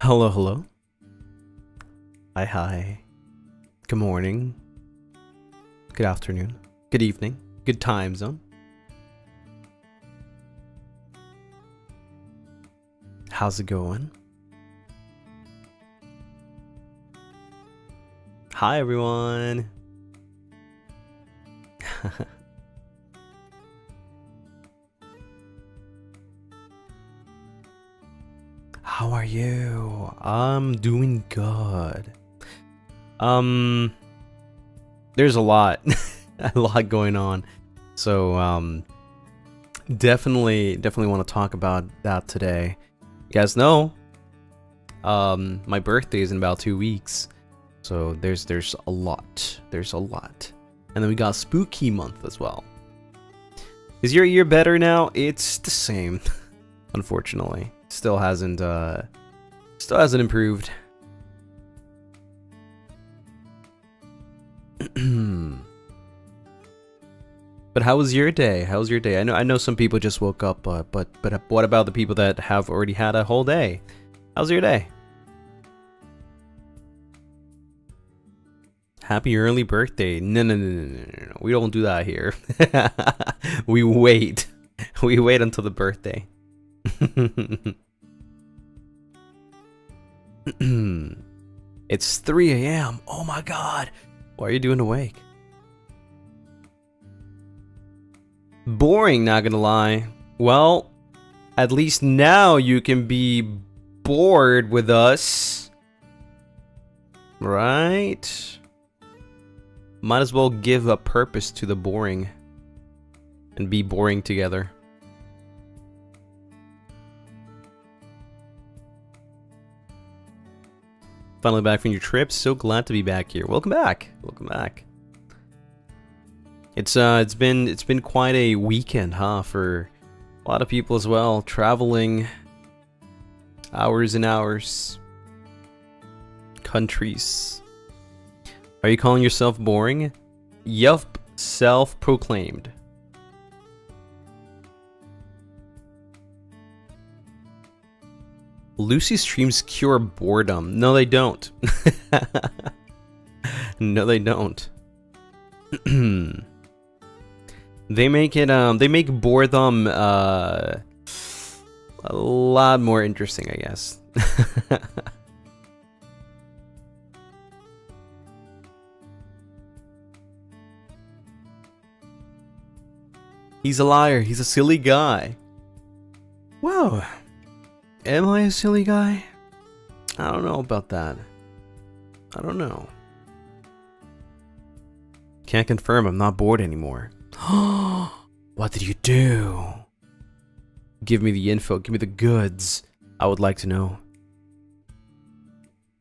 Hello, hello. Hi, hi. Good morning. Good afternoon. Good evening. Good time zone. How's it going? Hi, everyone. How are you? I'm doing good. There's a lot, a lot going on. So, definitely want to talk about that today. You guys know, my birthday is in about 2 weeks. So there's a lot. There's a lot. And then we got spooky month as well. Is your ear better now? It's the same, unfortunately. Still hasn't improved. But how was your day? How was your day? I know some people just woke up, but what about the people that have already had a whole day? How's your day? Happy early birthday. No. We don't do that here. We wait. We wait until the birthday. It's 3 a.m. Oh my god. Why are you doing awake? Boring, not gonna lie. Well, at least now you can be bored with us. Right? Might as well give a purpose to the boring. And be boring together. Finally back from your trip. So glad to be back here. Welcome back. Welcome back. It's been quite a weekend, huh, for a lot of people as well. Traveling hours and hours. Countries. Are you calling yourself boring? Yup, self-proclaimed. Lucy streams cure boredom. No, they don't. No, they don't. They make it, they make boredom, a lot more interesting, I guess. He's a liar. He's a silly guy. Whoa. Am I a silly guy? I don't know about that. I don't know. Can't confirm I'm not bored anymore. What did you do? Give me the info. Give me the goods. I would like to know.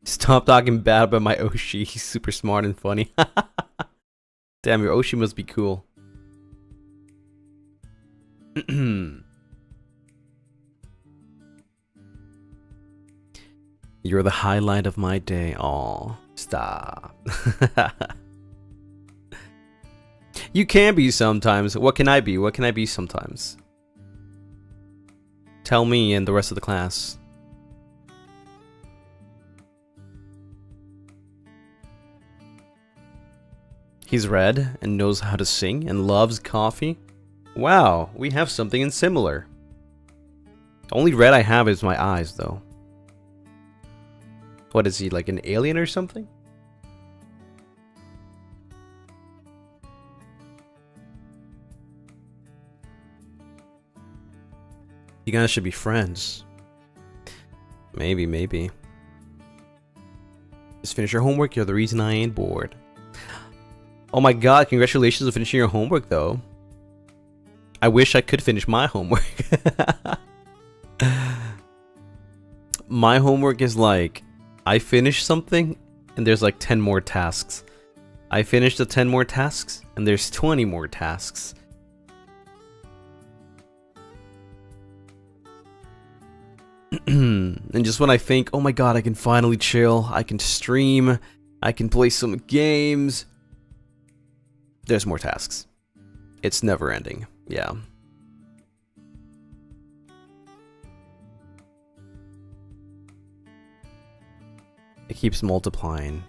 Stop talking bad about my Oshi. He's super smart and funny. Damn, your Oshi must be cool. You're the highlight of my day. Aw, stop. You can be sometimes. What can I be? What can I be sometimes? Tell me and the rest of the class. He's red and knows how to sing and loves coffee. Wow, we have something in similar. The only red I have is my eyes, though. What is he, like an alien or something? You guys should be friends. Maybe, maybe. Just finish your homework, you're the reason I ain't bored. Oh my god, congratulations on finishing your homework, though. I wish I could finish my homework. My homework is like, I finish something, and there's like 10 more tasks. I finish the 10 more tasks, and there's 20 more tasks. And just when I think, oh my god, I can finally chill, I can stream, I can play some games, there's more tasks. It's never ending. Yeah. It keeps multiplying.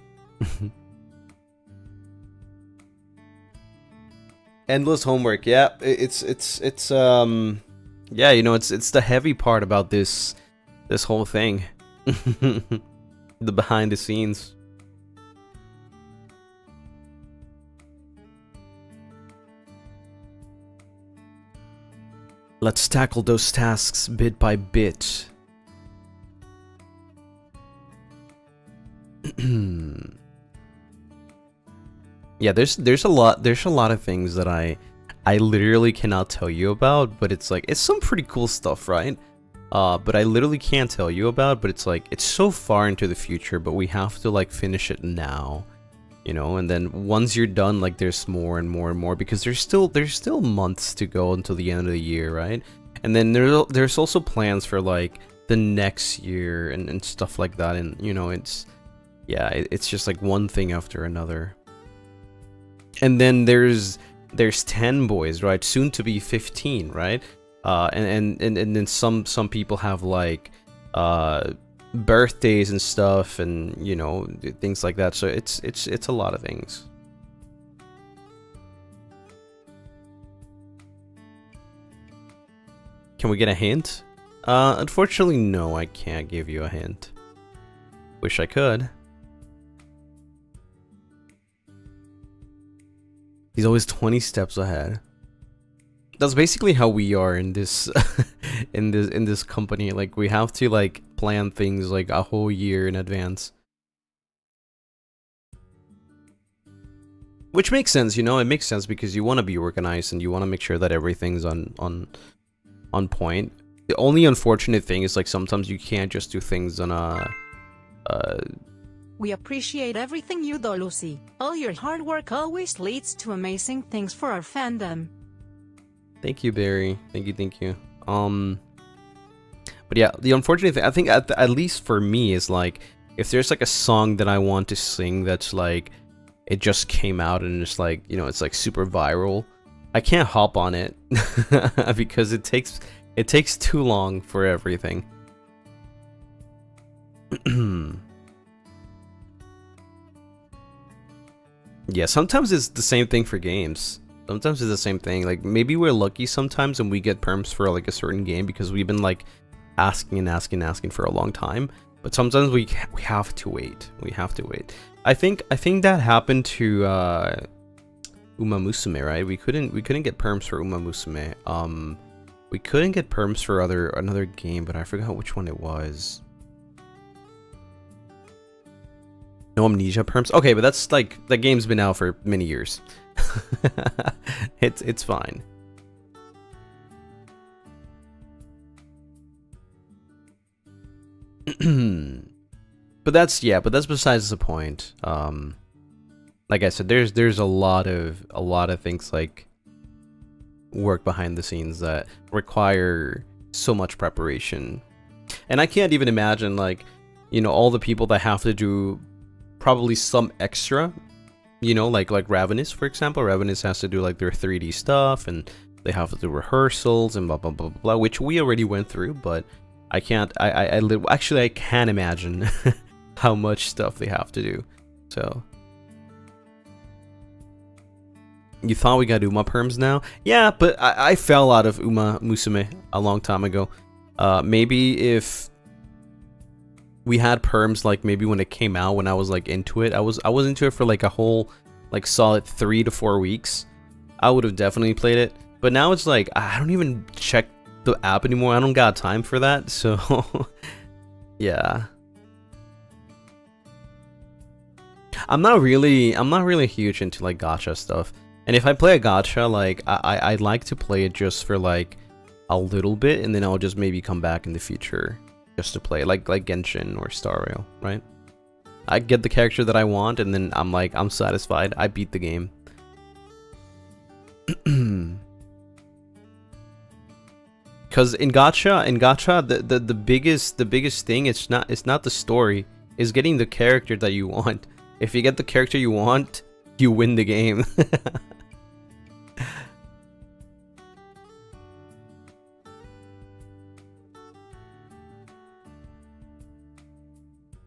Endless homework. Yeah, it's yeah, you know, it's the heavy part about this whole thing. The behind the scenes. Let's tackle those tasks bit by bit. Yeah, there's a lot of things that I literally cannot tell you about, but it's like, it's some pretty cool stuff, right? But I literally can't tell you about, but it's like, it's so far into the future, but we have to like finish it now, you know, and then once you're done, like there's more and more and more, because there's still months to go until the end of the year, right? And then there's also plans for like the next year and stuff like that, and you know, it's, yeah, it's just like one thing after another. And then there's 10 boys, right? Soon to be 15, right? And then some people have like birthdays and stuff, and you know, things like that. So it's a lot of things. Can we get a hint? Unfortunately, no, I can't give you a hint. Wish I could. He's always 20 steps ahead. That's basically how we are in this in this company. Like, we have to like plan things like a whole year in advance. Which makes sense, you know, it makes sense because you want to be organized and you want to make sure that everything's on point. The only unfortunate thing is like sometimes you can't just do things on a We appreciate everything you do, Lucy. All your hard work always leads to amazing things for our fandom. Thank you, Barry. Thank you. But yeah, the unfortunate thing, I think at least for me, is like, if there's like a song that I want to sing that's like it just came out and it's like, you know, it's like super viral. I can't hop on it because it takes too long for everything. Yeah, sometimes it's the same thing for games. Sometimes it's the same thing. Like, maybe we're lucky sometimes and we get perms for like a certain game because we've been like asking and asking and asking for a long time. But sometimes we have to wait. We have to wait. I think that happened to Uma Musume, right? We couldn't get perms for Uma Musume. We couldn't get perms for another game, but I forgot which one it was. No Amnesia perms? Okay, but that's like, that game's been out for many years. It's fine. But that's besides the point. Like I said, there's a lot of things like work behind the scenes that require so much preparation. And I can't even imagine, like, you know, all the people that have to do probably some extra, you know, like Ravenous, for example. Ravenous has to do like their 3D stuff, and they have to do rehearsals and blah blah blah blah, which we already went through. But I can't. Actually, I can't imagine how much stuff they have to do. So, you thought we got Uma perms now? Yeah, but I fell out of Uma Musume a long time ago. Maybe if we had perms like maybe when it came out, when I was like into it, I was into it for like a whole like solid 3 to 4 weeks, I would have definitely played it. But now it's like I don't even check the app anymore. I don't got time for that. So yeah, I'm not really huge into like gacha stuff. And if I play a gacha, like I'd like to play it just for like a little bit, and then I'll just maybe come back in the future just to play, like Genshin or Star Rail, right? I get the character that I want, and then I'm like, I'm satisfied. I beat the game. Because in gacha, the biggest thing, it's not the story, is getting the character that you want. If you get the character you want, you win the game.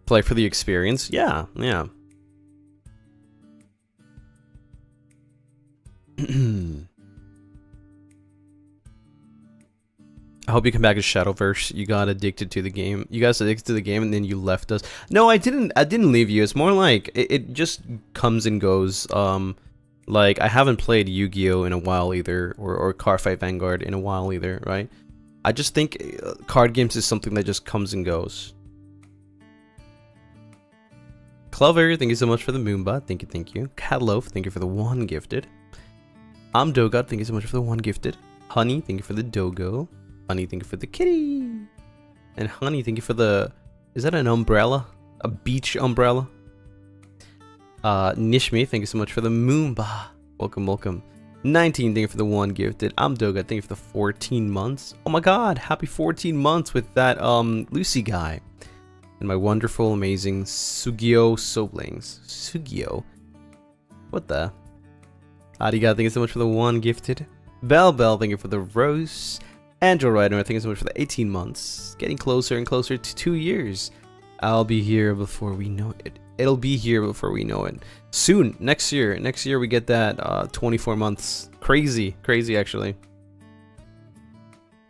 Play for the experience? Yeah. I hope you come back to Shadowverse. You got addicted to the game. You guys addicted to the game, and then you left us. No, I didn't leave you. It's more like it just comes and goes. Like, I haven't played Yu-Gi-Oh in a while either, or Cardfight Vanguard in a while either, right? I just think card games is something that just comes and goes. Clover, thank you so much for the Moonbot. Thank you. Catloaf, thank you for the 1 gifted. I'm Dogod, thank you so much for the 1 gifted. Honey, thank you for the Dogo. Honey, thank you for the kitty. And Honey, thank you for the... Is that an umbrella? A beach umbrella? Nishmi, thank you so much for the Moonbot. Welcome. 19, thank you for the 1 gifted. I'm Dogod, thank you for the 14 months. Oh my god, happy 14 months with that Lucy guy. And my wonderful, amazing Sugio siblings. Sugio? What the? Arigato, thank you so much for the 1 gifted. Bell, thank you for the rose. Angel Rider, thank you so much for the 18 months. Getting closer and closer to 2 years. I'll be here before we know it. It'll be here before we know it. Soon, next year. Next year we get that 24 months. Crazy actually.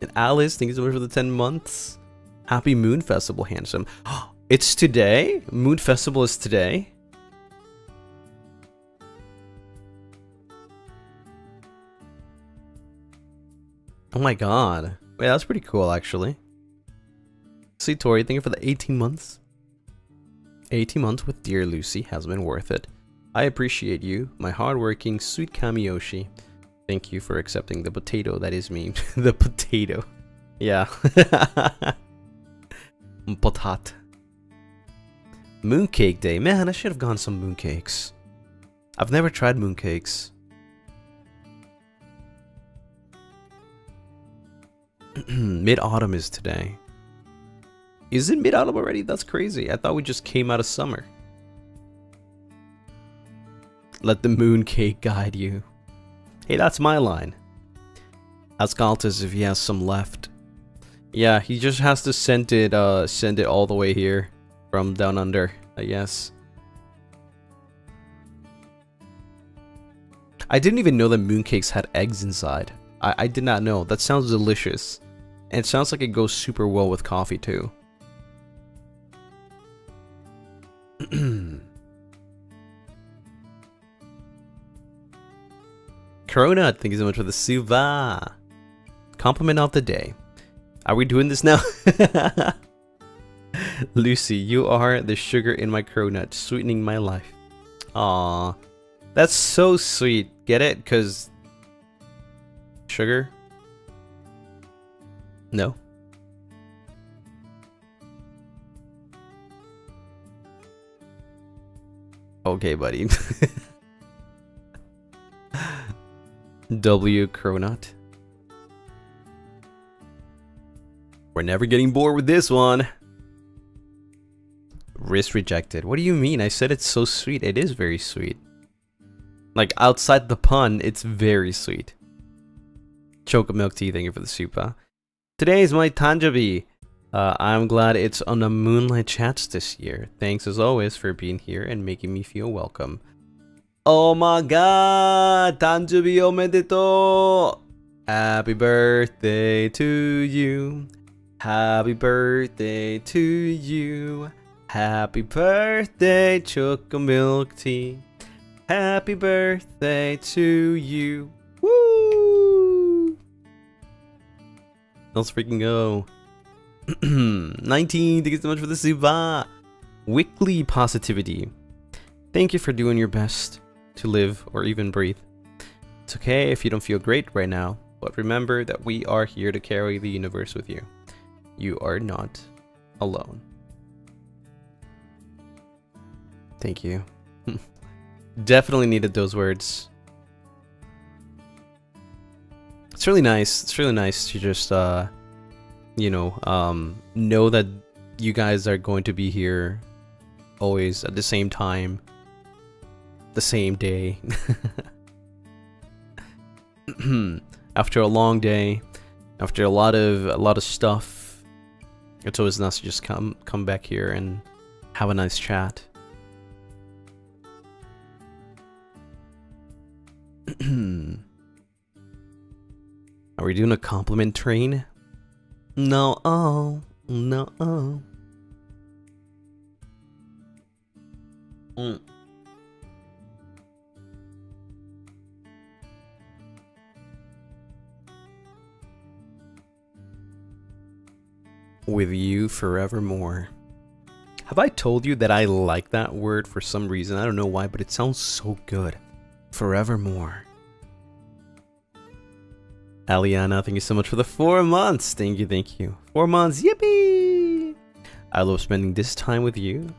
And Alice, thank you so much for the 10 months. Happy Moon Festival, handsome. It's today? Moon Festival is today? Oh my god. Wait, that's pretty cool, actually. See, Tori, thank you for the 18 months. 18 months with Dear Lucy has been worth it. I appreciate you, my hardworking, sweet Kamiyoshi. Thank you for accepting the potato that is me. The potato. Yeah. Potat. Mooncake Day. Man, I should have gone some mooncakes. I've never tried mooncakes. Mid-autumn is today. Is it mid-autumn already? That's crazy. I thought we just came out of summer. Let the mooncake guide you. Hey, that's my line. Ask Altus if he has some left. Yeah, he just has to send it all the way here from down under, I guess. I didn't even know that mooncakes had eggs inside. I did not know. That sounds delicious. And it sounds like it goes super well with coffee too. Corona, thank you so much for the suva. Compliment of the day. Are we doing this now? Lucy, you are the sugar in my cronut, sweetening my life. Aww. That's so sweet. Get it? Cause sugar? No. Okay, buddy. W Cronut. We're never getting bored with this one. Wrist rejected. What do you mean? I said it's so sweet. It is very sweet. Like, outside the pun, it's very sweet. Choco Milk Tea, thank you for the super. Today is my Tanjabi. I'm glad it's on the Moonlight Chats this year. Thanks as always for being here and making me feel welcome. Oh my god! Tanjabi omedetou! Happy birthday to you. Happy birthday to you. Happy birthday, Choco Milk Tea. Happy birthday to you. Woo! Let's freaking go. 19, thank you so much for the suba. Weekly positivity. Thank you for doing your best to live or even breathe. It's okay if you don't feel great right now, but remember that we are here to carry the universe with you. You are not alone. Thank you. Definitely needed those words. It's really nice. It's really nice to just, you know that you guys are going to be here always at the same time, the same day. After a long day, after a lot of stuff, it's always nice to just come back here and have a nice chat. Are we doing a compliment train? No, oh, no, oh. With you forevermore. Have I told you that I like that word for some reason? I don't know why, but it sounds so good. Forevermore. Aliana, thank you so much for the 4 months. Thank you, thank you. 4 months, yippee! I love spending this time with you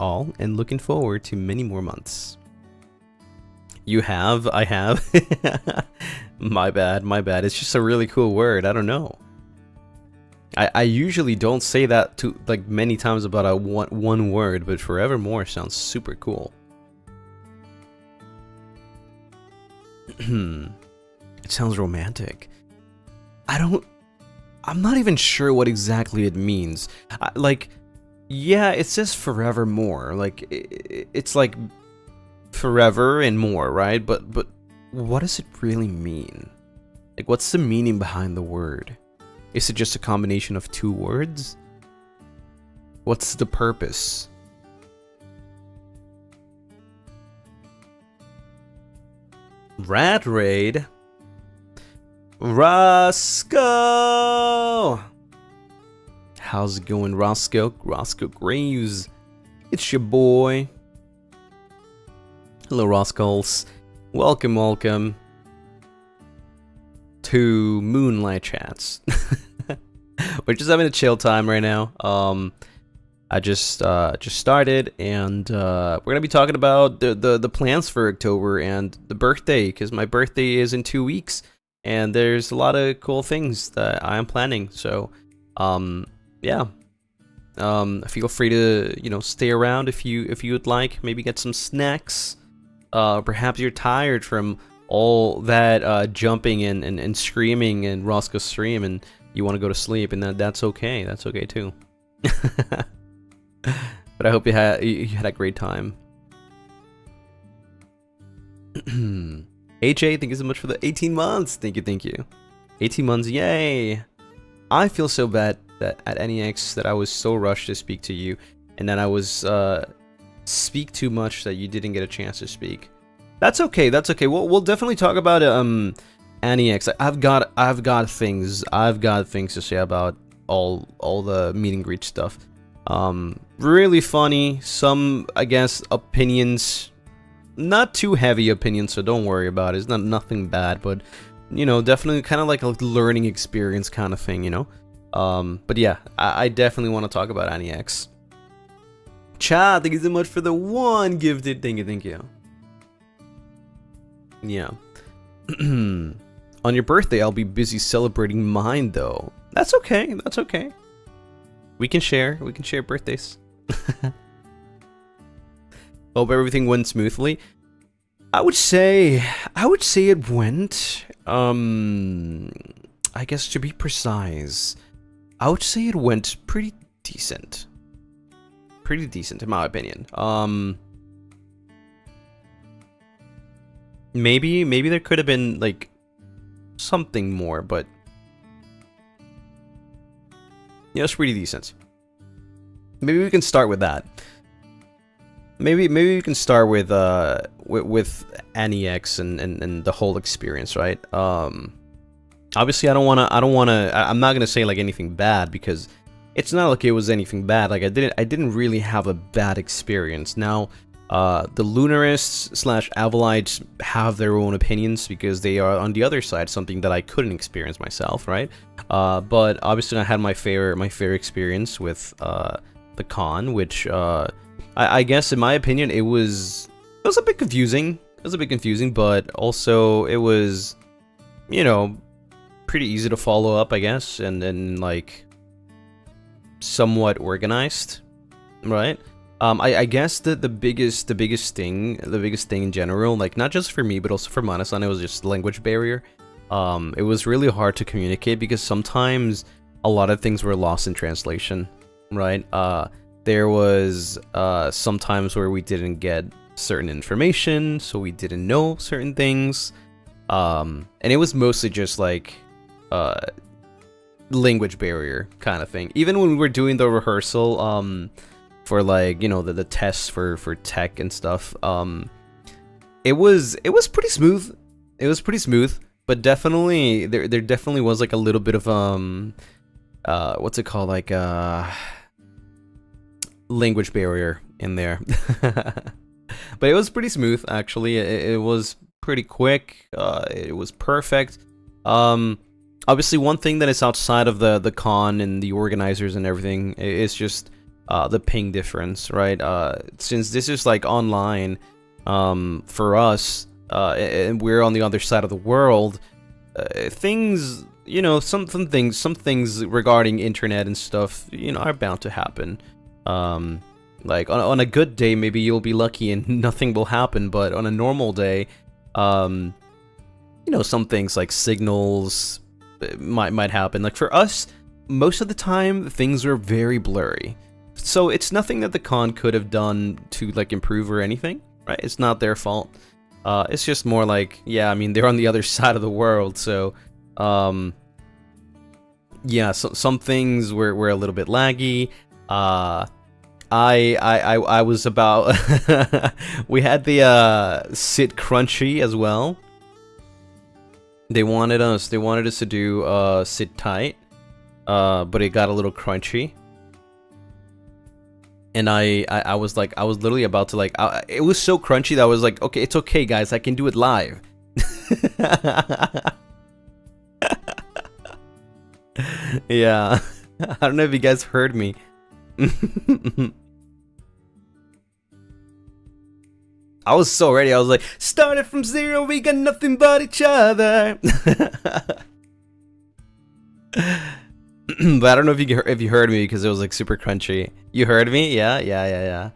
all and looking forward to many more months. You have? I have? My bad, my bad. It's just a really cool word. I don't know. I usually don't say that to like many times about a one word, but forevermore sounds super cool. It sounds romantic. I'm not even sure what exactly it means. Like, yeah, it says forevermore. Like, it's like forever and more, right? But what does it really mean? Like, what's the meaning behind the word? Is it just a combination of 2 words? What's the purpose? Rat Raid? Roscoe! How's it going, Roscoe? Roscoe Graves. It's your boy. Hello, Roscoes. Welcome, welcome to Moonlight Chats. We're just having a chill time right now. I just started, and we're gonna be talking about the plans for October and the birthday, because my birthday is in 2 weeks, and there's a lot of cool things that I am planning. So, yeah. Feel free to stay around if you would like. Maybe get some snacks, Perhaps you're tired from all that jumping and screaming in Roscoe's stream, and you want to go to sleep, and that's okay. That's okay too. But I hope you had a great time. HA, thank you so much for the 18 months. Thank you. 18 months, yay! I feel so bad that at NEX that I was so rushed to speak to you, and that I was speak too much that you didn't get a chance to speak. That's okay. We'll definitely talk about NEX. I've got things to say about all the meet and greet stuff. Really funny. Some, I guess, opinions. Not too heavy opinions, so don't worry about it. It's nothing bad, but you know, definitely kind of like a learning experience kind of thing, you know. But yeah, I definitely want to talk about NEX. Chad, thank you so much for the 1 gifted. Thank you. Yeah. On your birthday, I'll be busy celebrating mine, though. That's okay. We can share birthdays. Hope everything went smoothly. I would say it went. I guess to be precise, I would say it went pretty decent. Pretty decent in my opinion. Maybe there could have been like something more, but yeah, it's pretty decent. Maybe we can start with that. Maybe we can start with NEX and the whole experience, right? Obviously I'm not gonna say like anything bad, because it's not like it was anything bad. Like I didn't really have a bad experience. Now, the Lunarists / Avalites have their own opinions because they are on the other side, something that I couldn't experience myself, right? But obviously I had my fair experience with the con, which I guess in my opinion it was a bit confusing. It was a bit confusing, but also it was, you know, pretty easy to follow up, I guess, and then like somewhat organized, right? I guess that the biggest thing in general, like not just for me but also for Manasan, it was just language barrier. It was really hard to communicate because sometimes a lot of things were lost in translation, right? There was sometimes where we didn't get certain information, so we didn't know certain things, and it was mostly just like language barrier kind of thing. Even when we were doing the rehearsal for like, you know, the tests for tech and stuff, it was pretty smooth. It was pretty smooth, but definitely there definitely was like a little bit of what's it called, like language barrier in there. But it was pretty smooth, actually. It was pretty quick. It was perfect. Obviously, one thing that is outside of the con and the organizers and everything is just the ping difference, right? Since this is like online, for us, and we're on the other side of the world, things, you know, some things regarding internet and stuff, you know, are bound to happen. Like on a good day, maybe you'll be lucky and nothing will happen, but on a normal day, you know, some things like signals might happen. Like for us, most of the time things are very blurry, so it's nothing that the con could have done to like improve or anything, right? It's not their fault. It's just more like, yeah, I mean, they're on the other side of the world, so yeah, so some things were a little bit laggy. I was about we had the sit crunchy as well. They wanted us to do sit tight, but it got a little crunchy. And I was literally about to like, it was so crunchy that I was like, okay, it's okay guys, I can do it live. Yeah. I don't know if you guys heard me. I was so ready. I was like, started from zero, we got nothing but each other. But I don't know if you heard me because it was like super crunchy. You heard me? Yeah.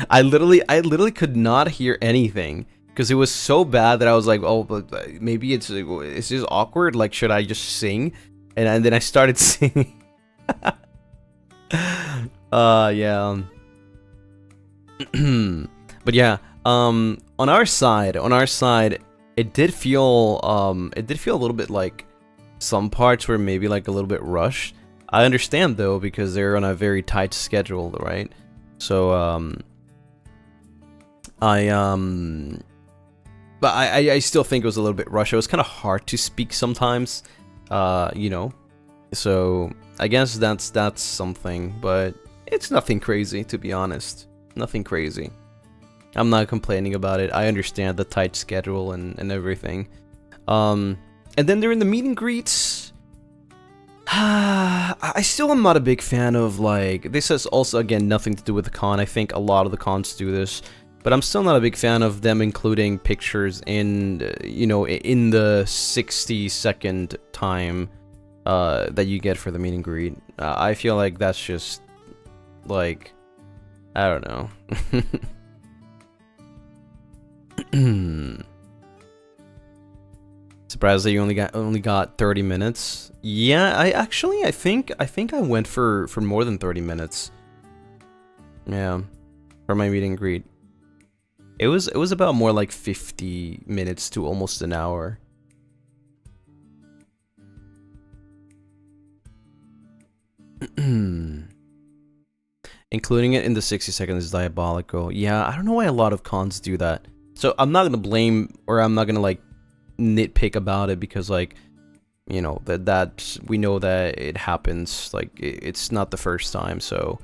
I literally could not hear anything because it was so bad that I was like, oh, but maybe it's just awkward. Like, should I just sing? And then I started singing. Yeah. But yeah, on our side, it did feel a little bit like some parts were maybe like a little bit rushed. I understand though, because they're on a very tight schedule, right? So but I still think it was a little bit rushed. It was kind of hard to speak sometimes, you know. So I guess that's something, but it's nothing crazy, to be honest. Nothing crazy. I'm not complaining about it. I understand the tight schedule and everything. And then during the meet and greets, I still am not a big fan of, like, this has also, again, nothing to do with the con. I think a lot of the cons do this, but I'm still not a big fan of them including pictures in, you know, in the 60-second time that you get for the meet and greet. I feel like that's just, like, I don't know. Surprised that you only got 30 minutes. Yeah, I think I went for more than 30 minutes. Yeah, for my meet and greet. It was about more like 50 minutes to almost an hour. Including it in the 60 seconds is diabolical. Yeah, I don't know why a lot of cons do that. So I'm not gonna blame, or I'm not gonna like nitpick about it, because, like, you know, that we know that it happens. Like, it's not the first time, so.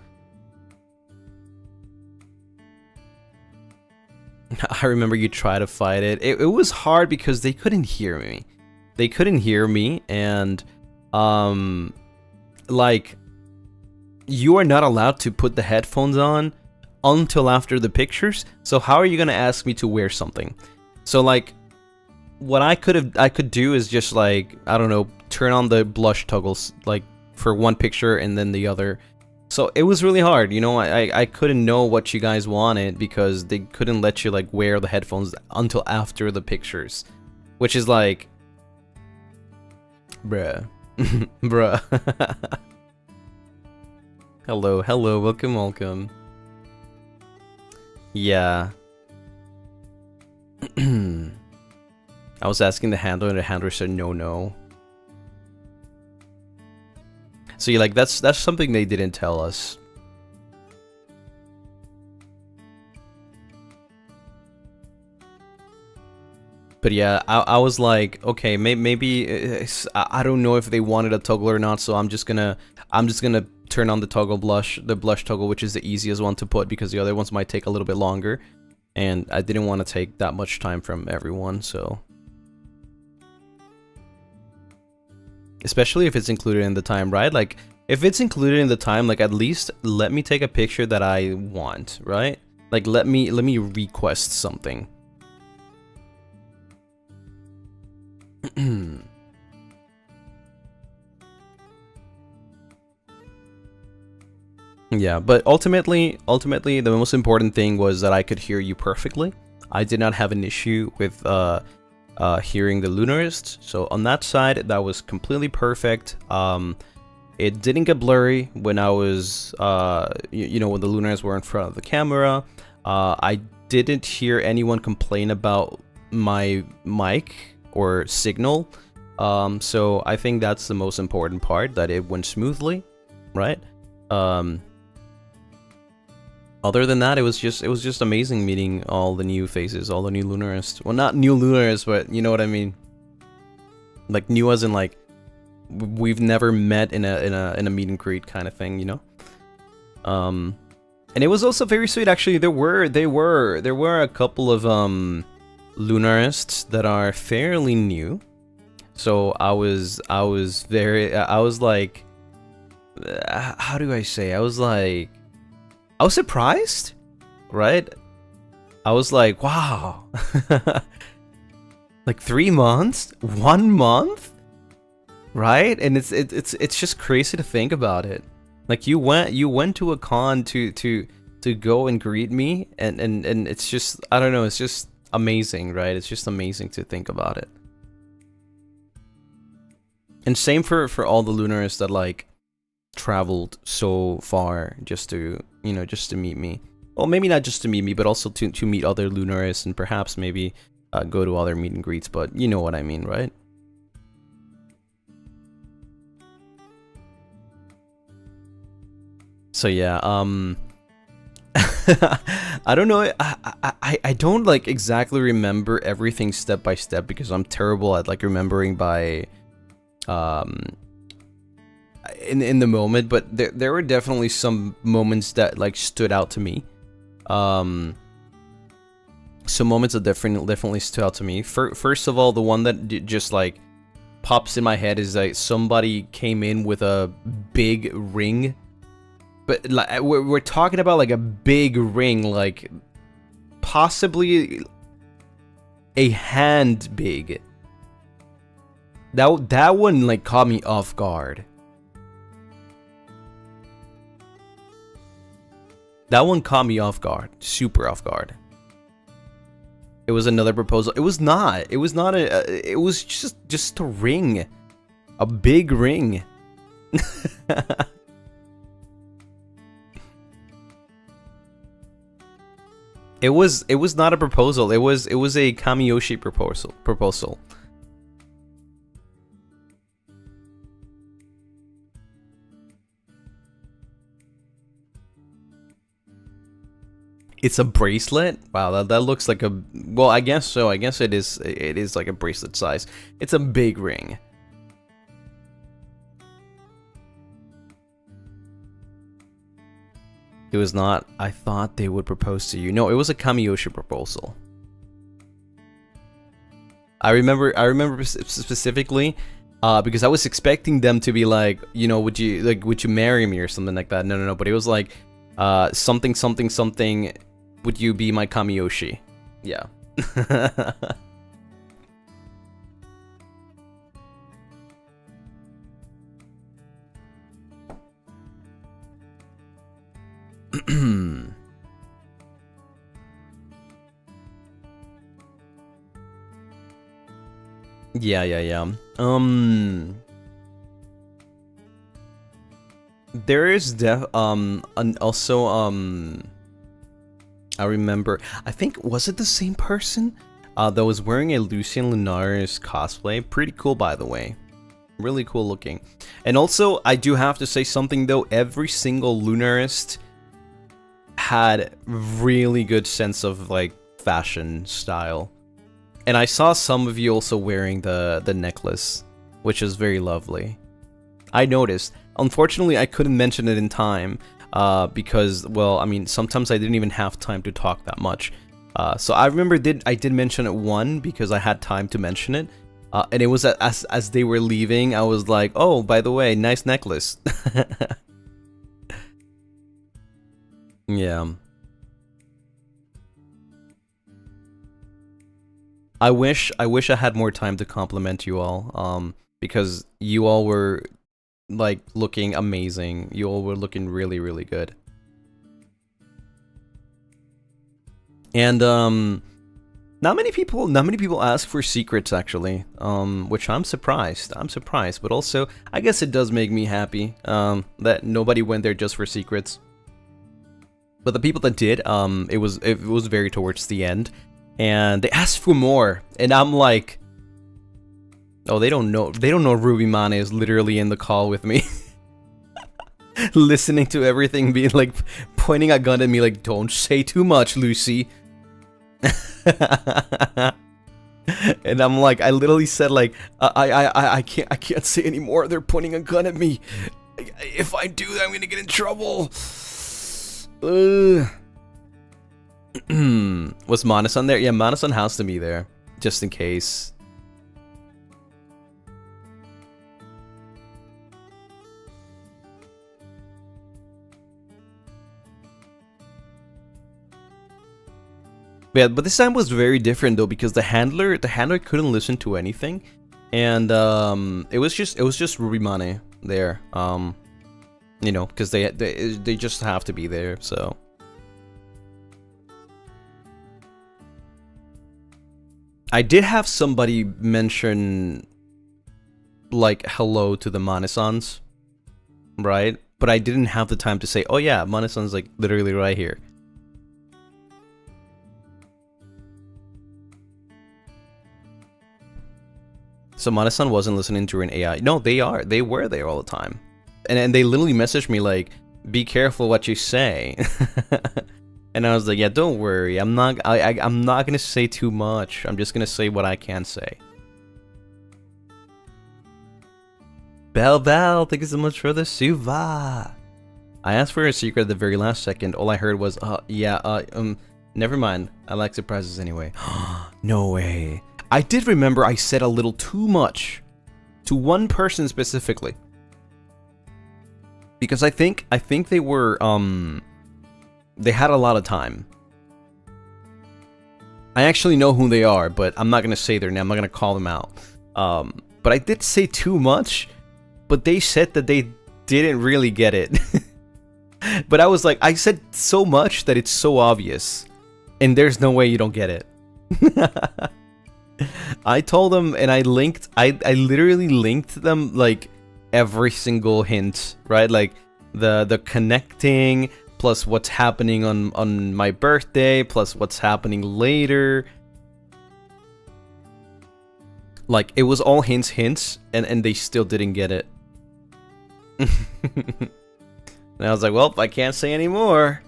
I remember you tried to fight it. It was hard because they couldn't hear me. They couldn't hear me, and like, you are not allowed to put the headphones on until after the pictures. So how are you gonna ask me to wear something? So, like, what I could do is just, like, I don't know, turn on the blush toggles, like, for one picture and then the other. So it was really hard, you know. I couldn't know what you guys wanted because they couldn't let you, like, wear the headphones until after the pictures, which is like, bruh. Bruh. Hello, welcome. Yeah. I was asking the handler, and the handler said no. So yeah, like, that's something they didn't tell us. But yeah, I was like, okay, maybe I don't know if they wanted a toggle or not, so I'm just gonna turn on the blush toggle, which is the easiest one to put, because the other ones might take a little bit longer, and I didn't want to take that much time from everyone, so. Especially if it's included in the time, right? Like, if it's included in the time, like, at least let me take a picture that I want, right? Like, let me request something. Yeah, but ultimately, the most important thing was that I could hear you perfectly. I did not have an issue with hearing the Lunaris, so on that side, that was completely perfect. It didn't get blurry when I was, you know, when the Lunaris were in front of the camera. I didn't hear anyone complain about my mic or signal. So I think that's the most important part, that it went smoothly, right? Other than that, it was just amazing meeting all the new faces, all the new Lunarists. Well, not new Lunarists, but you know what I mean. Like, new as in, like, we've never met in a meet and greet kind of thing, you know. And it was also very sweet, actually. There were a couple of Lunarists that are fairly new. So I was like, how do I say? I was surprised, right? I was like, wow. Like 3 months? 1 month? Right? And it's just crazy to think about it. Like, you went to a con to to go and greet me, and it's just, I don't know, it's just amazing, right? It's just amazing to think about it. And same for all the Lunaris that like traveled so far just to, you know, just to meet me. Well, maybe not just to meet me, but also to meet other Lunaris and perhaps maybe go to other meet and greets, but you know what I mean, right? So yeah, I don't know, I don't like exactly remember everything step by step because I'm terrible at like remembering by in the moment, but there were definitely some moments that like stood out to me. Some moments that definitely stood out to me. First of all, the one that just like pops in my head is like somebody came in with a big ring, but like we're talking about like a big ring, like possibly a hand big. That one like caught me off guard. That one caught me off guard, super off guard. It was another proposal. It was not. It was not a. It was just a ring, a big ring. It was not a proposal. It was a Kamiyoshi proposal. It's a bracelet? Wow, that looks like a, well, I guess so. I guess it is like a bracelet size. It's a big ring. It was not, I thought they would propose to you. No, it was a Kamiyoshi proposal. I remember specifically because I was expecting them to be like, you know, would you marry me or something like that. No, but it was like something, would you be my Kamiyoshi? Yeah. Yeah. There is also I remember, I think, was it the same person that was wearing a Lucien Lunaris cosplay? Pretty cool, by the way. Really cool looking. And also, I do have to say something though, every single Lunarist had really good sense of like fashion style. And I saw some of you also wearing the necklace, which is very lovely. I noticed. Unfortunately, I couldn't mention it in time because, well, I mean, sometimes I didn't even have time to talk that much. So I remember I did mention it one because I had time to mention it. And it was as they were leaving, I was like, oh, by the way, nice necklace. Yeah. I wish I had more time to compliment you all, because you all were like looking amazing. You all were looking really, really good. And not many people ask for secrets actually, which I'm surprised. But also I guess it does make me happy that nobody went there just for secrets. But the people that did, it was very towards the end. And they asked for more, and I'm like, oh, they don't know Ruby Mane is literally in the call with me. Listening to everything, being like, pointing a gun at me like, don't say too much, Lucy. And I'm like, I literally said like, I can't say anymore, they're pointing a gun at me. If I do, I'm gonna get in trouble. Was Manasan there? Yeah, Manasan has to be there, just in case. Yeah, but this time was very different though, because the handler couldn't listen to anything, and it was just Ruby Mane there, you know, because they just have to be there, so. I did have somebody mention like hello to the Manesans, right? But I didn't have the time to say, oh yeah, Manesan's like literally right here. So Manesan wasn't listening to an AI. No, they are. They were there all the time. And they literally messaged me like, be careful what you say. And I was like, yeah, don't worry. I'm not gonna say too much. I'm just gonna say what I can say. Bell, thank you so much for the suva. I asked for a secret at the very last second. All I heard was, never mind. I like surprises anyway. No way. I did remember I said a little too much to one person specifically. Because I think they were, they had a lot of time. I actually know who they are, but I'm not gonna say their name. I'm not gonna call them out. But I did say too much, but they said that they didn't really get it. But I was like, I said so much that it's so obvious, and there's no way you don't get it. I told them, and I literally linked them like every single hint, right? Like the connecting, plus what's happening on my birthday, plus what's happening later. Like, it was all hints, and they still didn't get it. And I was like, well, I can't say anymore.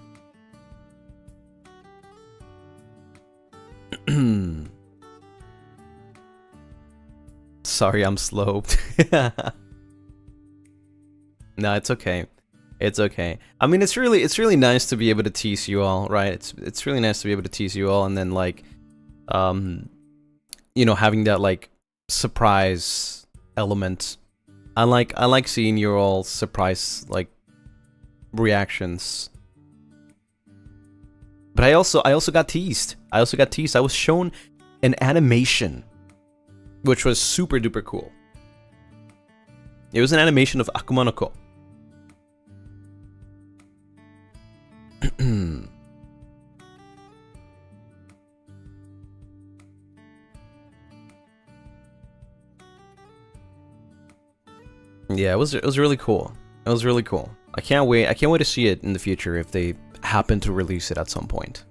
Sorry, I'm sloped. No, it's okay. It's okay. I mean, it's really nice to be able to tease you all, right? It's really nice to be able to tease you all, and then like, you know, having that like surprise element. I like seeing your all surprise like reactions. But I also got teased. I was shown an animation, which was super duper cool. It was an animation of Akuma no Ko. Yeah, it was really cool. It was really cool. I can't wait to see it in the future if they happen to release it at some point.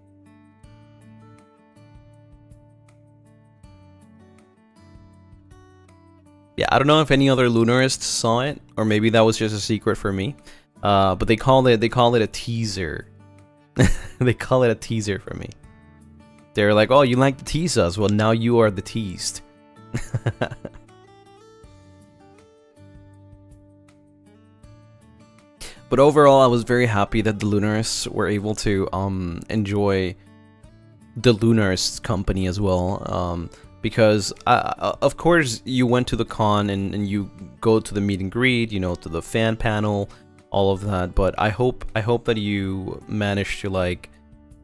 Yeah, I don't know if any other Lunarists saw it, or maybe that was just a secret for me. But they call it a teaser. They call it a teaser for me. They're like, oh, you like to tease us? Well, now you are the teased. But overall, I was very happy that the Lunarists were able to enjoy the Lunarist company as well. Because, of course, you went to the con and you go to the meet and greet, you know, to the fan panel, all of that. But I hope that you managed to, like,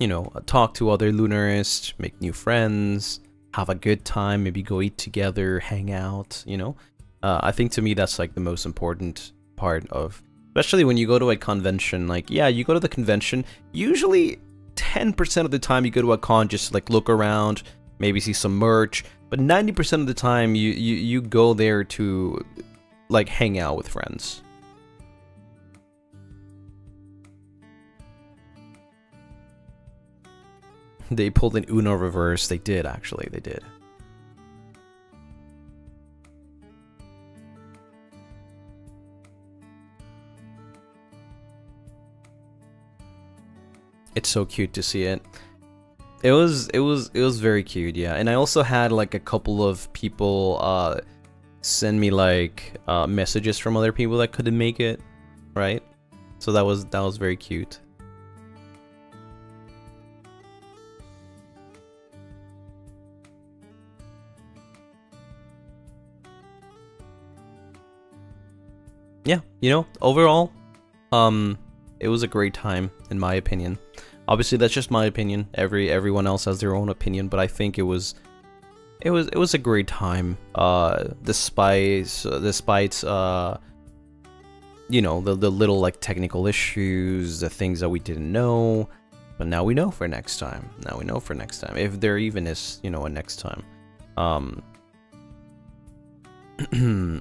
you know, talk to other Lunarists, make new friends, have a good time, maybe go eat together, hang out, you know. I think to me that's like the most important part of, especially when you go to a convention. Like, yeah, you go to the convention, usually 10% of the time you go to a con just like look around, maybe see some merch, but 90% of the time you go there to like hang out with friends. They pulled an Uno reverse. They did, actually. They did. It's so cute to see it. It was very cute, yeah. And I also had like a couple of people send me like messages from other people that couldn't make it, right? So that was very cute. Yeah, you know, overall, it was a great time in my opinion. Obviously, that's just my opinion. Everyone else has their own opinion, but I think it was a great time. Despite you know, the little like technical issues, the things that we didn't know, but now we know for next time. Now we know for next time, if there even is, you know, a next time. Um,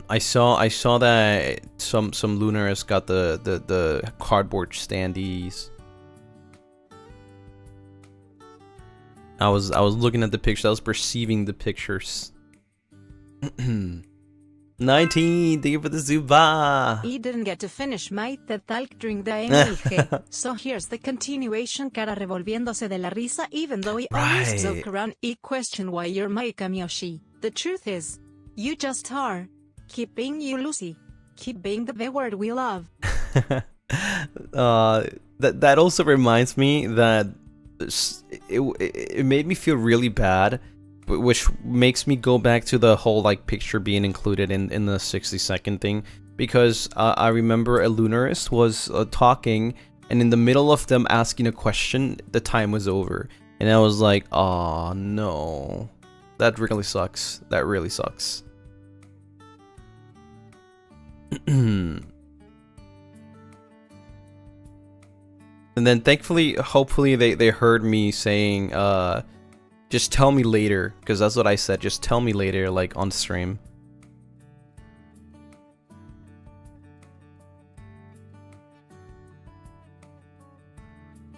I saw that some Lunaris got the cardboard standees. I was looking at the pictures. I was perceiving the pictures. 19, thank you for the Zuba. He didn't get to finish my TED Talk during the MLG, so here's the continuation. Cara revolviéndose de la risa, even though he always joke around. He questioned why you're my Kamiyoshi. The truth is, you just are. Keep being you, Lucy. Keep being the word we love. That also reminds me that it made me feel really bad, which makes me go back to the whole like picture being included in the 60-second thing, because I remember a Lunaris was talking, and in the middle of them asking a question, the time was over, and I was like, oh no, that really sucks. That really sucks. And then thankfully, hopefully they heard me saying, just tell me later, because that's what I said, just tell me later, like on stream.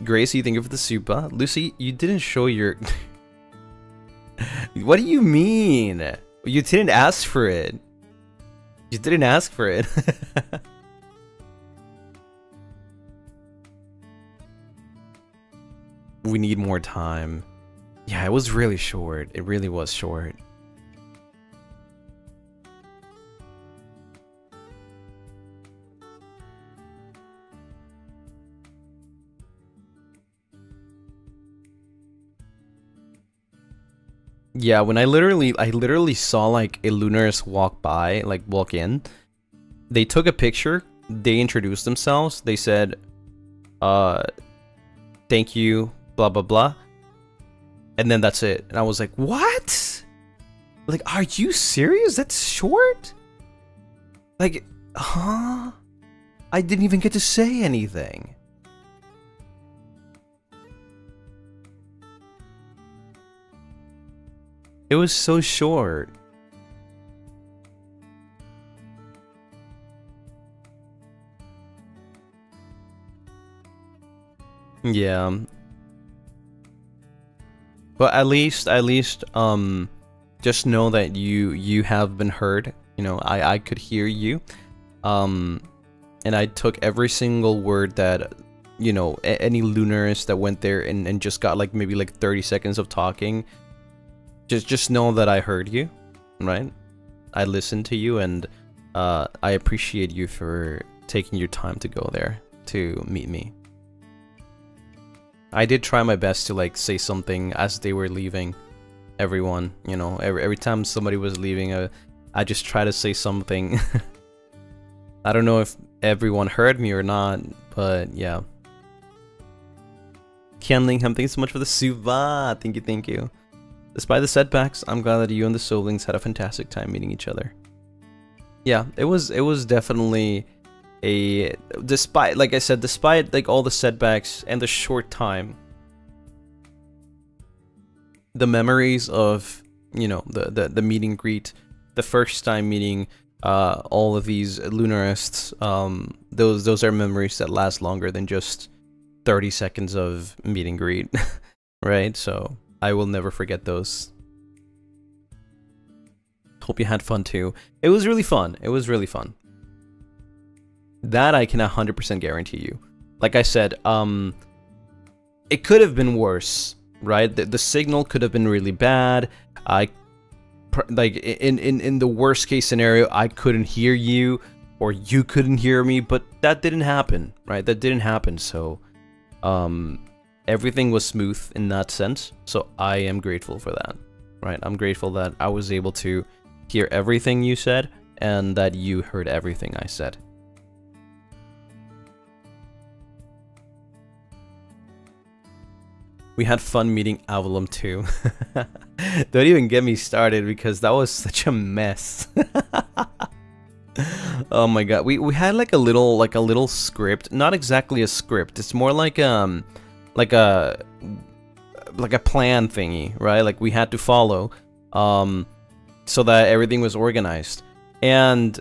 Gracie, thank you for the super. Lucy, you didn't show your... What do you mean? You didn't ask for it. You didn't ask for it. We need more time. Yeah, it was really short. It really was short. Yeah, when I literally saw like a Lunaris walk in. They took a picture, they introduced themselves, they said, thank you, blah blah blah. And then that's it. And I was like, what? Like, are you serious? That's short? Like, huh? I didn't even get to say anything. It was so short. Yeah. But at least, just know that you have been heard. You know, I could hear you. And I took every single word that, you know, any Lunaris that went there and just got like maybe like 30 seconds of talking. Just know that I heard you, right? I listened to you, and I appreciate you for taking your time to go there to meet me. I did try my best to like say something as they were leaving. Everyone, you know, every time somebody was leaving, I just try to say something. I don't know if everyone heard me or not, but yeah. Ken Lingham, thank you so much for the suva. Thank you. Despite the setbacks, I'm glad that you and the siblings had a fantastic time meeting each other. Yeah, it was definitely despite, like I said, despite like all the setbacks and the short time, the memories of, you know, the meet and greet, the first time meeting all of these Lunarists, those are memories that last longer than just 30 seconds of meet and greet, right? So I will never forget those. Hope you had fun too. It was really fun. It was really fun. That I can 100% guarantee you. Like I said, it could have been worse, right? The signal could have been really bad. Like in the worst case scenario, I couldn't hear you, or you couldn't hear me, but that didn't happen, right? That didn't happen. So, everything was smooth in that sense. So I am grateful for that, right? I'm grateful that I was able to hear everything you said and that you heard everything I said. We had fun meeting Avalum too. Don't even get me started because that was such a mess. Oh my god, we had like a little script, not exactly a script. It's more like a plan thingy, right? Like we had to follow. so that everything was organized. And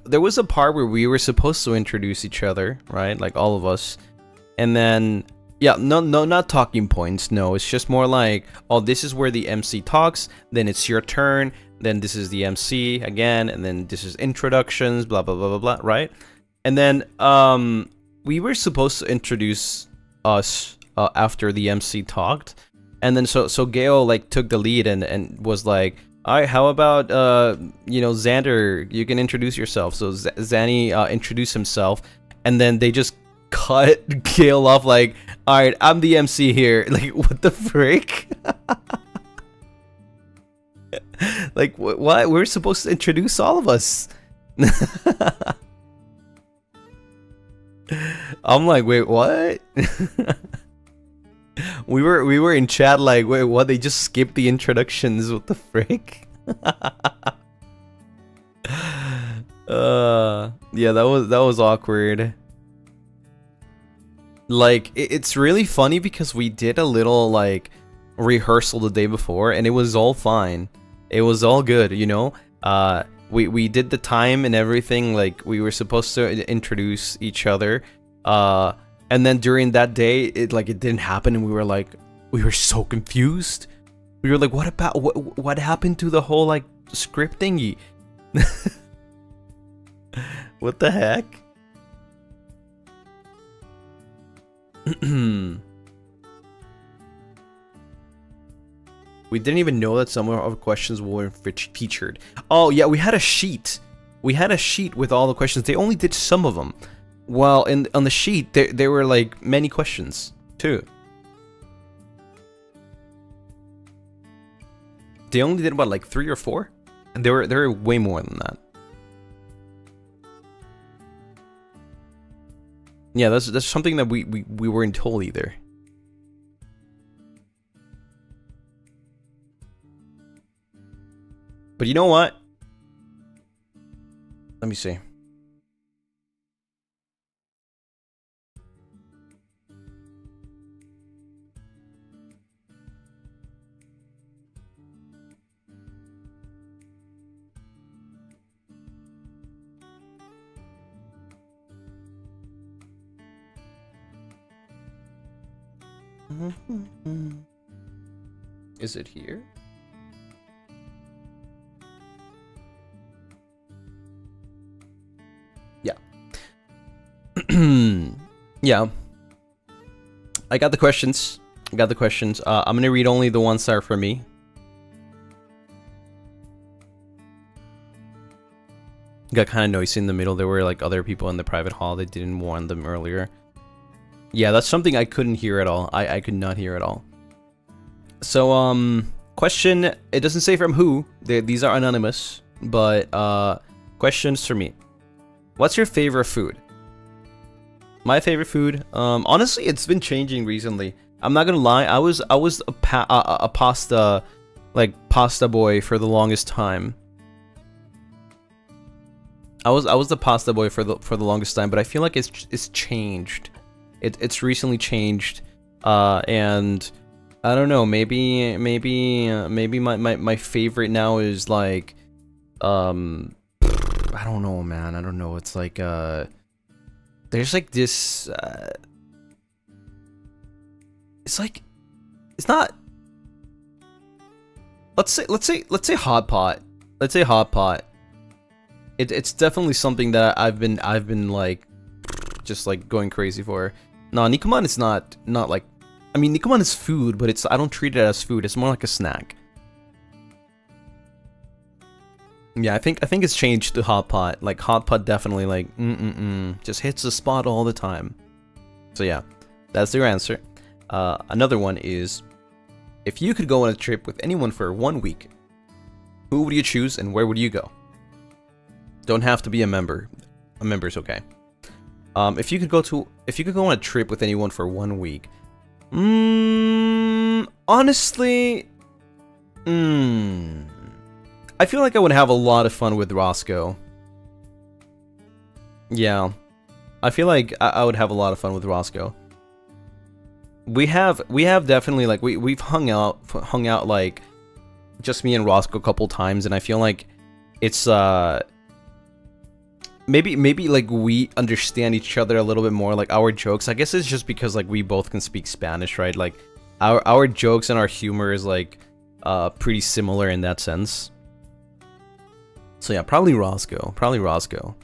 there was a part where we were supposed to introduce each other, right? Like all of us. And then, yeah, no, not talking points. No, it's just more like, oh, this is where the MC talks. Then it's your turn. Then this is the MC again. And then this is introductions, blah, blah, blah, blah, blah, right? And then we were supposed to introduce us after the MC talked. And then so Gale like took the lead and was like, all right, how about, you know, Xander, you can introduce yourself. So Zanny introduced himself, and then they just cut Gale off like, all right, I'm the MC here. Like, what the frick? Like, what? We're supposed to introduce all of us. I'm like, wait, what? We were in chat like, wait, what? They just skipped the introductions. What the frick? Yeah, that was awkward. Like, it's really funny because we did a little like rehearsal the day before, and it was all fine. It was all good, you know. We did the time and everything. Like, we were supposed to introduce each other. And then during that day, it didn't happen, and we were so confused. We were like, what happened to the whole like script thingy? What the heck? We didn't even know that some of our questions were featured. Oh yeah, we had a sheet. We had a sheet with all the questions. They only did some of them. Well, on the sheet, there were like many questions too. They only did about like 3 or 4, and there were way more than that. Yeah, that's something that we weren't told either. But you know what? Let me see. Is it here? Yeah. Yeah. I got the questions. I'm gonna read only the ones that are for me. Got kind of noisy in the middle. There were like other people in the private hall. They didn't warn them earlier. Yeah, that's something I couldn't hear at all. I could not hear at all. So, question, it doesn't say from who. These are anonymous, but, questions for me. What's your favorite food? My favorite food? Honestly, it's been changing recently. I'm not gonna lie, I was a pasta, like, pasta boy for the longest time. I was the pasta boy for the longest time, but I feel like it's changed. It's recently changed, and I don't know. Maybe my favorite now is like, I don't know, man. I don't know. It's like there's like this. It's like, it's not. Let's say hot pot. Let's say hot pot. It's definitely something that I've been like, just like going crazy for. No, Nikuman is not like, I mean, Nikuman is food, but I don't treat it as food. It's more like a snack. Yeah, I think it's changed to hot pot. Like, hot pot definitely like just hits the spot all the time. So yeah, that's your answer. Another one is, if you could go on a trip with anyone for 1 week, who would you choose and where would you go? Don't have to be a member. A member's okay. If you could go on a trip with anyone for 1 week, honestly, I feel like I would have a lot of fun with Roscoe. Yeah, I feel like I would have a lot of fun with Roscoe. We have definitely, like, we've hung out like just me and Roscoe a couple times, and I feel like it's maybe like we understand each other a little bit more, like our jokes. I guess it's just because like we both can speak Spanish, right? Like our jokes and our humor is like pretty similar in that sense. So yeah, probably Roscoe.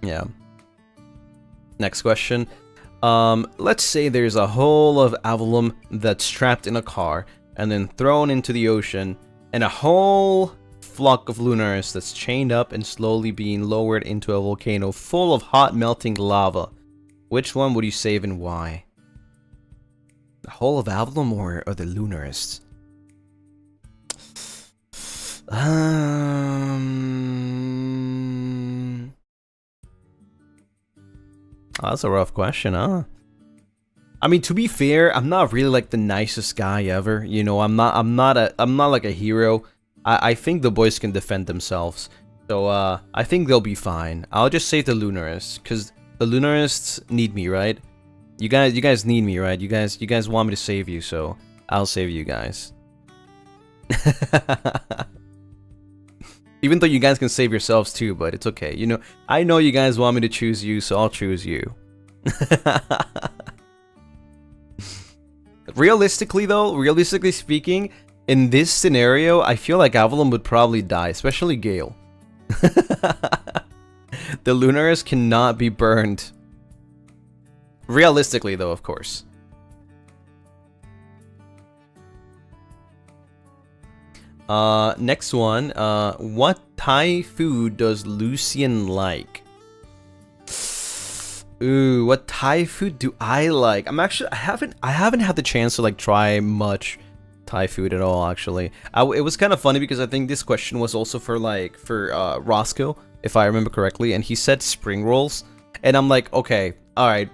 Yeah. Next question. Let's say there's a whole of Avalum that's trapped in a car and then thrown into the ocean, and a whole flock of Lunaris that's chained up and slowly being lowered into a volcano full of hot melting lava. Which one would you save and why? The whole of Avalum or the Lunaris? Oh, that's a rough question, huh? I mean, to be fair, I'm not really like the nicest guy ever. You know, I'm not like a hero. I think the boys can defend themselves. So I think they'll be fine. I'll just save the Lunarists, cuz the Lunarists need me, right? You guys need me, right? You guys want me to save you, so I'll save you guys. Even though you guys can save yourselves too, but it's okay. You know, I know you guys want me to choose you, so I'll choose you. Realistically speaking, in this scenario, I feel like Avalon would probably die, especially Gale. The Lunaris cannot be burned. Realistically, though, of course. Next one. What Thai food does Lucien like? Ooh, what Thai food do I like? I haven't had the chance to like try much Thai food at all, actually. It was kind of funny because I think this question was also for Roscoe, if I remember correctly, and he said spring rolls, and I'm like, okay, all right,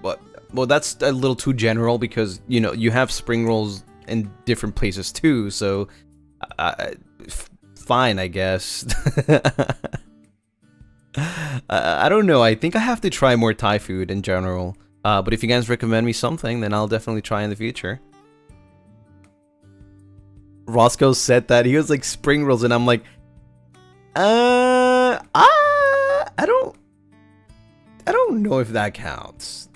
well that's a little too general because you know you have spring rolls in different places too, so fine, I guess. I don't know. I think I have to try more Thai food in general. But if you guys recommend me something, then I'll definitely try in the future. Roscoe said that he was like spring rolls, and I'm like, I don't know if that counts.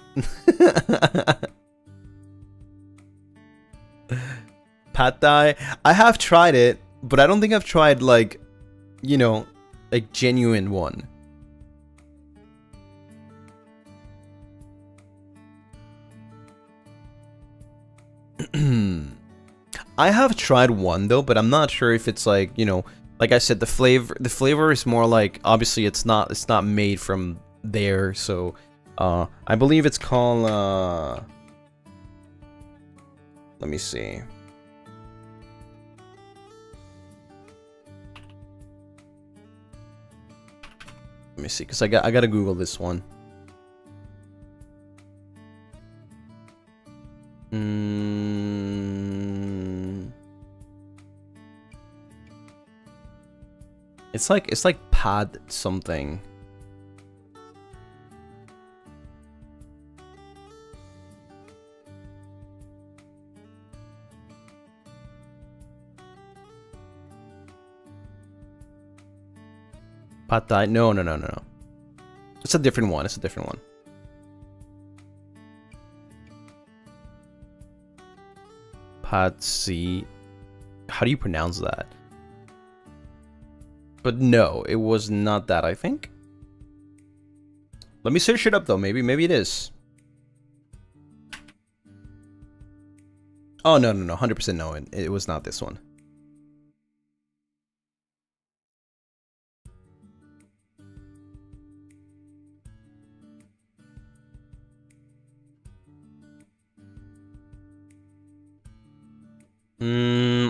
Pad Thai, I have tried it, but I don't think I've tried like, you know, like genuine one. I have tried one though, but I'm not sure if it's like, you know, like I said, the flavor is more like, obviously it's not made from there, so I believe it's called let me see. Let me see, because I gotta Google this one. It's like pad something. Pad Thai? No. It's a different one. Pad C. How do you pronounce that? But no, it was not that, I think. Let me search it up though. Maybe it is. Oh no, 100% no. It was not this one.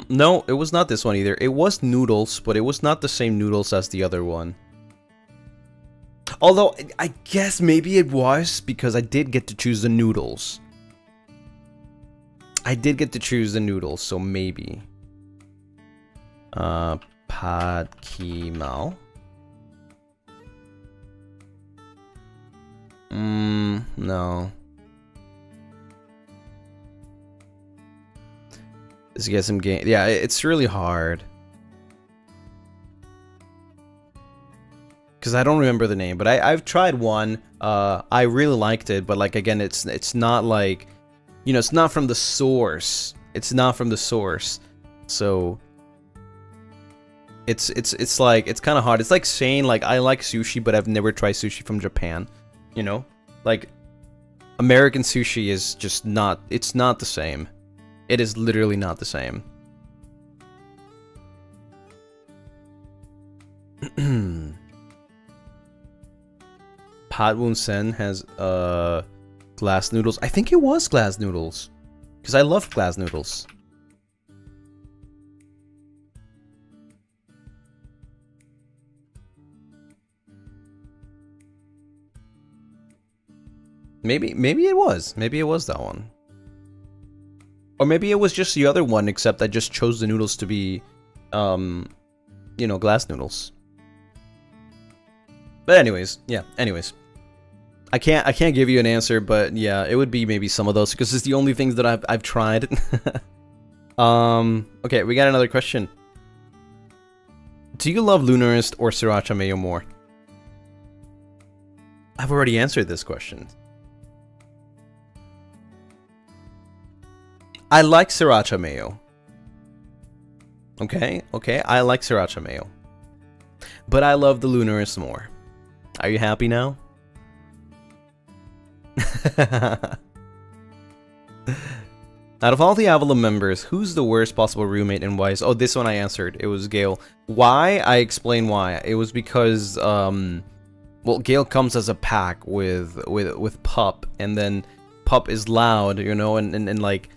No, it was not this one either. It was noodles, but it was not the same noodles as the other one. Although, I guess maybe it was, because I did get to choose the noodles. So maybe. Pad Ki Mao. No. Let's get some game. Yeah, it's really hard. Because I don't remember the name, but I've tried one. I really liked it, but like again, it's not like, you know, it's not from the source. It's not from the source, so it's like, it's kind of hard. It's like saying like I like sushi, but I've never tried sushi from Japan. You know, like American sushi is just not. It's not the same. It is literally not the same. Pat Woon Sen has glass noodles. I think it was glass noodles, because I love glass noodles. Maybe it was. Maybe it was that one. Or maybe it was just the other one, except I just chose the noodles to be, you know, glass noodles. But anyways, yeah, anyways. I can't give you an answer, but yeah, it would be maybe some of those, because it's the only things that I've tried. Okay, we got another question. Do you love Lunaris or Sriracha Mayo more? I've already answered this question. I like Sriracha Mayo. Okay, I like Sriracha Mayo. But I love the Lunaris more. Are you happy now? Out of all the Avalon members, who's the worst possible roommate and why? Oh, this one I answered. It was Gale. Why? I explain why. It was because, well, Gale comes as a pack with Pup, and then Pup is loud, you know, and like,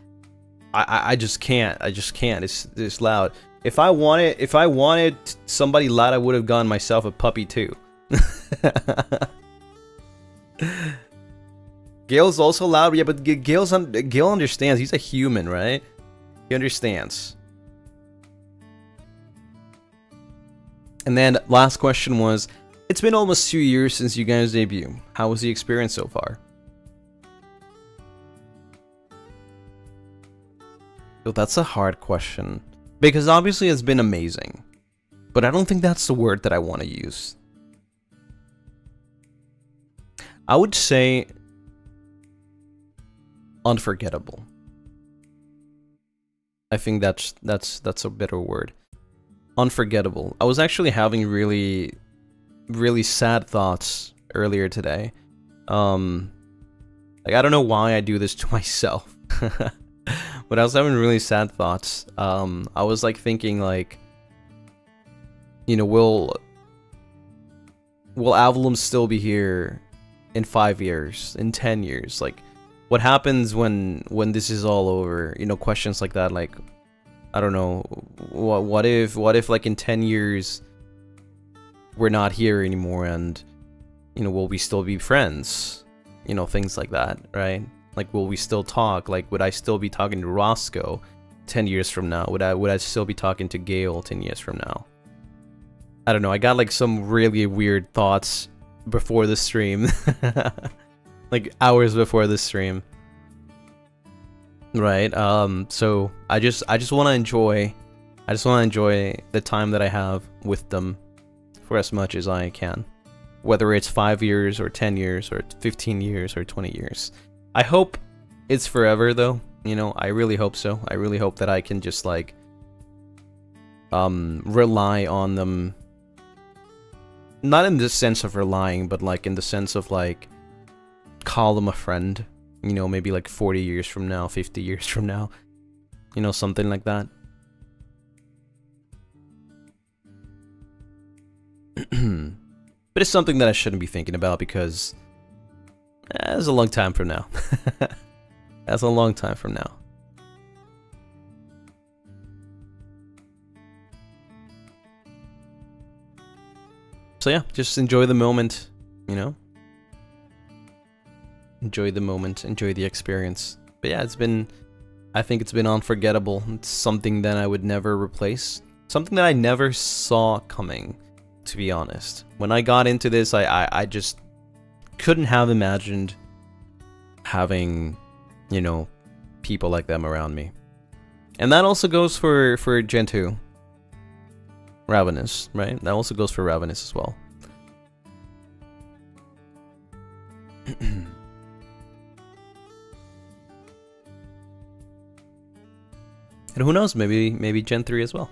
I just can't. It's loud. If I wanted somebody loud, I would have gone myself a puppy too. Gale's also loud, yeah, but Gale understands. He's a human, right? He understands. And then last question was, it's been almost 2 years since you guys debut. How was the experience so far? So that's a hard question, because obviously it's been amazing, but I don't think that's the word that I want to use. I would say unforgettable. I think that's a better word. Unforgettable. I was actually having really sad thoughts earlier today. Like, I don't know why I do this to myself. But I was having really sad thoughts. I was like thinking like, you know, will Avalon still be here in 5 years, in 10 years? Like, what happens when this is all over? You know, questions like that. Like, I don't know, what if like in 10 years we're not here anymore, and, you know, will we still be friends? You know, things like that, right? Like, will we still talk? Like, would I still be talking to Roscoe 10 years from now? Would I still be talking to Gale 10 years from now? I don't know. I got like some really weird thoughts before the stream. Like hours before the stream. Right? So I just want to enjoy the time that I have with them for as much as I can. Whether it's 5 years or 10 years or 15 years or 20 years. I hope it's forever though, you know, I really hope so. I really hope that I can just like rely on them, not in the sense of relying, but like in the sense of like call them a friend, you know, maybe like 40 years from now, 50 years from now, you know, something like that. But it's something that I shouldn't be thinking about, because that's a long time from now. That's a long time from now. So yeah, just enjoy the moment, you know? Enjoy the moment, enjoy the experience. But yeah, I think it's been unforgettable. It's something that I would never replace. Something that I never saw coming, to be honest. When I got into this, I just couldn't have imagined having, you know, people like them around me. And that also goes for Gen 2. Ravenous, right? That also goes for Ravenous as well. And who knows, maybe Gen 3 as well.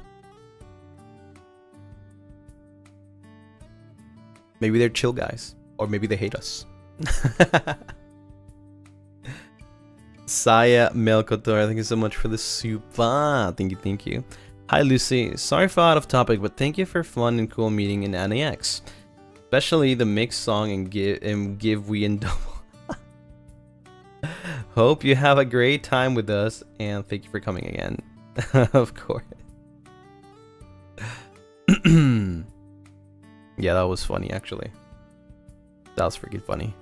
Maybe they're chill guys. Or maybe they hate us. Saya Melkotor, thank you so much for the super. Thank you. Hi Lucy, sorry for out of topic, but thank you for fun and cool meeting in NAX. Especially the mixed song and give we and double. Hope you have a great time with us and thank you for coming again. Of course. Yeah, that was funny actually. That was freaking funny.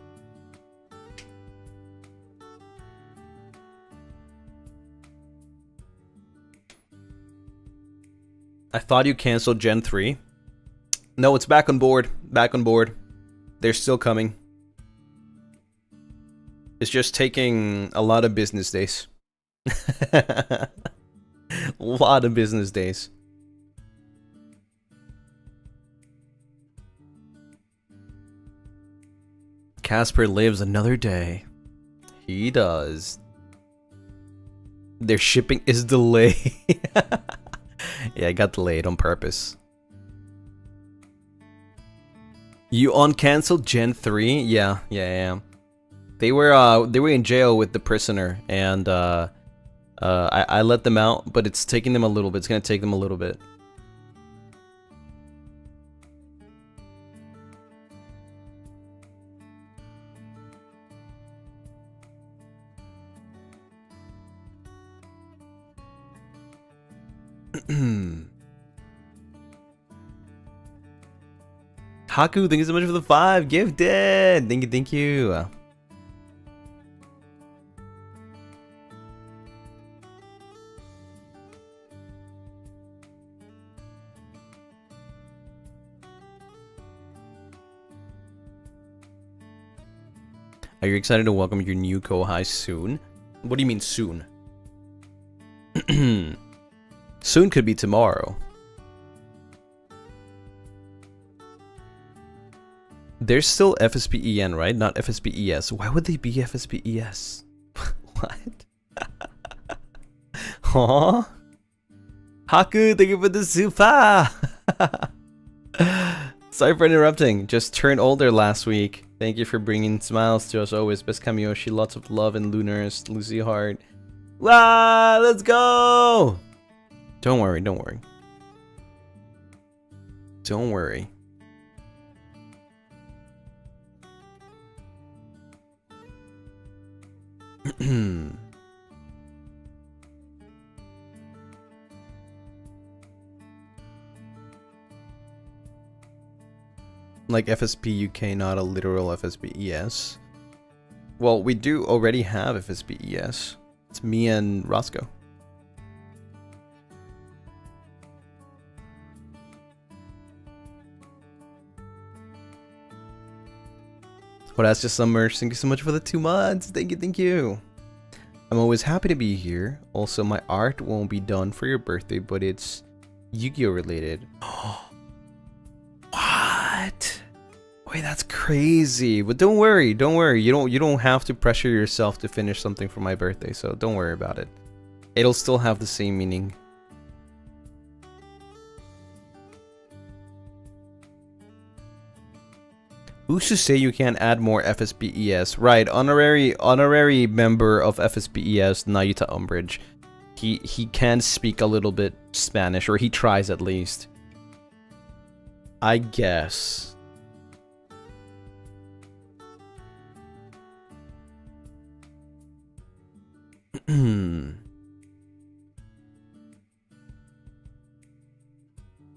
I thought you canceled Gen 3. No, it's back on board. Back on board. They're still coming. It's just taking a lot of business days. A lot of business days. Casper lives another day. He does. Their shipping is delayed. Yeah, it got delayed on purpose. You uncanceled Gen 3? Yeah. They were in jail with the prisoner, and I let them out, but it's taking them a little bit. It's gonna take them a little bit. Haku, thank you so much for the 5 gifted. Thank you. Are you excited to welcome your new co-high soon? What do you mean soon? Soon could be tomorrow. They're still FSPEN, right? Not FSPES. Why would they be FSPES? What? Huh? Haku, thank you for the super! Sorry for interrupting. Just turned older last week. Thank you for bringing smiles to us always. Best Kamiyoshi, lots of love and Lunaris, Lucy Hart. Wow, let's go! Don't worry. Don't worry. Like FSP UK, not a literal FSP ES. Well, we do already have FSP ES. It's me and Roscoe. Well, that's just summer. Thank you so much for the 2 months. Thank you. I'm always happy to be here. Also, my art won't be done for your birthday, but it's Yu-Gi-Oh related. What? Wait, that's crazy. But don't worry. You don't have to pressure yourself to finish something for my birthday, so don't worry about it. It'll still have the same meaning. Who's to say you can't add more FSPES? Right, honorary member of FSPES, Nayuta Umbridge. He can speak a little bit Spanish, or he tries at least. I guess.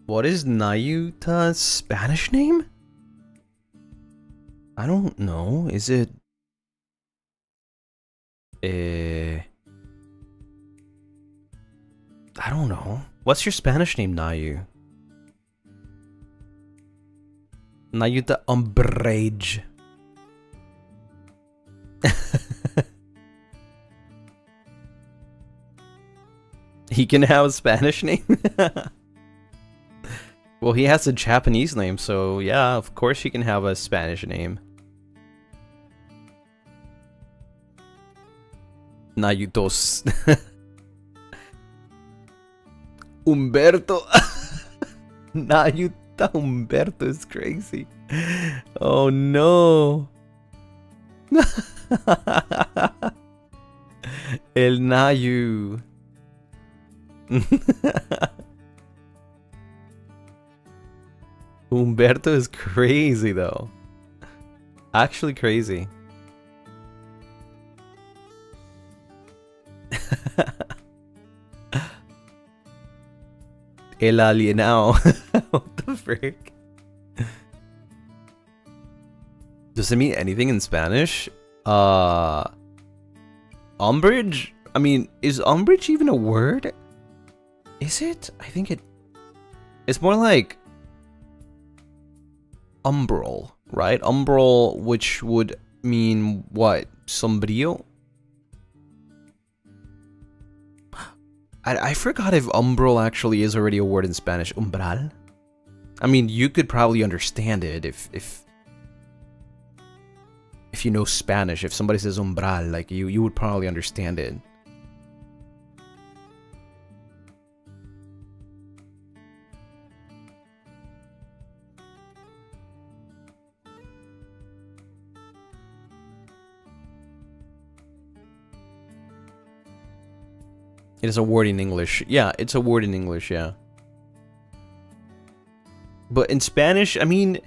What is Nayuta's Spanish name? I don't know. Is it... I don't know. What's your Spanish name, Nayu? Nayuta Umbrage. He can have a Spanish name? Well, he has a Japanese name, so yeah, of course he can have a Spanish name. Nayutos. Humberto. Nayuta Humberto is crazy. Oh no. El Nayu. Humberto is crazy though. Actually crazy. El alienado. What the frick? Does it mean anything in Spanish? Umbrage? I mean, is umbrage even a word? Is it? I think it's more like umbral, right? Umbral, which would mean what? Sombrío? I forgot if umbral actually is already a word in Spanish. Umbral? I mean, you could probably understand it if you know Spanish. If somebody says umbral, like you would probably understand it. It is a word in English. Yeah, it's a word in English, yeah. But in Spanish, I mean,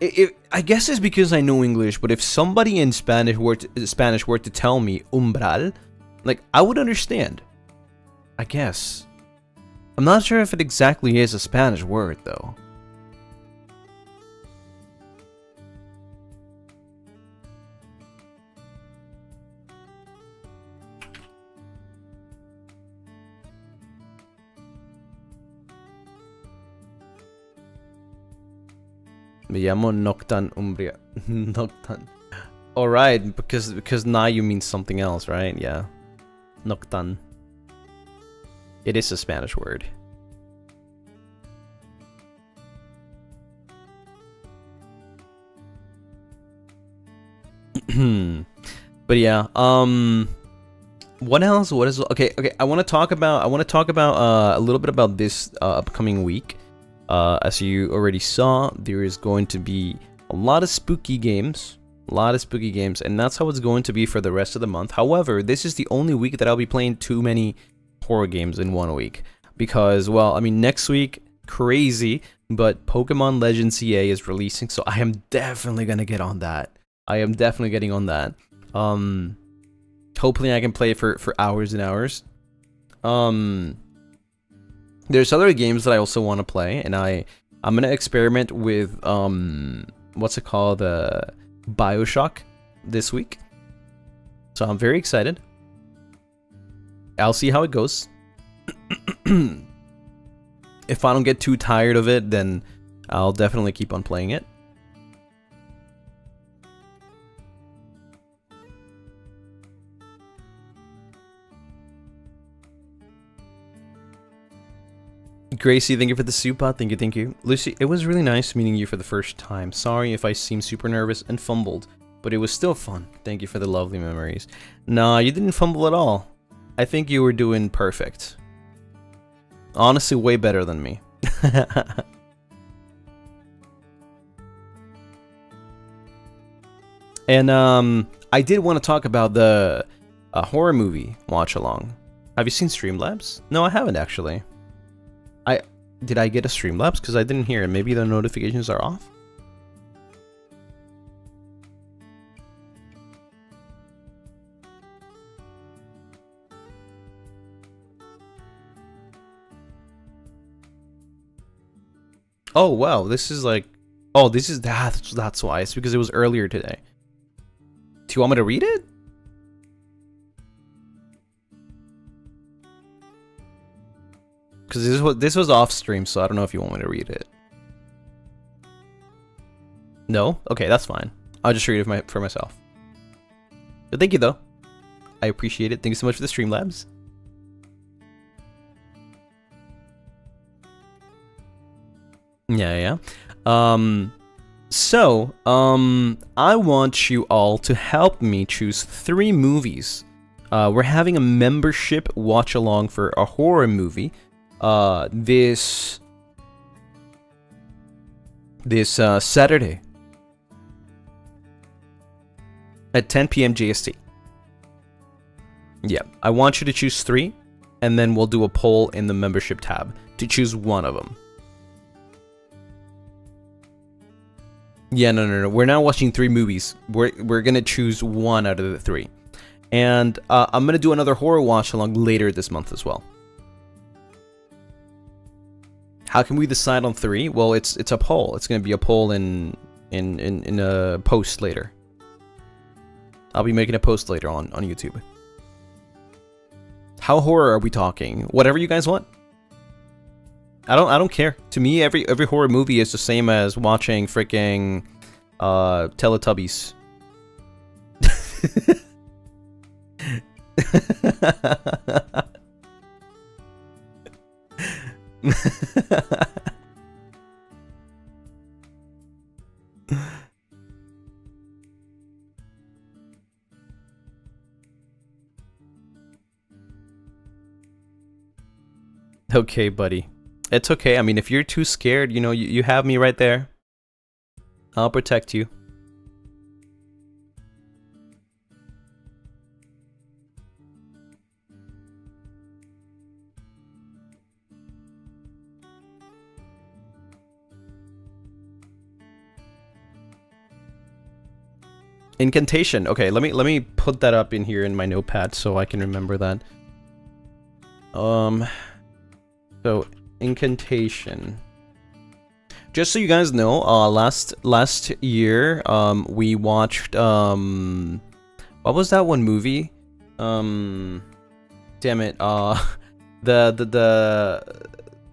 I guess it's because I know English, but if somebody in Spanish were to tell me umbral, like, I would understand. I guess. I'm not sure if it exactly is a Spanish word, though. Me llamo Noctan Umbria. Noctan. Alright, because Nayu means something else, right? Yeah. Noctan. It is a Spanish word. But yeah, what else? What is okay? I want to talk about a little bit about this upcoming week. As you already saw, there is going to be a lot of spooky games, and that's how it's going to be for the rest of the month. However, this is the only week that I'll be playing too many horror games in 1 week, because, well, I mean, next week, crazy, but Pokemon Legend CA is releasing, so I am definitely gonna get on that. I am definitely getting on that. Hopefully I can play for hours and hours. There's other games that I also want to play, and I'm gonna experiment with what's it called, BioShock this week. So I'm very excited. I'll see how it goes. If I don't get too tired of it, then I'll definitely keep on playing it. Gracie, thank you for the super. Thank you. Lucy, it was really nice meeting you for the first time. Sorry if I seem super nervous and fumbled, but it was still fun. Thank you for the lovely memories. Nah, you didn't fumble at all. I think you were doing perfect. Honestly, way better than me. And I did want to talk about the horror movie watch along. Have you seen Streamlabs? No, I haven't actually. Did I get a Streamlabs? Because I didn't hear it. Maybe the notifications are off? Oh, wow. This is like... Oh, this is... That's why. It's because it was earlier today. Do you want me to read it? Because this was off stream, so I don't know if you want me to read it. No? Okay, that's fine. I'll just read it for myself. But thank you, though. I appreciate it. Thank you so much for the Streamlabs. Yeah. So, I want you all to help me choose 3 movies. We're having a membership watch along for a horror movie. This Saturday at 10 p.m. JST. Yeah, I want you to choose 3, and then we'll do a poll in the membership tab to choose one of them. Yeah, no. We're not watching 3 movies. We're gonna choose 1 out of the 3, and I'm gonna do another horror watch along later this month as well. How can we decide on 3? Well, it's a poll. It's gonna be a poll in a post later. I'll be making a post later on YouTube. How horror are we talking? Whatever you guys want. I don't care. To me, every horror movie is the same as watching freaking Teletubbies. Okay, buddy. It's okay. I mean, if you're too scared, you know, you have me right there. I'll protect you. Incantation. Okay, let me put that up in here in my notepad so I can remember that. So incantation. Just so you guys know, last year, we watched what was that one movie? Damn it, the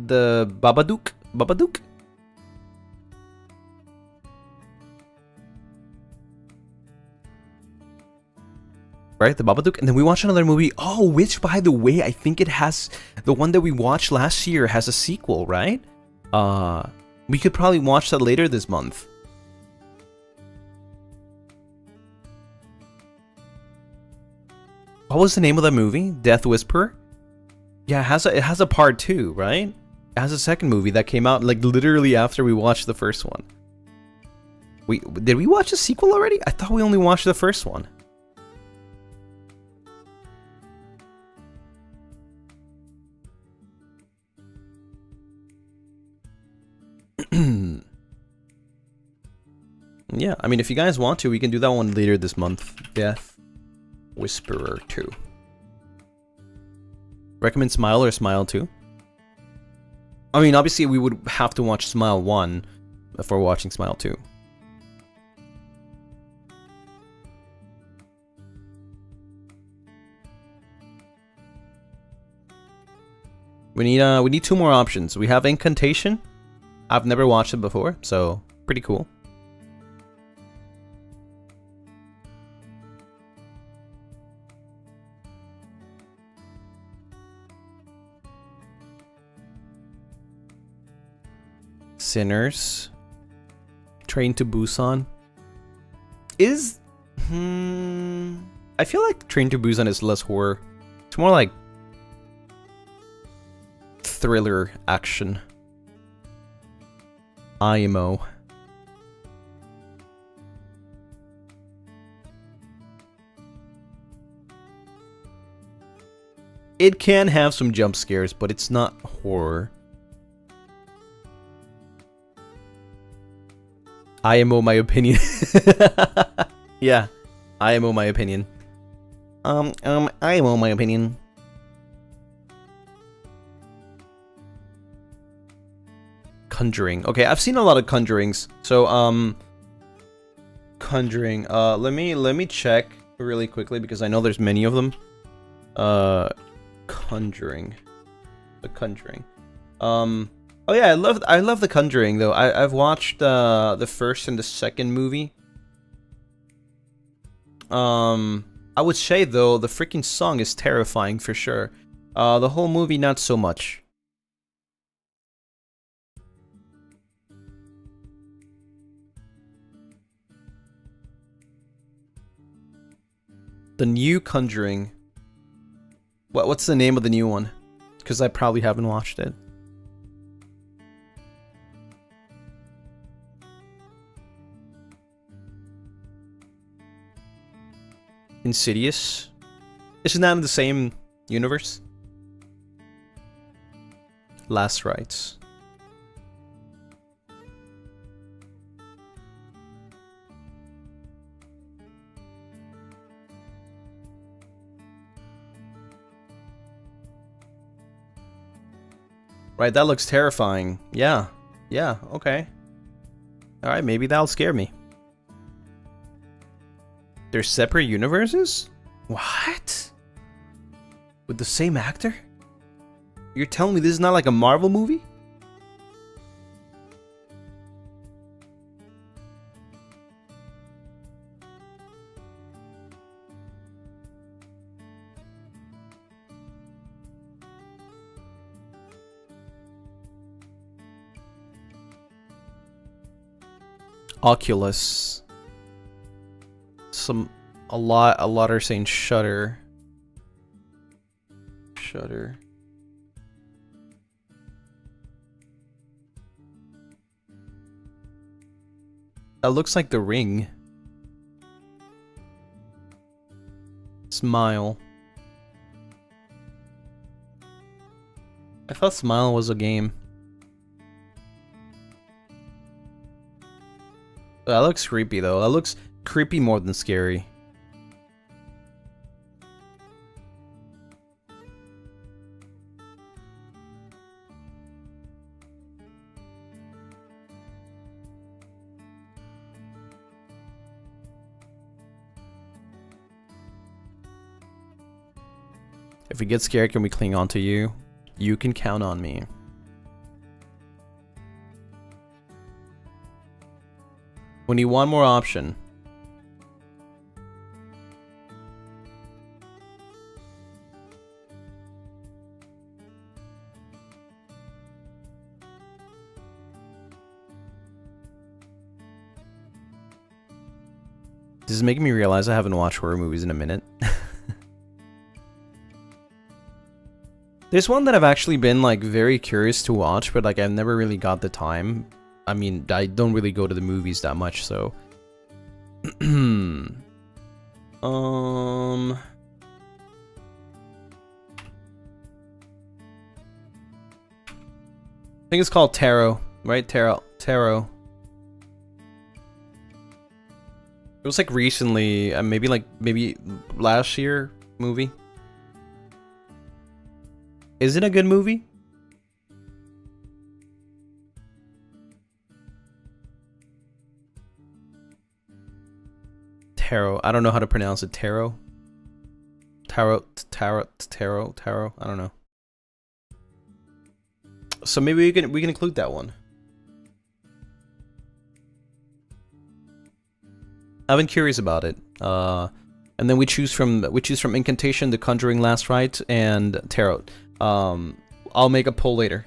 Babadook. Right, the Babadook, and then we watched another movie. Oh, which, by the way, I think it has the one that we watched last year has a sequel, right? We could probably watch that later this month. What was the name of that movie? Death Whisperer? Yeah, it has a part 2, right? It has a second movie that came out like literally after we watched the first one. Did we watch the sequel already? I thought we only watched the first one. Yeah, I mean, if you guys want to, we can do that one later this month. Death Whisperer 2. Recommend Smile or Smile 2? I mean, obviously, we would have to watch Smile 1 before watching Smile 2. We need 2 more options. We have Incantation. I've never watched it before, so pretty cool. Sinners. Train to Busan. I feel like Train to Busan is less horror. It's more like thriller action. IMO. It can have some jump scares, but it's not horror. IMO my opinion. Yeah. IMO my opinion. IMO my opinion. Conjuring. Okay, I've seen a lot of Conjurings. So, Conjuring. Let me check really quickly because I know there's many of them. Conjuring. The Conjuring. Oh yeah, I love The Conjuring though. I've watched the first and the second movie. I would say though the freaking song is terrifying for sure. The whole movie not so much. The new Conjuring. What's the name of the new one? Because I probably haven't watched it. Insidious? Isn't that in the same universe? Last Rites. Right, that looks terrifying. Yeah. Yeah, okay. Alright, maybe that'll scare me. They're separate universes? What? With the same actor? You're telling me this is not like a Marvel movie? Oculus. A lot are saying Shudder. Shudder. That looks like The Ring. Smile. I thought Smile was a game. That looks creepy though. That looks creepy more than scary. If we get scared, can we cling on to you? You can count on me. We need one more option. This is making me realize I haven't watched horror movies in a minute. There's one that I've actually been like very curious to watch, but like I've never really got the time. I mean, I don't really go to the movies that much, so. I think it's called Tarot, right? Tarot. It was like recently, maybe last year movie. Is it a good movie? Tarot. I don't know how to pronounce it. Tarot. Tarot. I don't know. So maybe we can include that one. I've been curious about it. And then we choose from Incantation, The Conjuring, Last Rite, and Tarot. I'll make a poll later.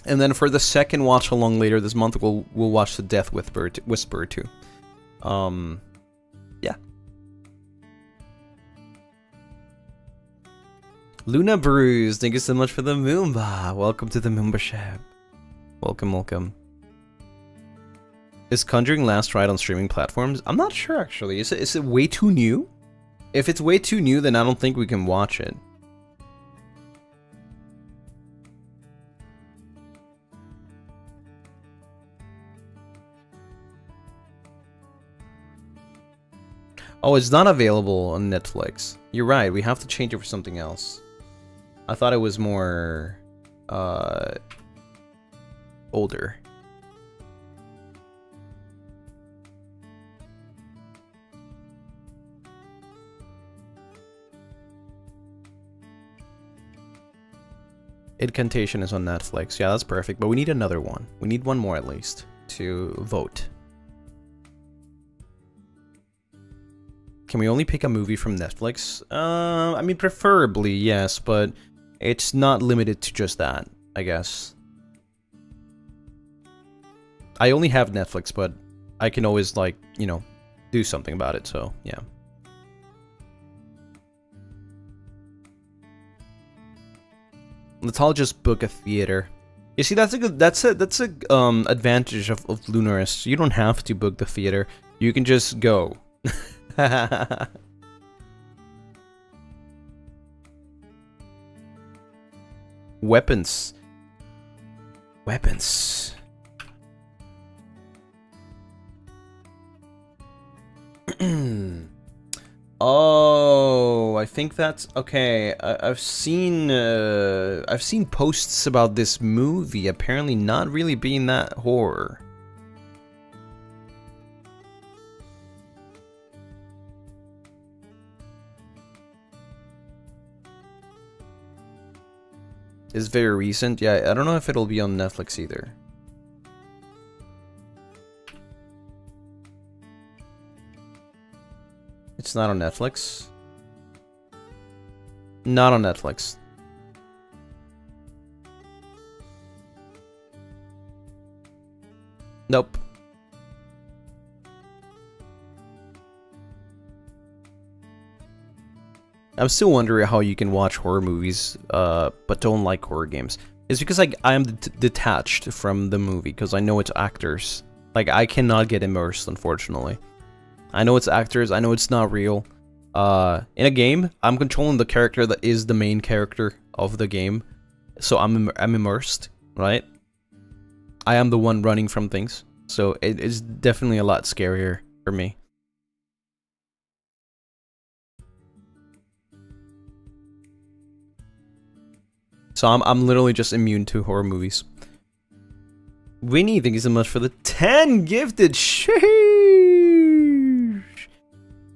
And then for the second watch along later this month, we'll watch The Death Whisperer too. Yeah. Luna Bruise, thank you so much for the Moomba. Welcome to the Moomba Shab. Welcome. Is Conjuring Last Ride on streaming platforms? I'm not sure actually. Is it way too new? If it's way too new, then I don't think we can watch it. Oh, it's not available on Netflix. You're right, we have to change it for something else. I thought it was more older. Incantation is on Netflix. Yeah, that's perfect. But we need another one. We need one more at least to vote. Can we only pick a movie from Netflix? I mean, preferably, yes, but it's not limited to just that, I guess. I only have Netflix, but I can always, like, you know, do something about it. So yeah. Let's all just book a theater. You see, that's a good, that's a advantage of Lunaris. You don't have to book the theater. You can just go. Weapons. Weapons. Oh, I think that's okay. I've seen posts about this movie apparently not really being that horror. It's very recent. Yeah, I don't know if it'll be on Netflix either. It's not on Netflix. Not on Netflix. Nope. I'm still wondering how you can watch horror movies, but don't like horror games. It's because I am detached from the movie, because I know it's actors. Like, I cannot get immersed, unfortunately. I know it's actors, I know it's not real. In a game, I'm controlling the character that is the main character of the game. So I'm immersed, right? I am the one running from things. So it is definitely a lot scarier for me. So I'm literally just immune to horror movies. Winnie, thank you so much for the 10 gifted. Sheesh.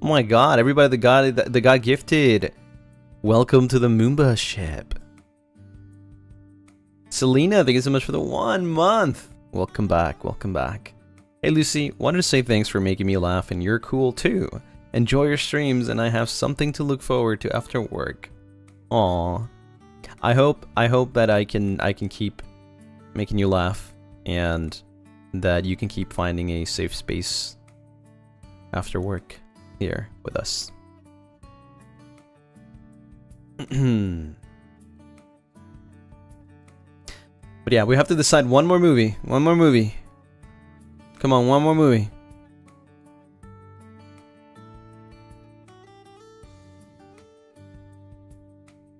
Oh my god, everybody that got gifted. Welcome to the Moomba ship. Selena, thank you so much for the 1 month. Welcome back, welcome back. Hey Lucy, wanted to say thanks for making me laugh, and you're cool too. Enjoy your streams, and I have something to look forward to after work. Aww. I hope that I can keep making you laugh, and that you can keep finding a safe space after work here with us. But yeah, we have to decide one more movie. One more movie. Come on, one more movie.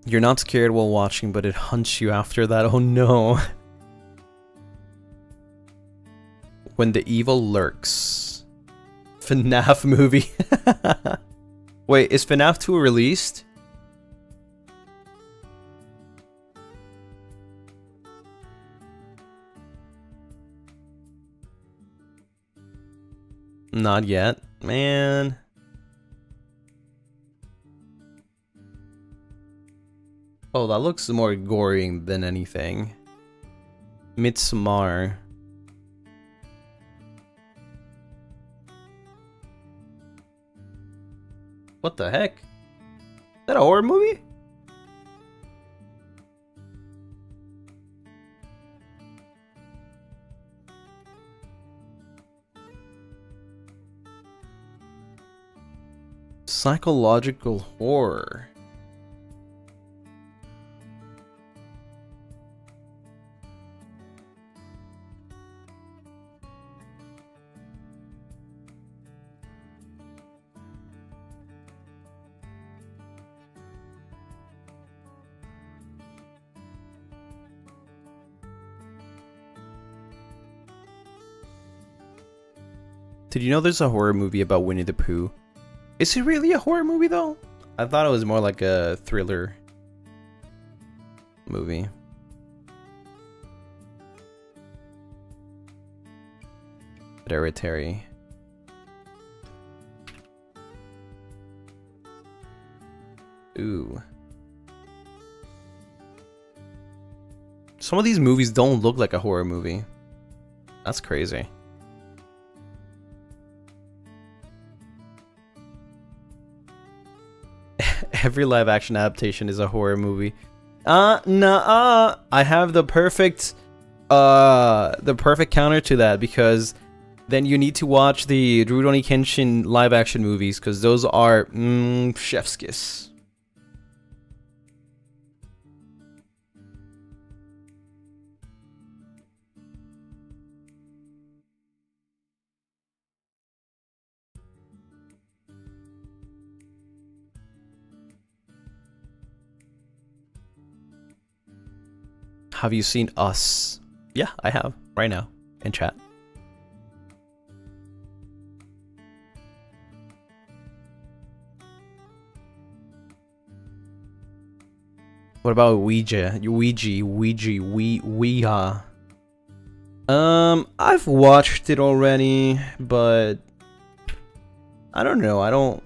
You're not scared while watching, but it hunts you after that. Oh no. When the evil lurks. FNAF movie. Wait, is FNAF 2 released? Not yet, man. Oh, that looks more gory than anything. Midsommar. What the heck? Is that a horror movie? Psychological horror. Did you know there's a horror movie about Winnie the Pooh? Is it really a horror movie though? I thought it was more like a thriller movie. Hereditary. Ooh. Some of these movies don't look like a horror movie. That's crazy. Every live action adaptation is a horror movie. Nuh-uh. I have the perfect counter to that, because then you need to watch the Rurouni Kenshin live-action movies, because those are chef's kiss. Have you seen Us? Yeah, I have, right now, in chat. What about Ouija? Ouija. I've watched it already, but I don't know. I don't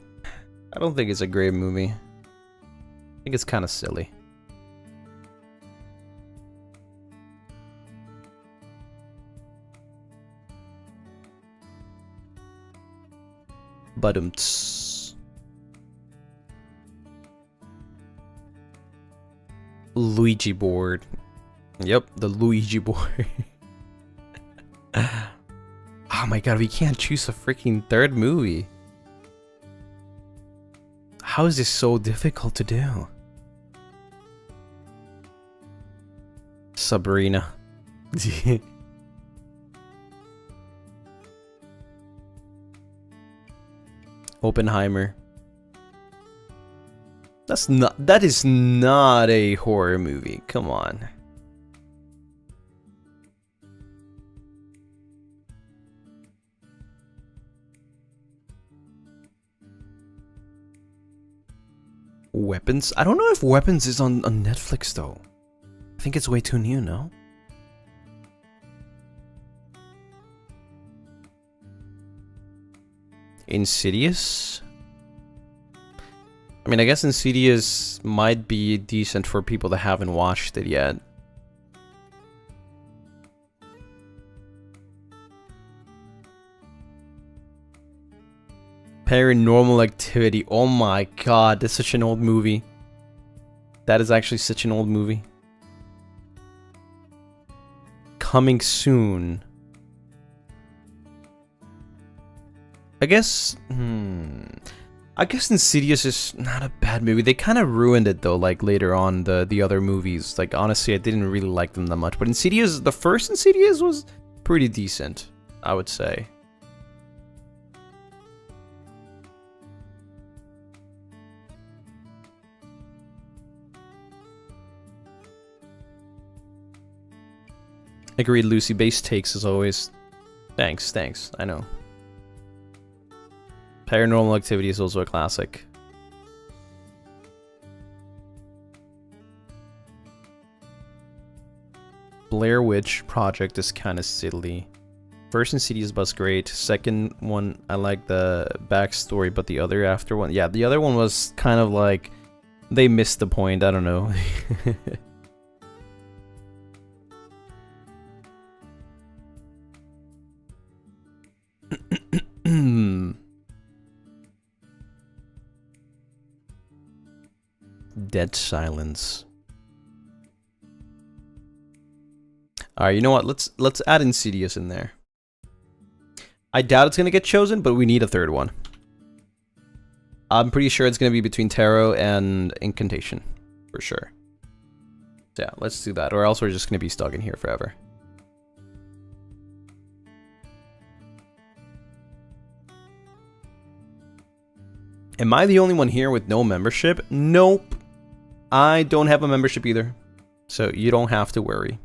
think it's a great movie. I think it's kind of silly. Badumts. Luigi board. Yep, the Luigi board. Oh my god, we can't choose a freaking third movie. How is this so difficult to do? Sabrina. Oppenheimer. That is not a horror movie. Come on. Weapons? I don't know if Weapons is on Netflix though. I think it's way too new, no? Insidious? I mean, I guess Insidious might be decent for people that haven't watched it yet. Paranormal Activity. Oh my god, that's such an old movie. That is actually such an old movie. Coming soon. I guess Insidious is not a bad movie. They kind of ruined it though, like later on, the other movies. Like honestly, I didn't really like them that much. But Insidious, the first Insidious was pretty decent, I would say. Agreed, Lucy. Base takes as always. Thanks, I know. Paranormal Activity is also a classic. Blair Witch Project is kind of silly. First Insidious was great. Second one, I like the backstory, but the other after one, yeah, the other one was kind of like they missed the point. I don't know. Dead Silence. Alright, you know what? Let's add Insidious in there. I doubt it's gonna get chosen, but we need a third one. I'm pretty sure it's gonna be between Tarot and Incantation. For sure. So yeah, let's do that. Or else we're just gonna be stuck in here forever. Am I the only one here with no membership? Nope. I don't have a membership either. So you don't have to worry.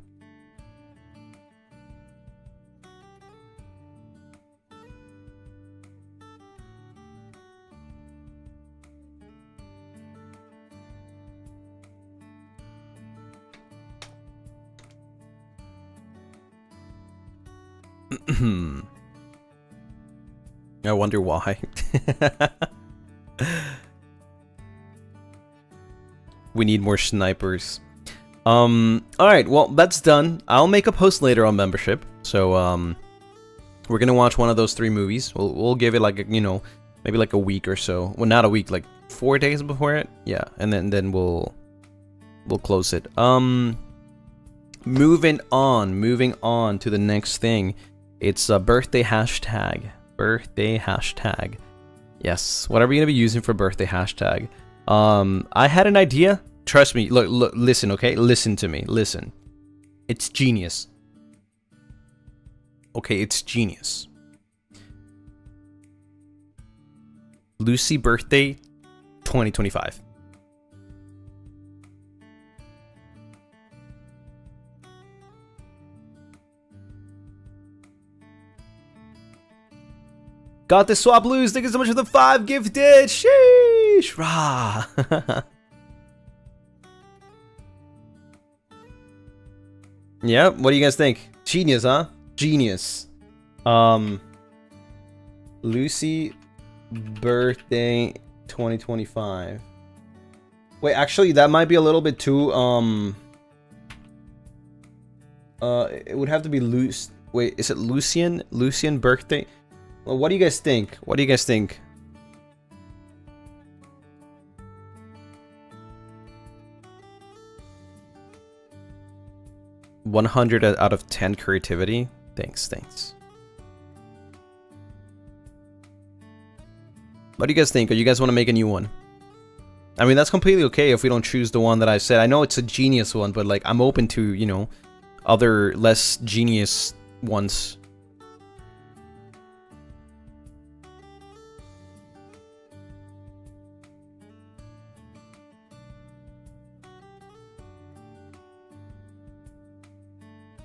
I wonder why. We need more snipers. Alright, well, that's done. I'll make a post later on membership. So, we're gonna watch one of those 3 movies. We'll give it like, you know, maybe like a week or so. Well, not a week, like 4 days before it. Yeah, and then we'll close it. Moving on to the next thing It's a birthday hashtag. Birthday hashtag. Yes. What are we gonna be using for birthday hashtag? I had an idea. Trust me. Look, listen, okay? Listen to me. Listen. It's genius. Okay, it's genius. Lucy birthday 2025. Got the swap blues. Thank you so much for the 5 gifted. Sheesh. Rah. Yeah, what do you guys think? Genius, huh? Genius. Lucy birthday 2025. Wait, actually that might be a little bit too it would have to be Luce. Wait, is it Lucien? Lucien birthday? Well, what do you guys think? What do you guys think? $100 out of 10 creativity. Thanks. What do you guys think? Or you guys want to make a new one? I mean, that's completely okay if we don't choose the one that I said. I know it's a genius one, but like, I'm open to, you know, other less genius ones.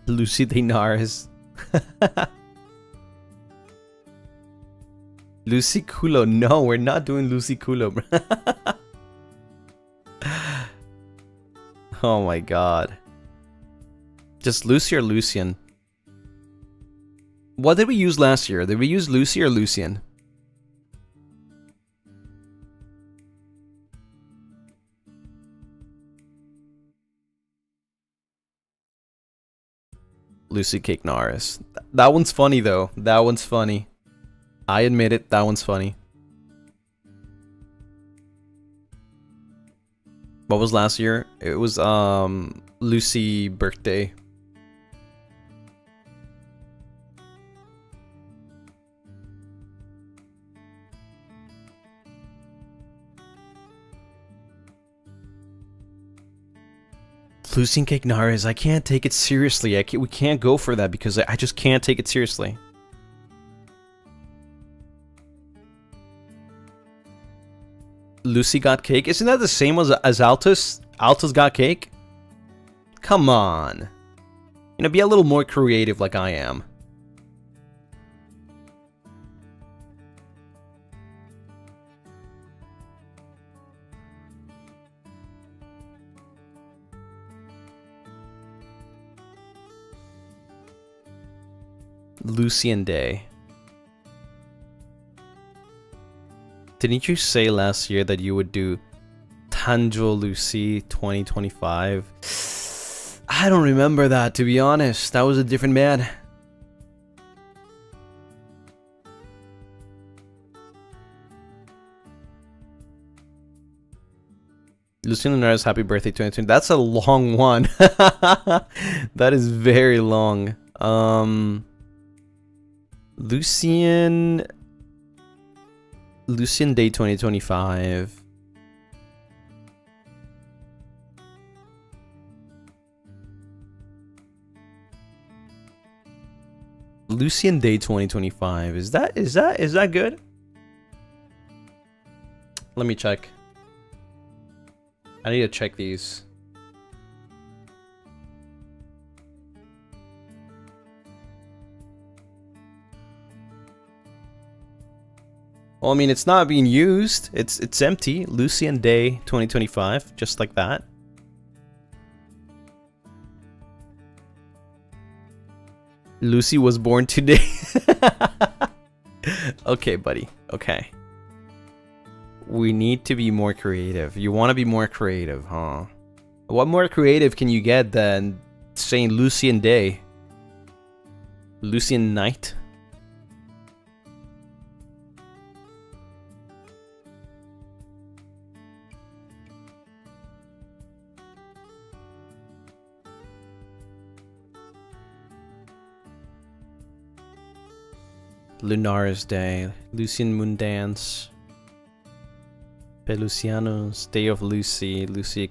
Lucy Lunaris. Lucy Culo. No, we're not doing Lucy Culo. Oh my god. Just Lucy or Lucien? What did we use last year? Did we use Lucy or Lucien? Lucy Cake Naris. That one's funny though. That one's funny. I admit it, that one's funny. What was last year? It was Lucy birthday. Lucien Cake Naris, I can't take it seriously. We can't go for that because I just can't take it seriously. Lucy got cake? Isn't that the same as Altus? Altus got cake? Come on. You know, be a little more creative like I am. Lucien Day. Didn't you say last year that you would do Tanjo Lucy 2025? I don't remember that, to be honest. That was a different man. Lucien Lunaris, happy birthday 2020. That's a long one. That is very long. Lucien Day 2025. Lucien Day 2025. Is that good? Let me check. I need to check these. Well, I mean, it's not being used. It's empty. Lucien Day 2025, just like that. Lucy was born today. Okay, buddy. Okay. We need to be more creative. You want to be more creative, huh? What more creative can you get than saying Lucien Day? Lucien Night? Lunaris Day, Lucien Moon Dance, Peluciano's Day of Lucy, Lucy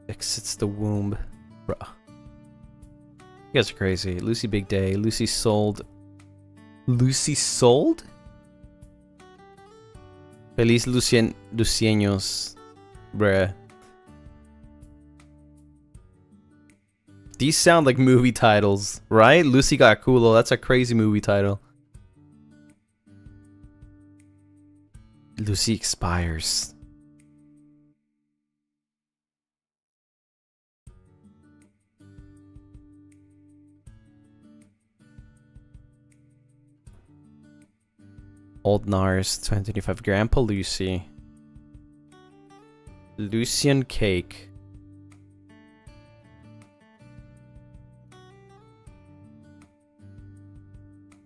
exits the womb. Bruh. You guys are crazy. Lucy Big Day, Lucy sold. Lucy sold? Feliz Lucieños. Bruh. These sound like movie titles, right? Lucy got culo. That's a crazy movie title. Lucy expires. Old Nars 2025. Grandpa Lucy. Lucien Cake.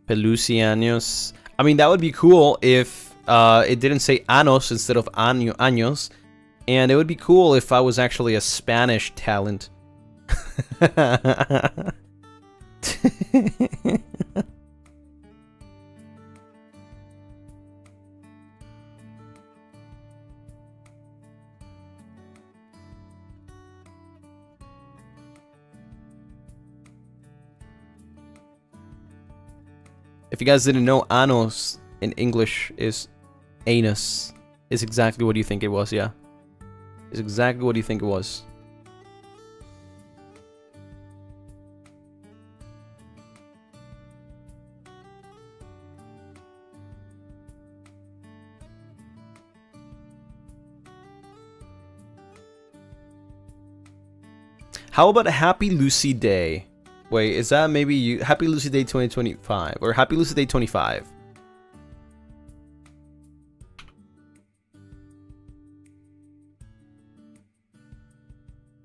Pelucianos. I mean, that would be cool if it didn't say anos instead of años. And it would be cool if I was actually a Spanish talent. If you guys didn't know, anos in English is anus. Is exactly what you think it was, yeah. Is exactly what you think it was. How about a Happy Lucy Day? Wait, is that maybe you? Happy Lucy Day 2025 or Happy Lucy Day 25?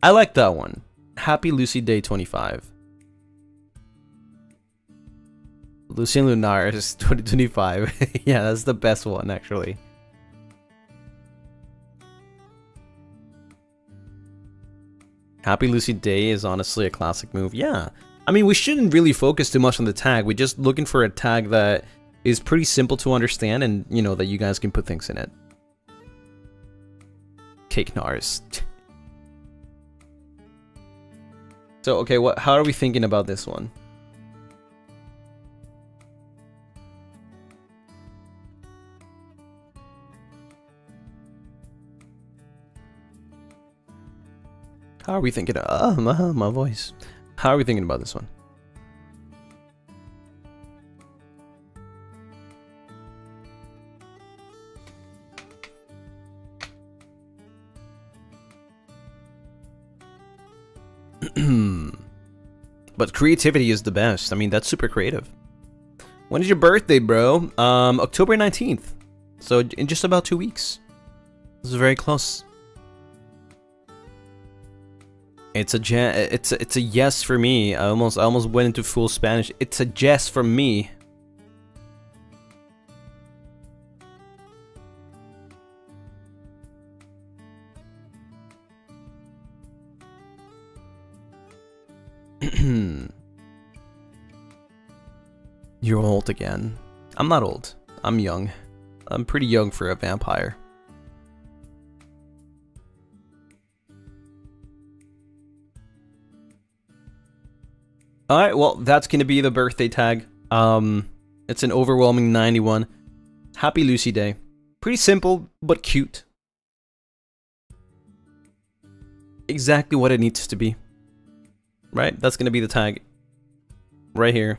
I like that one. Happy Lucy Day 25. Lucien Lunaris 2025. Yeah, that's the best one actually. Happy Lucy Day is honestly a classic move. Yeah. I mean, we shouldn't really focus too much on the tag. We're just looking for a tag that is pretty simple to understand and, you know, that you guys can put things in it. Cake Nars. So, okay, how are we thinking about this one? How are we thinking? My voice. How are we thinking about this one? But creativity is the best. I mean, that's super creative. When is your birthday, bro? October 19th. So in just about 2 weeks. This is very close. It's a yes for me. I almost went into full Spanish. It's a yes from me. You're old again. I'm not old. I'm young. I'm pretty young for a vampire. Alright, well, that's gonna be the birthday tag. It's an overwhelming 91. Happy Lucy Day. Pretty simple, but cute. Exactly what it needs to be. Right? That's gonna be the tag. Right here.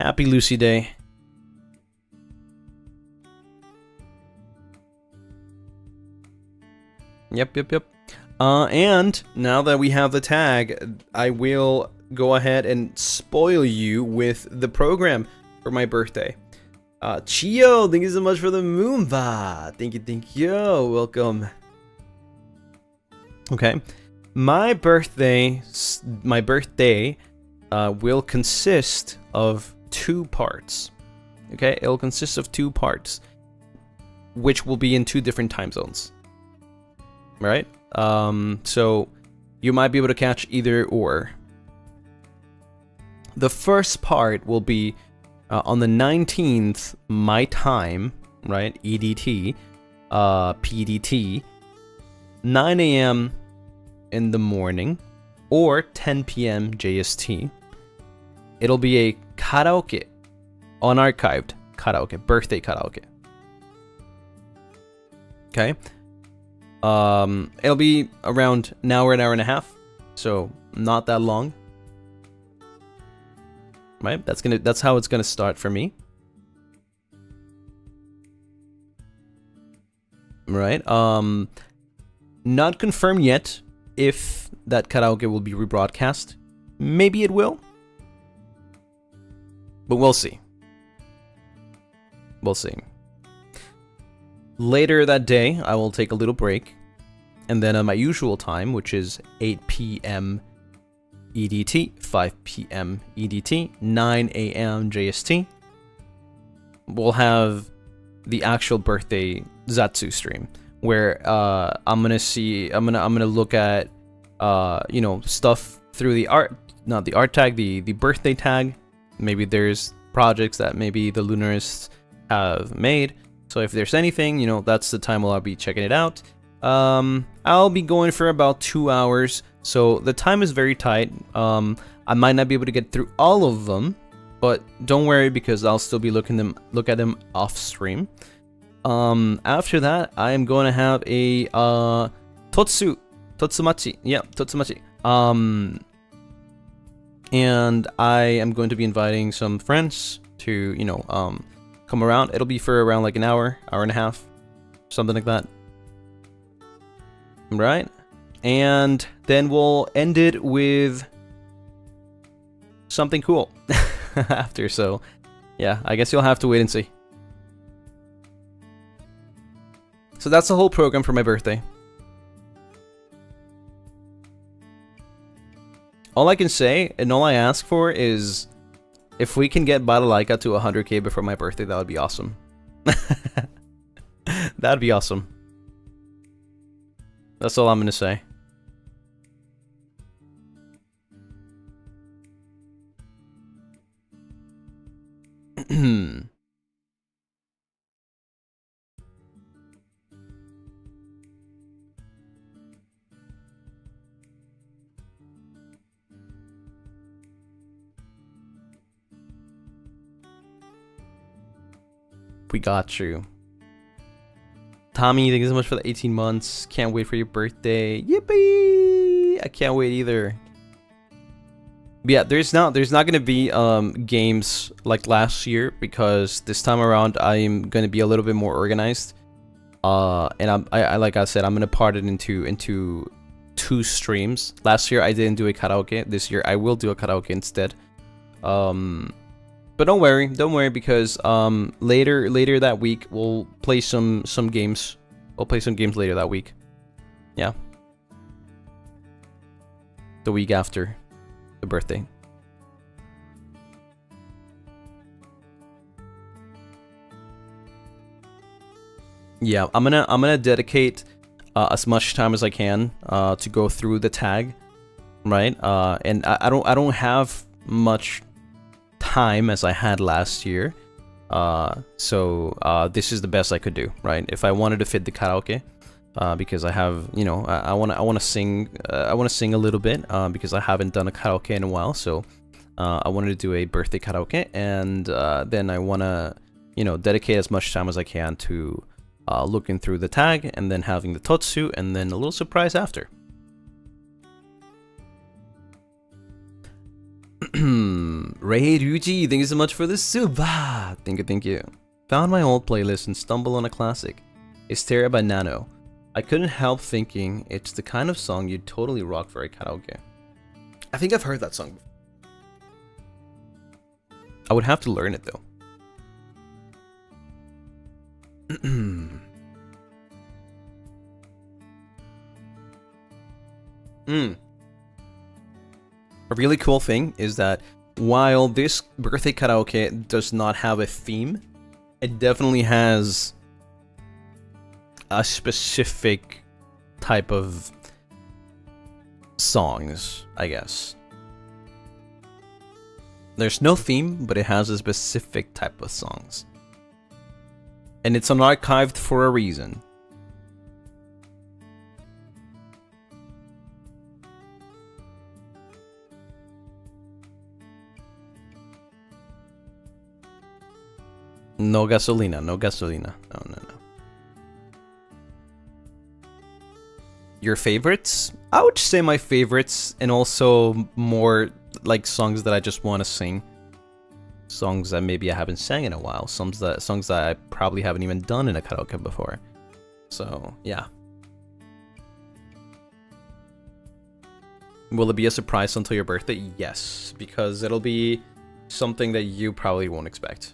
Happy Lucy Day. Yep. And now that we have the tag, I will go ahead and spoil you with the program for my birthday. Chio, thank you so much for the moonva. Thank you. Welcome. Okay. My birthday will consist of 2 parts. Okay, it'll consist of 2 parts, which will be in 2 different time zones. Right? So you might be able to catch either or. The first part will be On the 19th, my time, right, EDT, PDT, 9 a.m. in the morning, or 10 p.m. JST, it'll be a karaoke, unarchived karaoke, birthday karaoke. Okay? It'll be around an hour and a half, so not that long. Right? That's how it's gonna start for me. Right? Not confirmed yet if that karaoke will be rebroadcast. Maybe it will. But we'll see. We'll see. Later that day, I will take a little break. And then at my usual time, which is 8 p.m. EDT, 5 p.m. EDT, 9 a.m. JST, we'll have the actual birthday Zatsu stream, where I'm gonna look at stuff through the art, not the art tag, the birthday tag. Maybe there's projects that maybe the Lunarists have made. So if there's anything, that's the time I'll be checking it out. I'll be going for about 2 hours, so the time is very tight. I might not be able to get through all of them, but don't worry because I'll still be look at them off stream. After that, I am going to have a Totsumachi. Yeah, Totsumachi. And I am going to be inviting some friends to, come around. It'll be for around like an hour and a half, something like that. Right? And then we'll end it with something cool after. So, yeah, I guess you'll have to wait and see. So that's the whole program for my birthday. All I can say, and all I ask for, is if we can get Badalaika to 100k before my birthday, that would be awesome. That'd be awesome. That's all I'm gonna say. We got you. Tommy, thank you so much for the 18 months. Can't wait for your birthday. Yippee! I can't wait either. But yeah, there's not gonna be games like last year because this time around I'm gonna be a little bit more organized. And I like I said, I'm gonna part it into 2 streams. Last year I didn't do a karaoke. This year I will do a karaoke instead. But don't worry because later that week we'll play some games. We'll play some games later that week. Yeah. The week after the birthday. Yeah, I'm gonna dedicate as much time as I can to go through the tag, right? And I don't have much time as I had last year, so this is the best I could do, right? If I wanted to fit the karaoke, because I have, I want to sing a little bit, because I haven't done a karaoke in a while, so I wanted to do a birthday karaoke, and then I want to, dedicate as much time as I can to looking through the tag, and then having the Totsu, and then a little surprise after. Ray Ryuji, thank you so much for the suba. Thank you. Found my old playlist and stumbled on a classic. Hysteria by Nano. I couldn't help thinking it's the kind of song you'd totally rock for a karaoke. I think I've heard that song before. I would have to learn it though. A really cool thing is that while this birthday karaoke does not have a theme, it definitely has a specific type of songs, I guess. There's no theme, but it has a specific type of songs. And it's unarchived for a reason. No gasolina, no gasolina. No, no, no. Your favorites? I would say my favorites, and also more like songs that I just want to sing. Songs that maybe I haven't sang in a while. Songs that I probably haven't even done in a karaoke before. So, yeah. Will it be a surprise until your birthday? Yes, because it'll be something that you probably won't expect.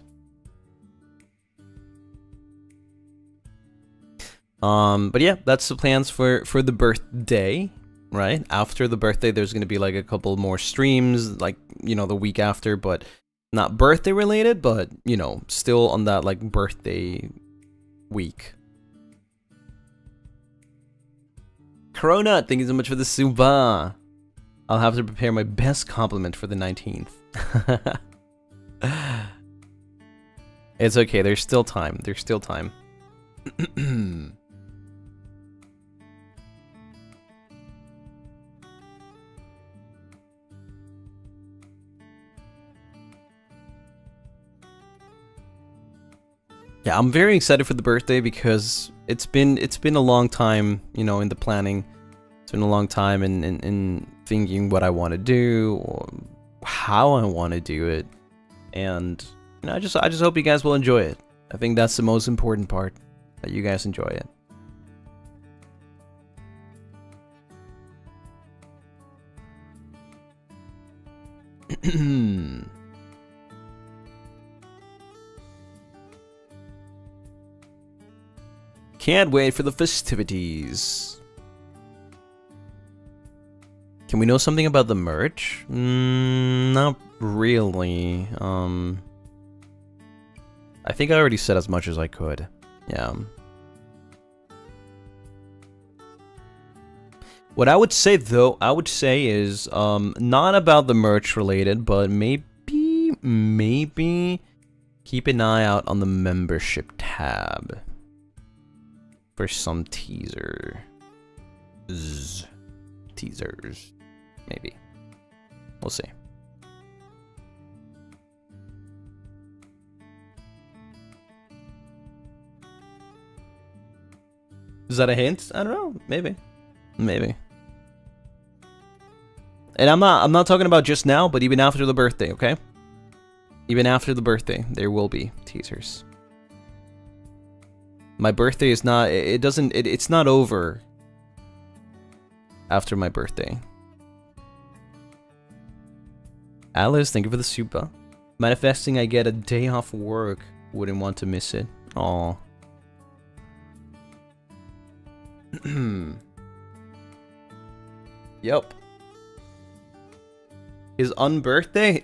But yeah, that's the plans for the birthday, right? After the birthday, there's gonna be like a couple more streams, like, you know, the week after, but not birthday related, but, you know, still on that like birthday week. Corona, thank you so much for the suba. I'll have to prepare my best compliment for the 19th. It's okay, there's still time. There's still time. Yeah, I'm very excited for the birthday because it's been a long time, you know, in the planning. It's been a long time in thinking what I want to do, or how I want to do it, and you know, I just hope you guys will enjoy it. I think that's the most important part, that you guys enjoy it. Can't wait for the festivities. Can we know something about the merch? Not really. I think I already said as much as I could. Yeah. What I would say though, is not about the merch related, but maybe keep an eye out on the membership tab for some teasers, maybe. We'll see. Is that a hint? I don't know. Maybe. And I'm not talking about just now, but even after the birthday, okay? Even after the birthday, there will be teasers. My birthday is not, it's not over after my birthday. Alice, thank you for the super. Manifesting I get a day off work. Wouldn't want to miss it. Aw. Yep. His unbirthday?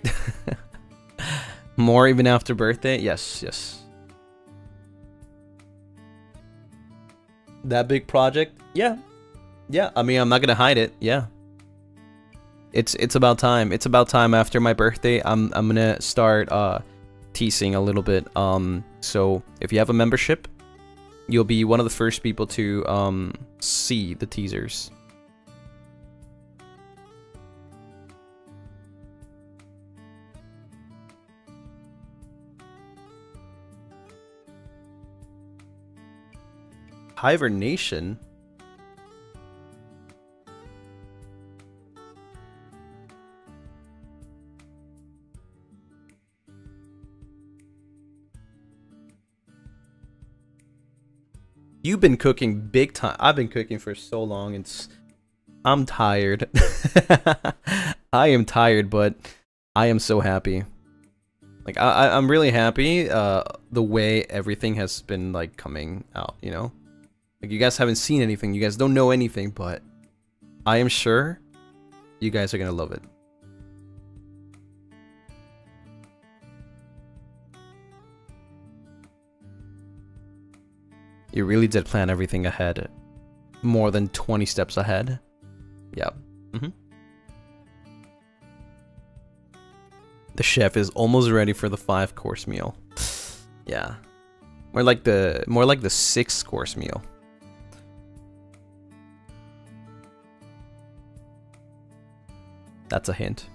More even after birthday? Yes. That big project? Yeah. I mean, I'm not gonna hide it. Yeah. It's about time. It's about time after my birthday. I'm gonna start teasing a little bit. So if you have a membership, you'll be one of the first people to see the teasers. Hibernation? You've been cooking big time. I've been cooking for so long. I'm tired. I am tired, but I am so happy. Like I'm really happy the way everything has been like coming out, you know? Like you guys haven't seen anything, you guys don't know anything, but I am sure you guys are gonna love it. You really did plan everything ahead. More than 20 steps ahead. Yeah. The chef is almost ready for the 5-course meal. Yeah. More like the 6-course meal. That's a hint.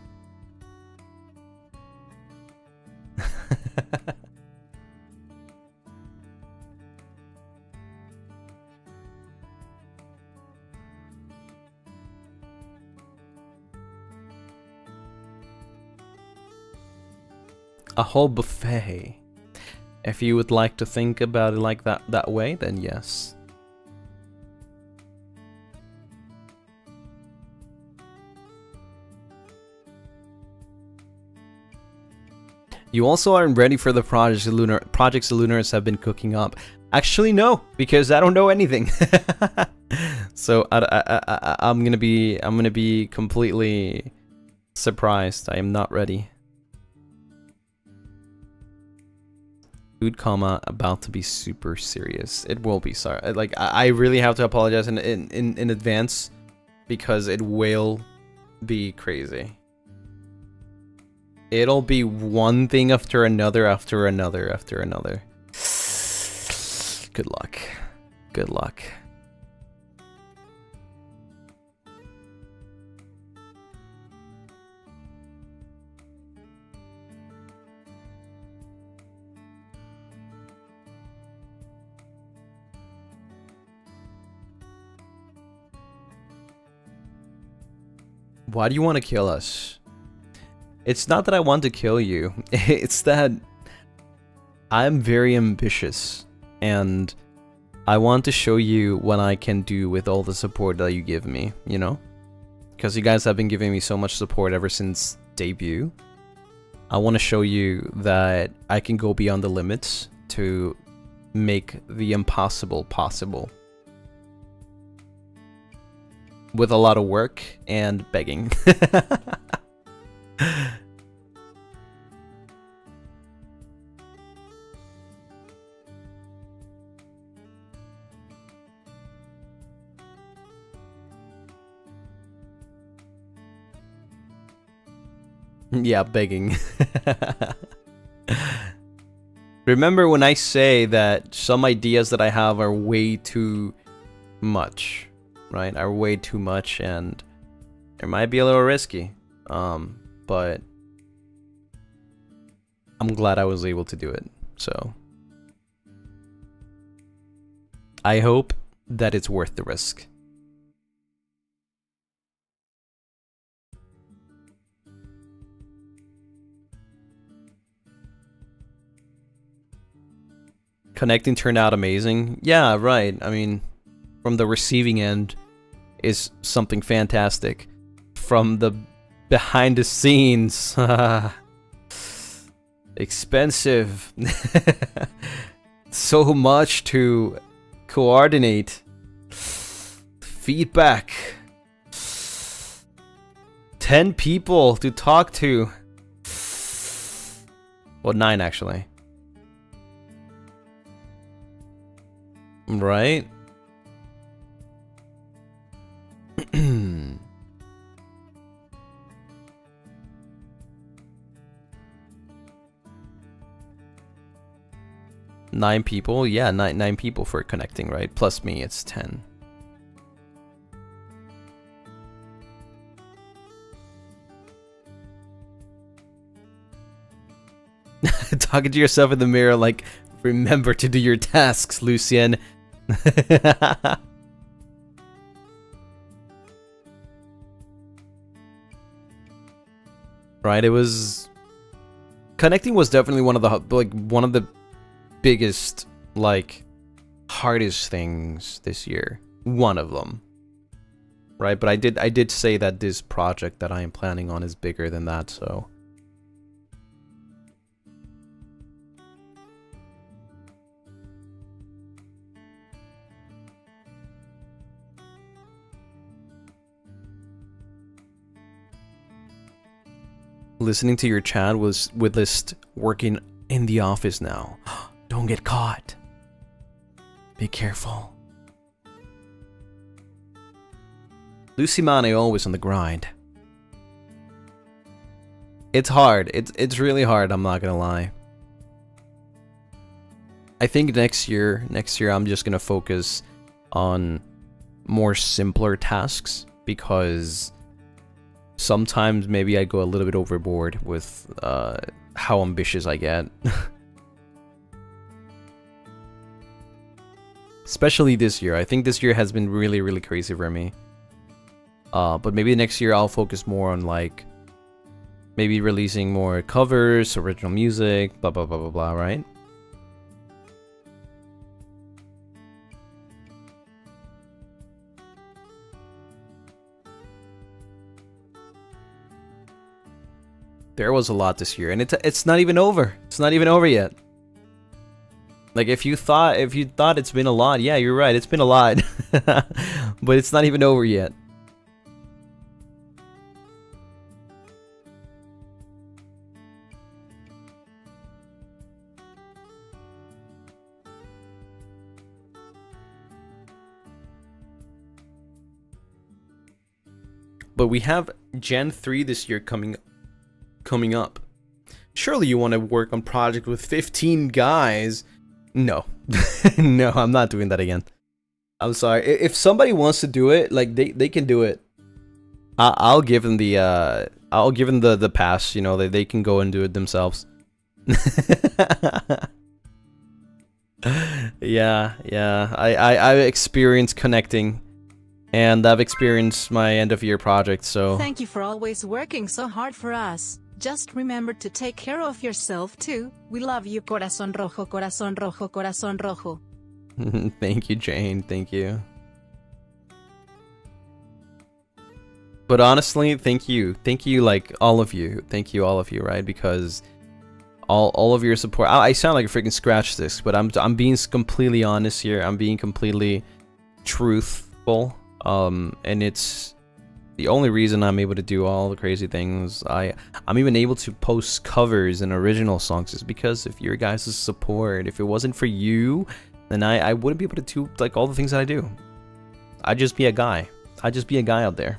A whole buffet. If you would like to think about it like that way, then yes. You also aren't ready for the projects the Lunaris have been cooking up. Actually, no, because I don't know anything. So I'm gonna be completely surprised. I am not ready. Food coma about to be super serious. It will be, sorry. Like I really have to apologize in advance because it will be crazy. It'll be one thing after another after another after another. Good luck. Good luck. Why do you want to kill us? It's not that I want to kill you. It's that I'm very ambitious and I want to show you what I can do with all the support that you give me, you know? Because you guys have been giving me so much support ever since debut. I want to show you that I can go beyond the limits to make the impossible possible. With a lot of work and begging. Yeah, begging. Remember when I say that some ideas that I have are way too much, right? Are way too much and it might be a little risky. But I'm glad I was able to do it. So I hope that it's worth the risk. Connecting turned out amazing. Yeah, right. I mean, from the receiving end is something fantastic. From the behind the scenes, expensive. So much to coordinate. Feedback. 10 people to talk to. Well, 9 actually. Right? 9 people? Yeah, 9 people for connecting, right? Plus me, it's 10. Talking to yourself in the mirror like, remember to do your tasks, Lucien. Right, it was... Connecting was definitely one of the biggest, hardest things this year. One of them. Right, but I did say that this project that I am planning on is bigger than that, so... Listening to your chat was with list working in the office now. Don't get caught. Be careful. Lucimane always on the grind. It's hard. It's really hard, I'm not gonna lie. I think next year I'm just gonna focus on more simpler tasks, because sometimes maybe I go a little bit overboard with how ambitious I get. Especially this year. I think this year has been really, really crazy for me. But maybe next year I'll focus more on like maybe releasing more covers, original music, blah blah blah blah blah, right? There was a lot this year, and it's not even over. It's not even over yet. Like if you thought it's been a lot, yeah, you're right. It's been a lot, but it's not even over yet. But we have Gen 3 this year coming up. Surely you want to work on project with 15 guys. No. No, I'm not doing that again. I'm sorry. If somebody wants to do it, like they can do it. I'll give them the pass, you know, they can go and do it themselves. Yeah. I've experienced connecting. And I've experienced my end of year project, so... Thank you for always working so hard for us. Just remember to take care of yourself too. We love you, corazón rojo, corazón rojo, corazón rojo. Thank you, Jane. Thank you. But honestly, thank you. Thank you, like, all of you. Thank you, all of you, right? Because all of your support... I sound like a freaking scratch disc, but I'm being completely honest here. I'm being completely truthful. And it's the only reason I'm able to do all the crazy things. I'm even able to post covers and original songs is because of your guys' support. If it wasn't for you, then I wouldn't be able to do like all the things that I do. I'd just be a guy. I'd just be a guy out there.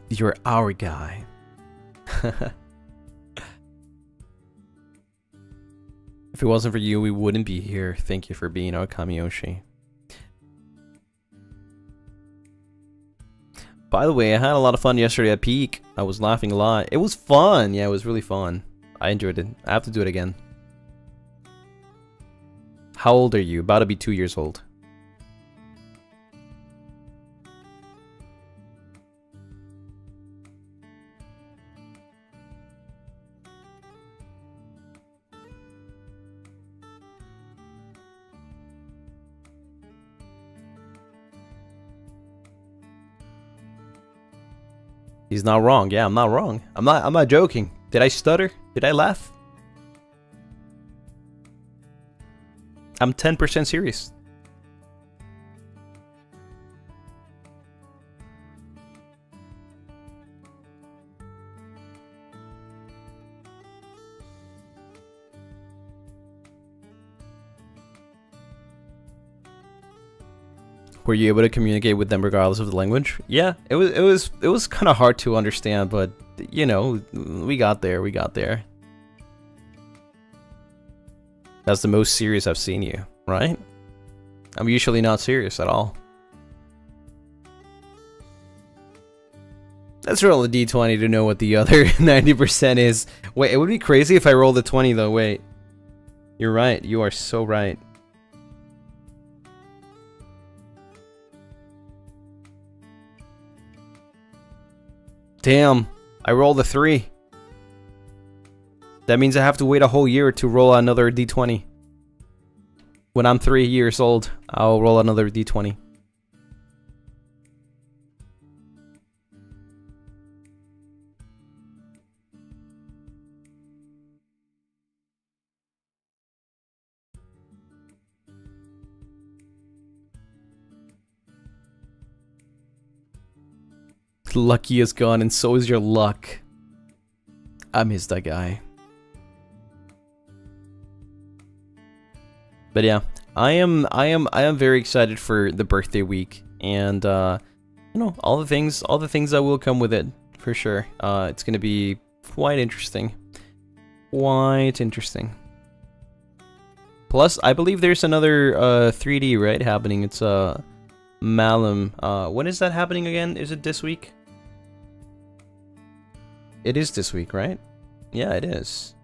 You're our guy. If it wasn't for you, we wouldn't be here. Thank you for being our Kamiyoshi. By the way, I had a lot of fun yesterday at Peak. I was laughing a lot. It was fun. Yeah, it was really fun. I enjoyed it. I have to do it again. How old are you? About to be 2 years old. He's not wrong. Yeah, I'm not wrong. I'm not joking. Did I stutter? Did I laugh? I'm 10% serious. Were you able to communicate with them regardless of the language? Yeah, it was kind of hard to understand, but you know, we got there. We got there. That's the most serious I've seen you, right? I'm usually not serious at all. Let's roll a d20 to know what the other 90% is. Wait, it would be crazy if I rolled a 20 though. Wait. You're right. You are so right. Damn, I rolled a 3. That means I have to wait a whole year to roll another d20. When I'm 3 years old, I'll roll another d20. Lucky is gone, and so is your luck. I miss that guy. But yeah, I am very excited for the birthday week, and you know, all the things that will come with it, for sure. It's gonna be quite interesting. Quite interesting. Plus, I believe there's another 3D, right, happening. It's Malum. When is that happening again? Is it this week? It is this week, right? Yeah, it is.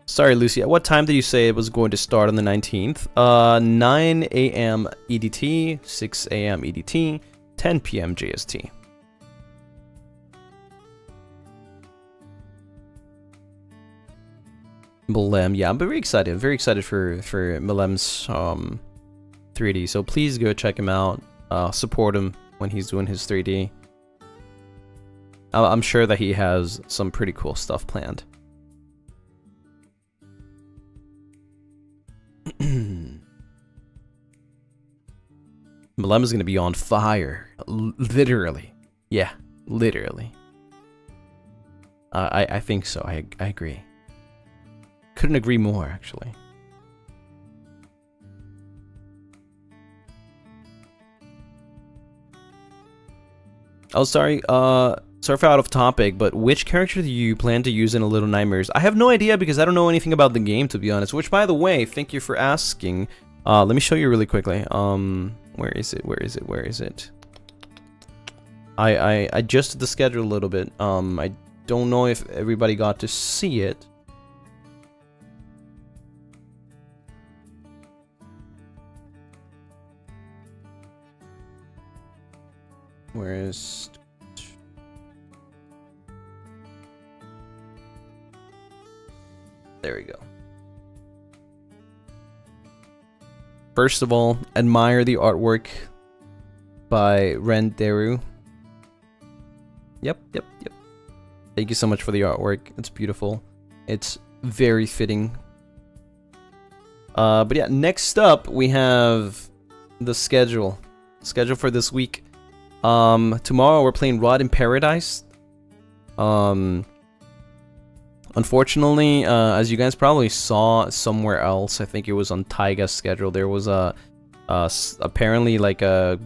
Sorry, Lucy. At what time did you say it was going to start on the 19th? 9 a.m. EDT, 6 a.m. EDT, 10 p.m. JST. Malem, yeah, I'm very excited. Very excited for Malem's 3D. So please go check him out. Support him when he's doing his 3D. I'm sure that he has some pretty cool stuff planned. Malem is going to be on fire. Literally. Yeah, literally. I think so. I agree. Couldn't agree more, actually. Oh, sorry. Sorry for out of topic, but which character do you plan to use in A Little Nightmares? I have no idea because I don't know anything about the game, to be honest. Which, by the way, thank you for asking. Let me show you really quickly. Where is it? Where is it? Where is it? I adjusted the schedule a little bit. I don't know if everybody got to see it. Where is... There we go. First of all, admire the artwork by Renderu. Yep. Thank you so much for the artwork. It's beautiful. It's very fitting. But yeah, next up we have the schedule. Schedule for this week. Tomorrow we're playing Rod in Paradise. Unfortunately, as you guys probably saw somewhere else, I think it was on Taiga's schedule, there was apparently like a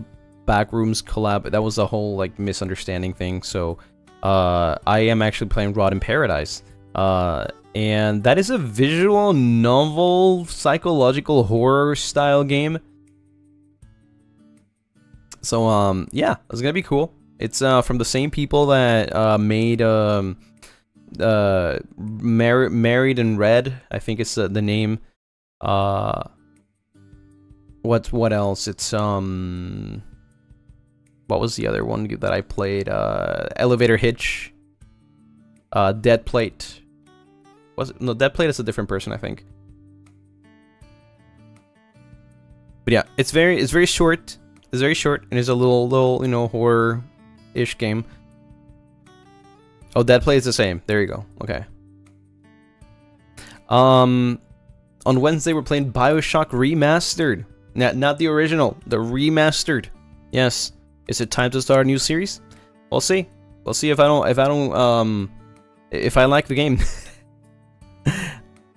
Backrooms collab. That was a whole like misunderstanding thing. So I am actually playing Rod in Paradise. And that is a visual novel psychological horror style game. So yeah, it's gonna be cool. It's from the same people that made Married in Red, I think it's the name. What else? It's what was the other one that I played? Elevator Hitch. Dead Plate. Was it? No, Dead Plate is a different person, I think. But yeah, it's very short. It's very short, and it's a little, you know, horror-ish game. Oh, Dead Play is the same. There you go. Okay. On Wednesday, we're playing BioShock Remastered. Not the original, the remastered. Yes. Is it time to start a new series? We'll see. We'll see if I like the game.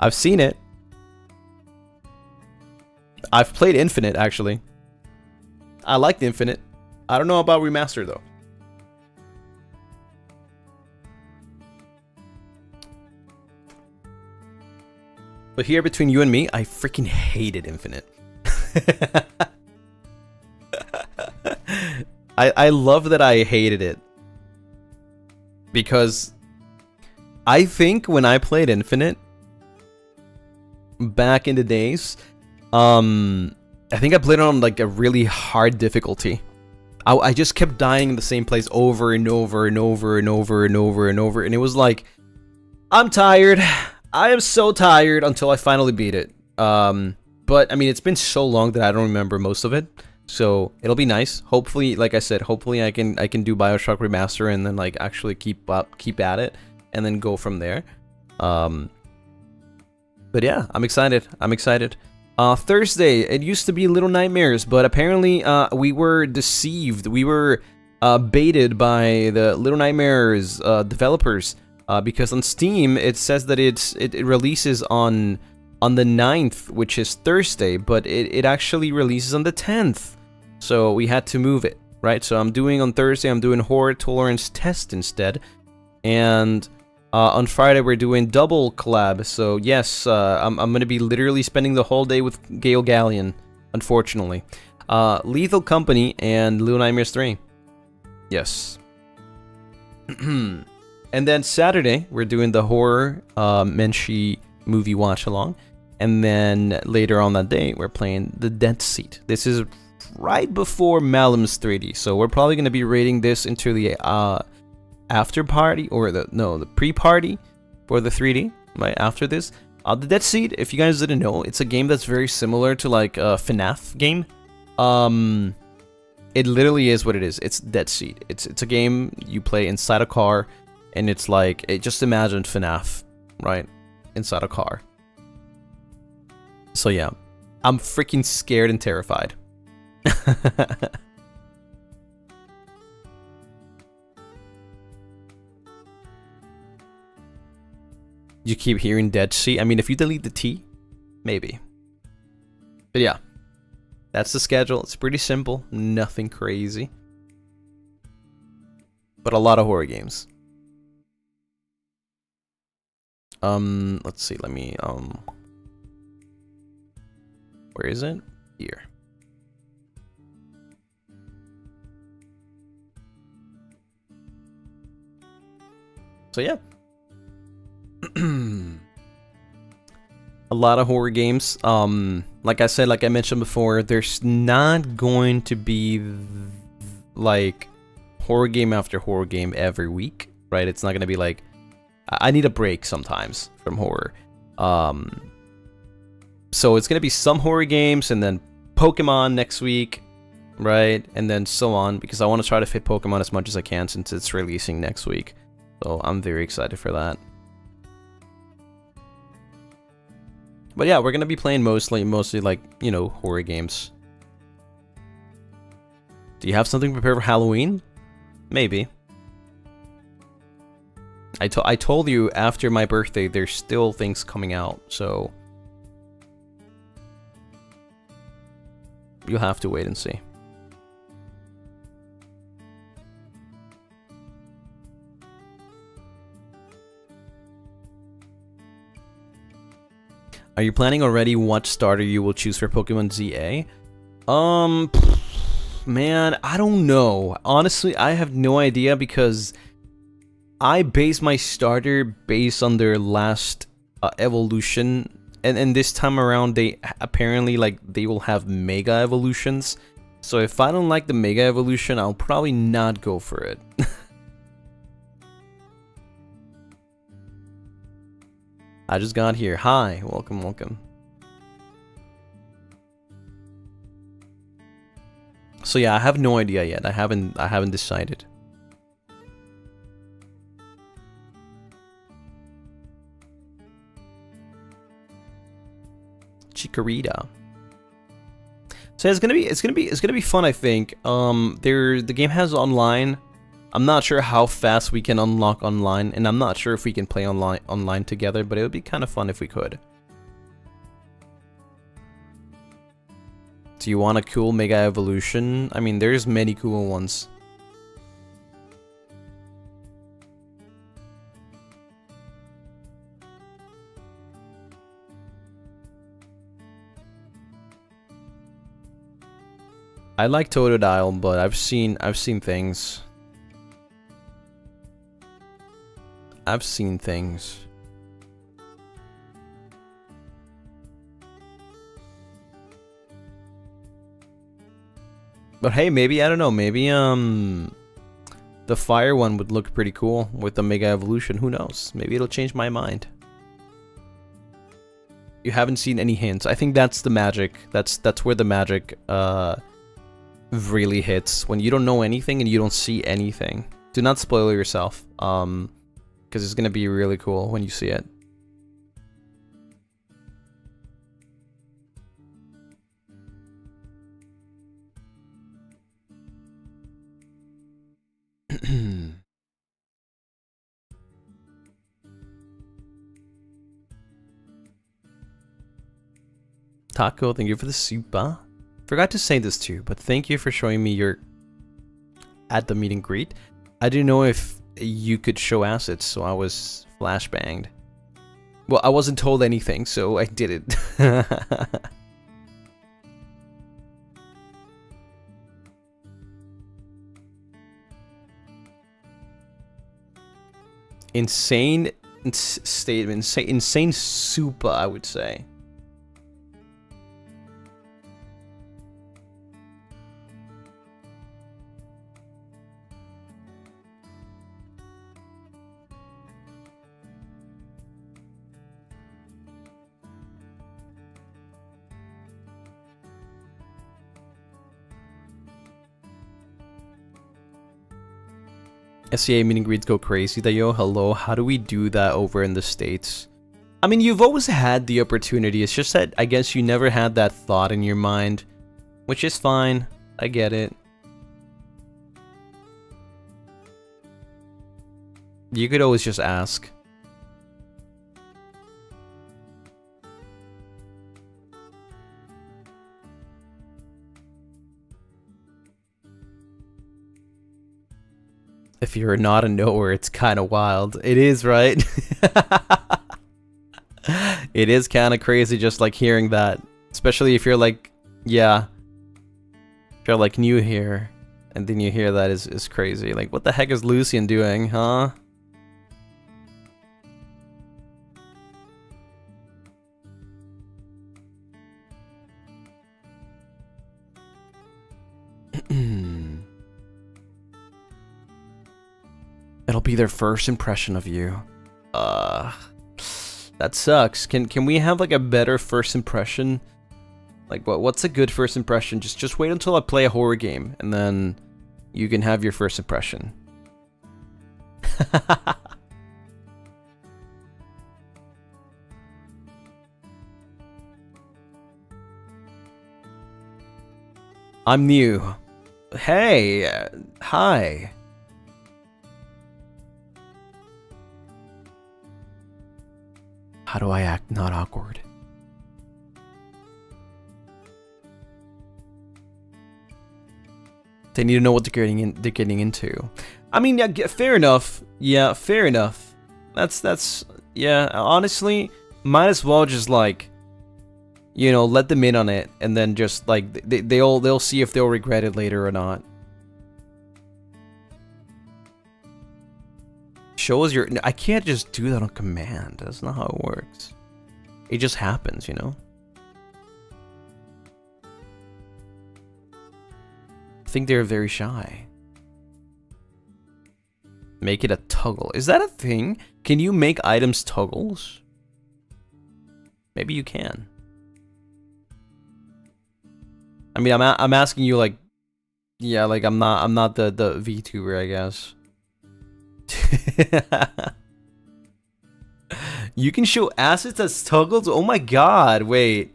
I've seen it. I've played Infinite, actually. I liked Infinite. I don't know about Remastered, though. But here, between you and me, I freaking hated Infinite. I love that I hated it. Because I think when I played Infinite back in the days, I think I played it on like a really hard difficulty. I just kept dying in the same place over and over and over and over and over and over, and it was like, I'm tired. I am so tired until I finally beat it. But I mean, it's been so long that I don't remember most of it, so it'll be nice. Hopefully, like I said, hopefully I can do BioShock Remaster and then like actually keep at it and then go from there. But yeah, I'm excited. Thursday, it used to be Little Nightmares, but apparently we were deceived. We were baited by the Little Nightmares developers because on Steam it says that it releases on the 9th, which is Thursday, but it actually releases on the 10th. So we had to move it, right? So on Thursday, I'm doing Horror Tolerance Test instead. And on Friday, we're doing double collab. So yes, I'm going to be literally spending the whole day with Gale Galleon, unfortunately. Lethal Company and Little Nightmares 3. Yes. And then Saturday, we're doing the Horror Menshi movie watch along. And then later on that day, we're playing the Dead Seat. This is right before Malem's 3D. So we're probably going to be rating this into the after party, or the pre-party for the 3D, right after this. The Dead Seat, if you guys didn't know, it's a game that's very similar to like a FNAF game. It literally is what it is. It's Dead Seat. It's a game you play inside a car, and it's like, just imagine FNAF, right, inside a car. So yeah, I'm freaking scared and terrified. You keep hearing Dead Seat. I mean, if you delete the T, maybe. But yeah, that's the schedule. It's pretty simple. Nothing crazy. But a lot of horror games. Let's see. Let me, where is it? Here. So yeah. A lot of horror games. Like I mentioned before, there's not going to be like horror game after horror game every week, right? It's not going to be like, I need a break sometimes from horror. So it's going to be some horror games and then Pokemon next week, right? And then so on, because I want to try to fit Pokemon as much as I can since it's releasing next week. So I'm very excited for that. But yeah, we're gonna be playing mostly like, you know, horror games. Do you have something prepared for Halloween? Maybe. I told you after my birthday there's still things coming out, so you'll have to wait and see. Are you planning already what starter you will choose for Pokemon ZA? Man, I don't know. Honestly, I have no idea because I base my starter based on their last evolution, and this time around they apparently like they will have Mega Evolutions. So if I don't like the Mega Evolution, I'll probably not go for it. I just got here. Hi, welcome, welcome. So yeah, I have no idea yet. I haven't decided. Chikorita. So it's gonna be fun, I think. The game has online. I'm not sure how fast we can unlock online, and I'm not sure if we can play online together, but it would be kind of fun if we could. Do you want a cool Mega Evolution? I mean, there's many cool ones. I like Totodile, but I've seen things. I've seen things. But hey, maybe, I don't know, maybe the fire one would look pretty cool with the Mega Evolution. Who knows? Maybe it'll change my mind. You haven't seen any hints. I think that's the magic. That's where the magic really hits. When you don't know anything and you don't see anything. Do not spoil yourself. because it's gonna be really cool when you see it. Taco, thank you for the super. Forgot to say this too, but thank you for showing me your at the meet and greet. I didn't know if you could show assets, so I was flashbanged. Well, I wasn't told anything, so I did it. Insane statement, insane super, I would say. SCA meet and greets go crazy. Dayo, hello. How do we do that over in the States? I mean, you've always had the opportunity. It's just that I guess you never had that thought in your mind, which is fine. I get it. You could always just ask. If you're not a knower, it's kind of wild. It is, right? It is kind of crazy just like hearing that. Especially if you're like, yeah. If you're like new here, and then you hear that is crazy. Like, what the heck is Lucien doing, huh? It'll be their first impression of you. That sucks. Can we have like a better first impression? Like what's a good first impression? Just wait until I play a horror game and then you can have your first impression. I'm new. Hey, hi. How do I act not awkward? They need to know what they're getting into. I mean, yeah, fair enough. Yeah, fair enough. That's yeah. Honestly, might as well just like, you know, let them in on it, and then just like they'll see if they'll regret it later or not. Show us your... I can't just do that on command. That's not how it works. It just happens, you know? I think they're very shy. Make it a toggle. Is that a thing? Can you make items toggles? Maybe you can. I mean, I'm asking you like... Yeah, like I'm not the VTuber, I guess. You can show assets as toggles? Oh my god, wait.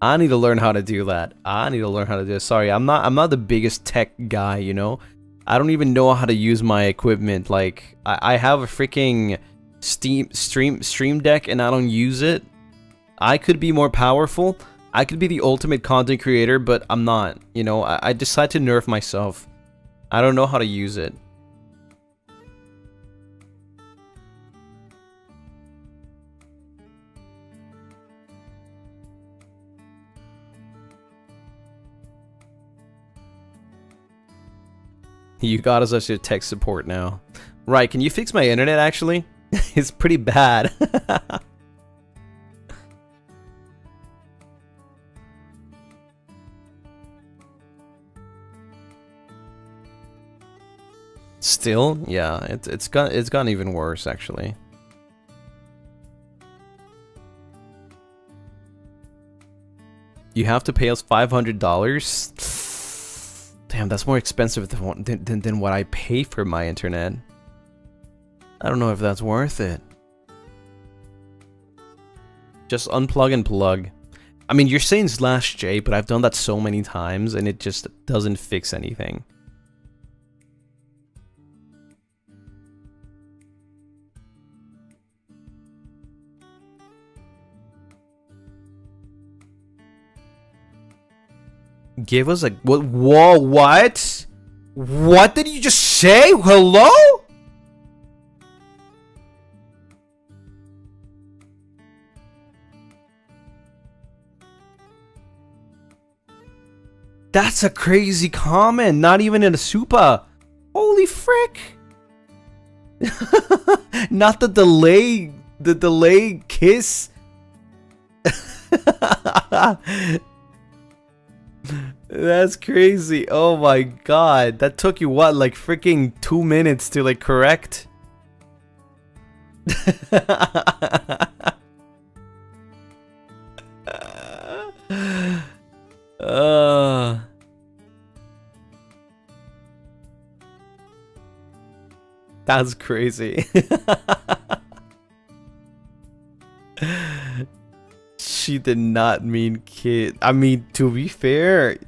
I need to learn how to do that. I need to learn how to do it. Sorry, I'm not the biggest tech guy, you know? I don't even know how to use my equipment. Like, I have a freaking stream deck and I don't use it. I could be more powerful. I could be the ultimate content creator, but I'm not. You know, I decide to nerf myself. I don't know how to use it. You got us as your tech support now. Right, can you fix my internet actually? It's pretty bad. Still? Yeah, it's gotten even worse actually. You have to pay us $500? Damn, that's more expensive than what I pay for my internet. I don't know if that's worth it. Just unplug and plug. I mean, you're saying /J, but I've done that so many times and it just doesn't fix anything. Give us a what? Whoa! What? What did you just say? Hello? That's a crazy comment. Not even in a super. Holy frick! Not the delay. The delay kiss. That's crazy. Oh my god. That took you what, like freaking 2 minutes to like correct? That's crazy. She did not mean kid. I mean, to be fair,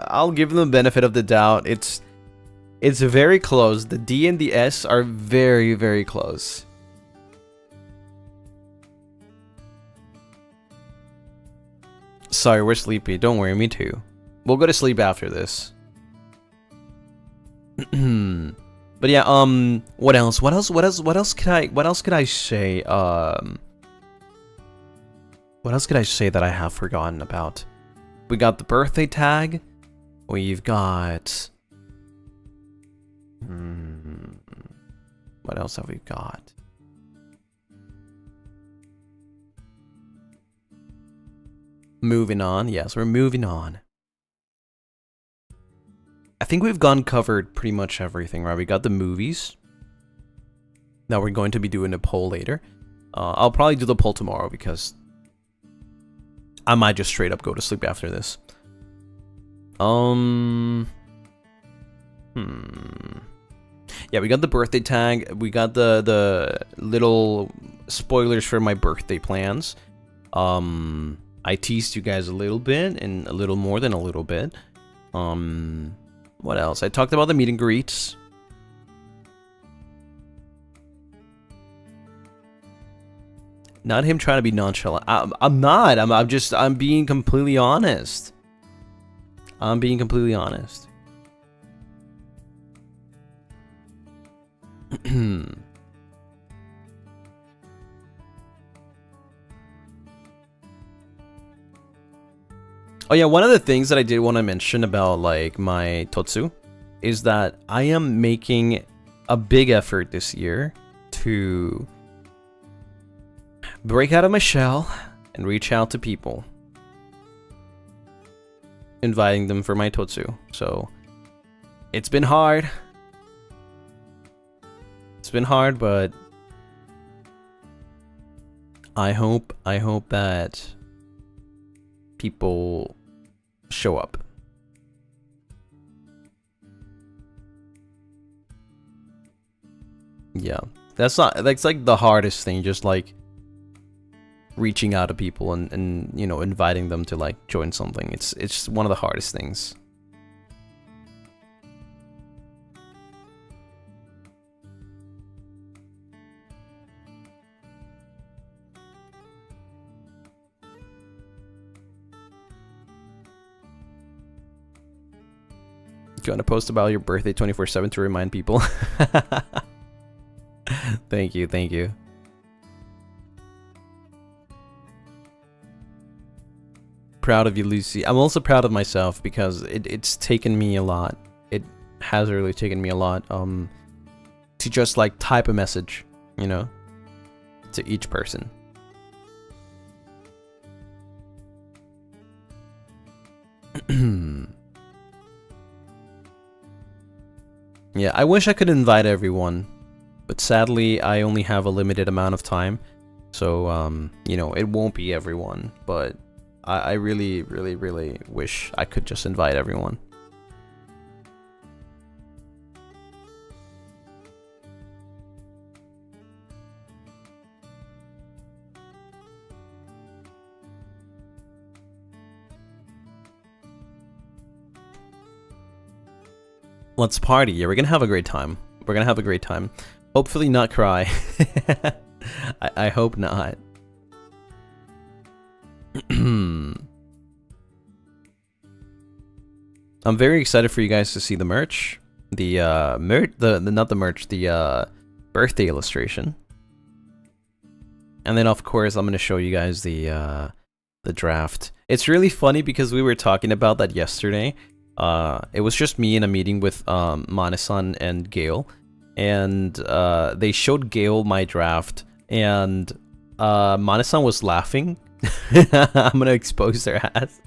I'll give them the benefit of the doubt. It's very close. The D and the S are very, very close. Sorry, we're sleepy. Don't worry, me too. We'll go to sleep after this. But yeah, what else? What else could I say? What else could I say that I have forgotten about? We got the birthday tag. We've got... what else have we got? Moving on. Yes, we're moving on. I think we've covered pretty much everything, right? We got the movies. Now we're going to be doing a poll later. I'll probably do the poll tomorrow because I might just straight up go to sleep after this. Yeah, we got the birthday tag. We got the little spoilers for my birthday plans. I teased you guys a little bit and a little more than a little bit. What else? I talked about the meet and greets. Not him trying to be nonchalant. I'm not. I'm being completely honest. I'm being completely honest. Oh yeah, one of the things that I did want to mention about like my Totsu is that I am making a big effort this year to break out of my shell and reach out to people, inviting them for my Totsu. So it's been hard. It's been hard, but I hope that people show up. Yeah, that's like the hardest thing, just like reaching out to people and you know, inviting them to like join something. It's one of the hardest things. You want to post about your birthday 24/7 to remind people? Thank you, thank you. Proud of you, Lucy. I'm also proud of myself because it's taken me a lot. It has really taken me a lot to just like type a message, you know, to each person. Yeah, I wish I could invite everyone, but sadly I only have a limited amount of time, so you know, it won't be everyone, but I really, really, really wish I could just invite everyone. Let's party. Yeah, we're gonna have a great time. We're gonna have a great time. Hopefully not cry. I hope not. I'm very excited for you guys to see the merch. The not the merch, the birthday illustration. And then of course I'm gonna show you guys the draft. It's really funny because we were talking about that yesterday. It was just me in a meeting with Manasan and Gale, and they showed Gale my draft, and Manasan was laughing. I'm gonna expose their ass.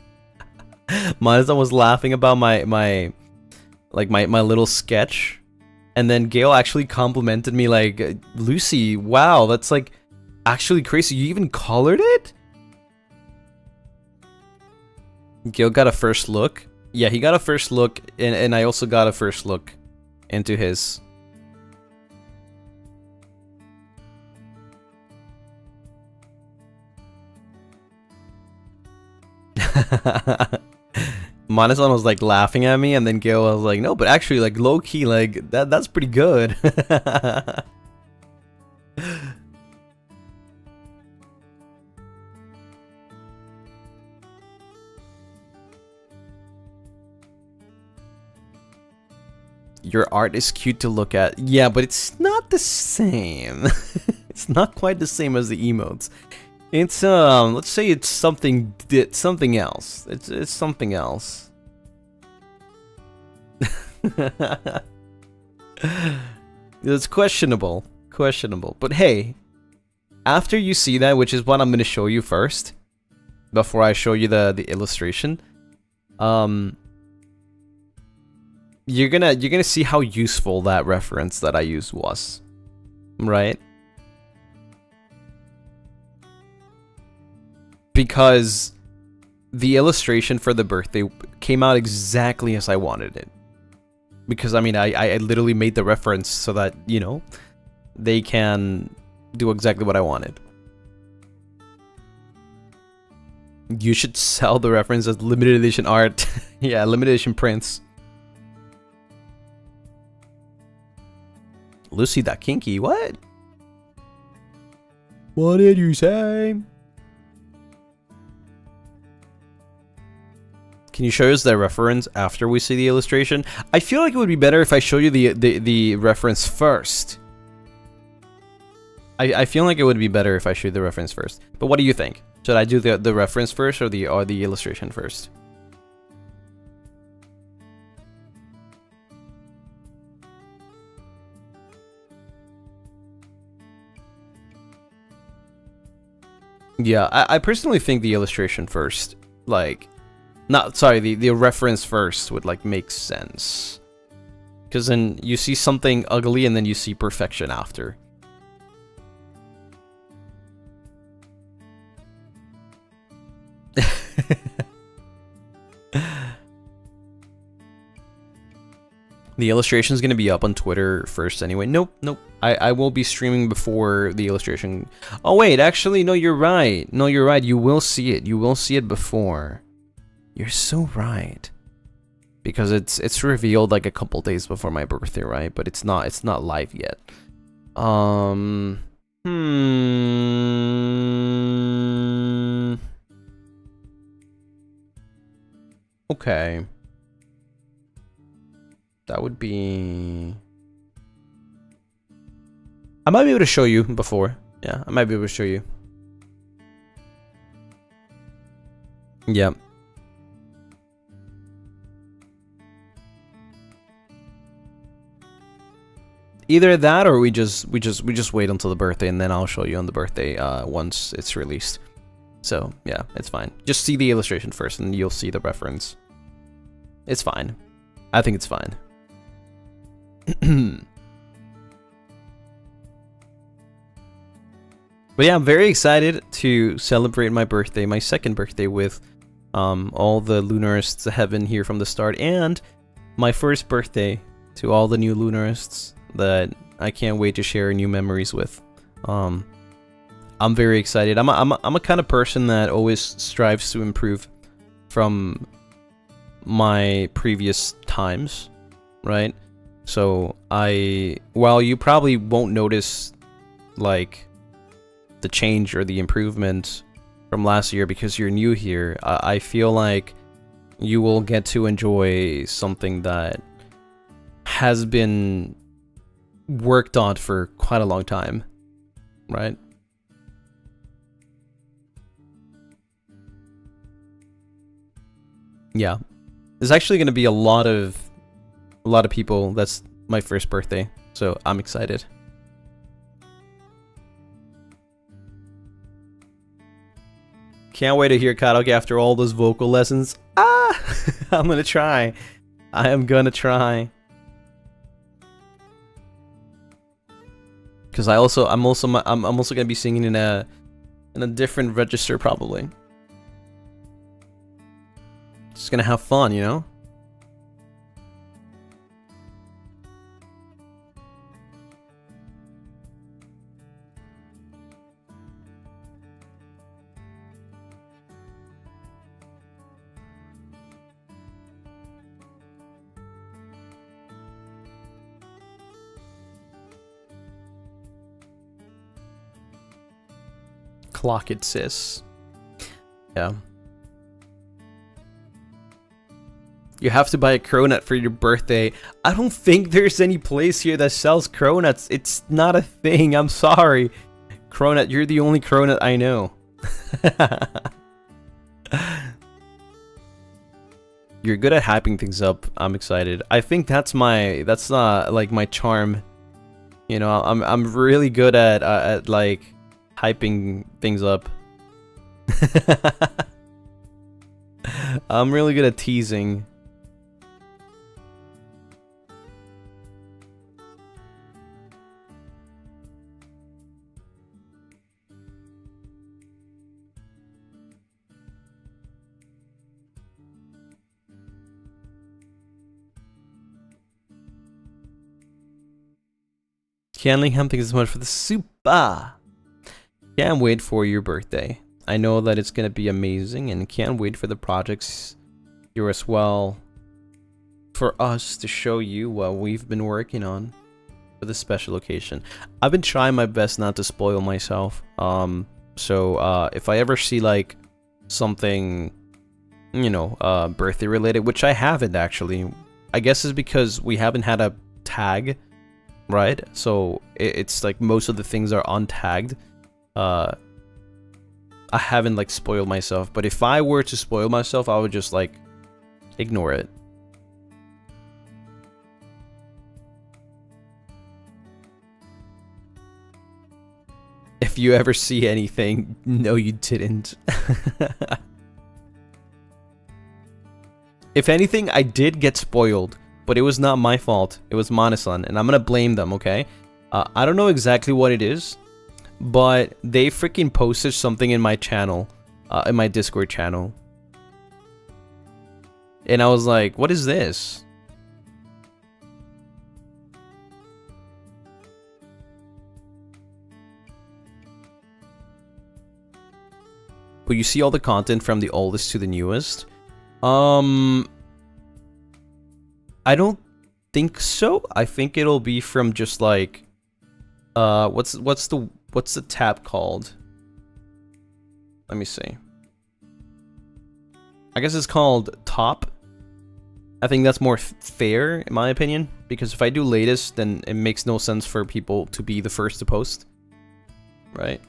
Manasan was laughing about my little sketch, and then Gale actually complimented me like, Lucy, wow, that's like actually crazy. You even colored it? Gale got a first look. Yeah, he got a first look, and I also got a first look into his. Manasan was like laughing at me, and then Gale was like, no, but actually like low key, like that's pretty good. Your art is cute to look at. Yeah, but it's not the same. It's not quite the same as the emotes. It's let's say it's something else. It's something else. It's questionable. But hey, after you see that, which is what I'm gonna show you first, before I show you the illustration, you're gonna see how useful that reference that I used was, right? Because the illustration for the birthday came out exactly as I wanted it. Because I mean, I literally made the reference so that, you know, they can do exactly what I wanted. You should sell the reference as limited edition art. Yeah, limited edition prints. Lucy that kinky, what? What did you say? Can you show us the reference after we see the illustration? I feel like it would be better if I show you the reference first. I feel like it would be better if I show you the reference first. But what do you think? Should I do the reference first or the illustration first? Yeah, I personally think the illustration first, like, the reference first would like make sense. Because then you see something ugly and then you see perfection after. The illustration is going to be up on Twitter first anyway. Nope. I will be streaming before the illustration. Oh wait, actually, no, you're right. No, you're right. You will see it. You will see it before. You're so right. Because it's revealed like a couple days before my birthday, right? But it's not live yet. Okay. That would be... I might be able to show you before. Yeah, I might be able to show you. Yeah. Either that or we just wait until the birthday and then I'll show you on the birthday once it's released. So, yeah, it's fine. Just see the illustration first and you'll see the reference. It's fine. I think it's fine. But yeah, I'm very excited to celebrate my birthday, my second birthday, with all the Lunarists heaven here from the start, and my first birthday to all the new Lunarists that I can't wait to share new memories with. I'm very excited. I'm a kind of person that always strives to improve from my previous times. right? So while you probably won't notice like the change or the improvement from last year because you're new here, I feel like you will get to enjoy something that has been worked on for quite a long time, right? Yeah, there's actually going to be a lot of people. That's my first birthday, so I'm excited. Can't wait to hear karaoke after all those vocal lessons. I'm gonna try. I am gonna try. Because I'm also gonna be singing in a different register probably. Just gonna have fun, you know? Clock it, sis. Yeah. You have to buy a cronut for your birthday. I don't think there's any place here that sells cronuts. It's not a thing. I'm sorry. Cronut, you're the only cronut I know. You're good at hyping things up. I'm excited. I think that's like my charm. You know, I'm really good at like hyping things up. I'm really good at teasing. Canlingham, thank you so much for the super. Can't wait for your birthday. I know that it's gonna be amazing and can't wait for the projects here as well. For us to show you what we've been working on for this special occasion. I've been trying my best not to spoil myself. So if I ever see like something, you know, birthday related, which I haven't actually. I guess it's because we haven't had a tag, right? So it's like most of the things are untagged. I haven't like spoiled myself, but if I were to spoil myself, I would just like ignore it. If you ever see anything, no you didn't. If anything, I did get spoiled, but it was not my fault. It was Manasan, and I'm gonna blame them, okay? I don't know exactly what it is, but they freaking posted something in my channel, in my Discord channel. And I was like, what is this? But you see all the content from the oldest to the newest? I don't think so. I think it'll be from just like what's the tab called? Let me see. I guess it's called top. I think that's more fair in my opinion, because if I do latest, then it makes no sense for people to be the first to post, right?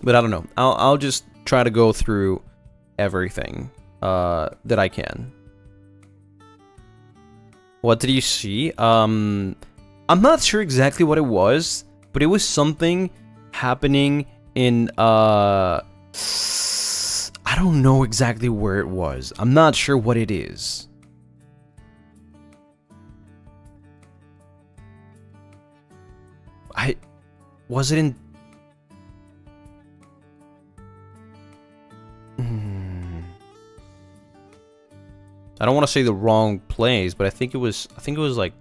But I don't know. I'll just try to go through everything that I can. What did you see? I'm not sure exactly what it was, but it was something happening in I don't know exactly where it was. I'm not sure what it is. Was it in I don't want to say the wrong place, but I think it was like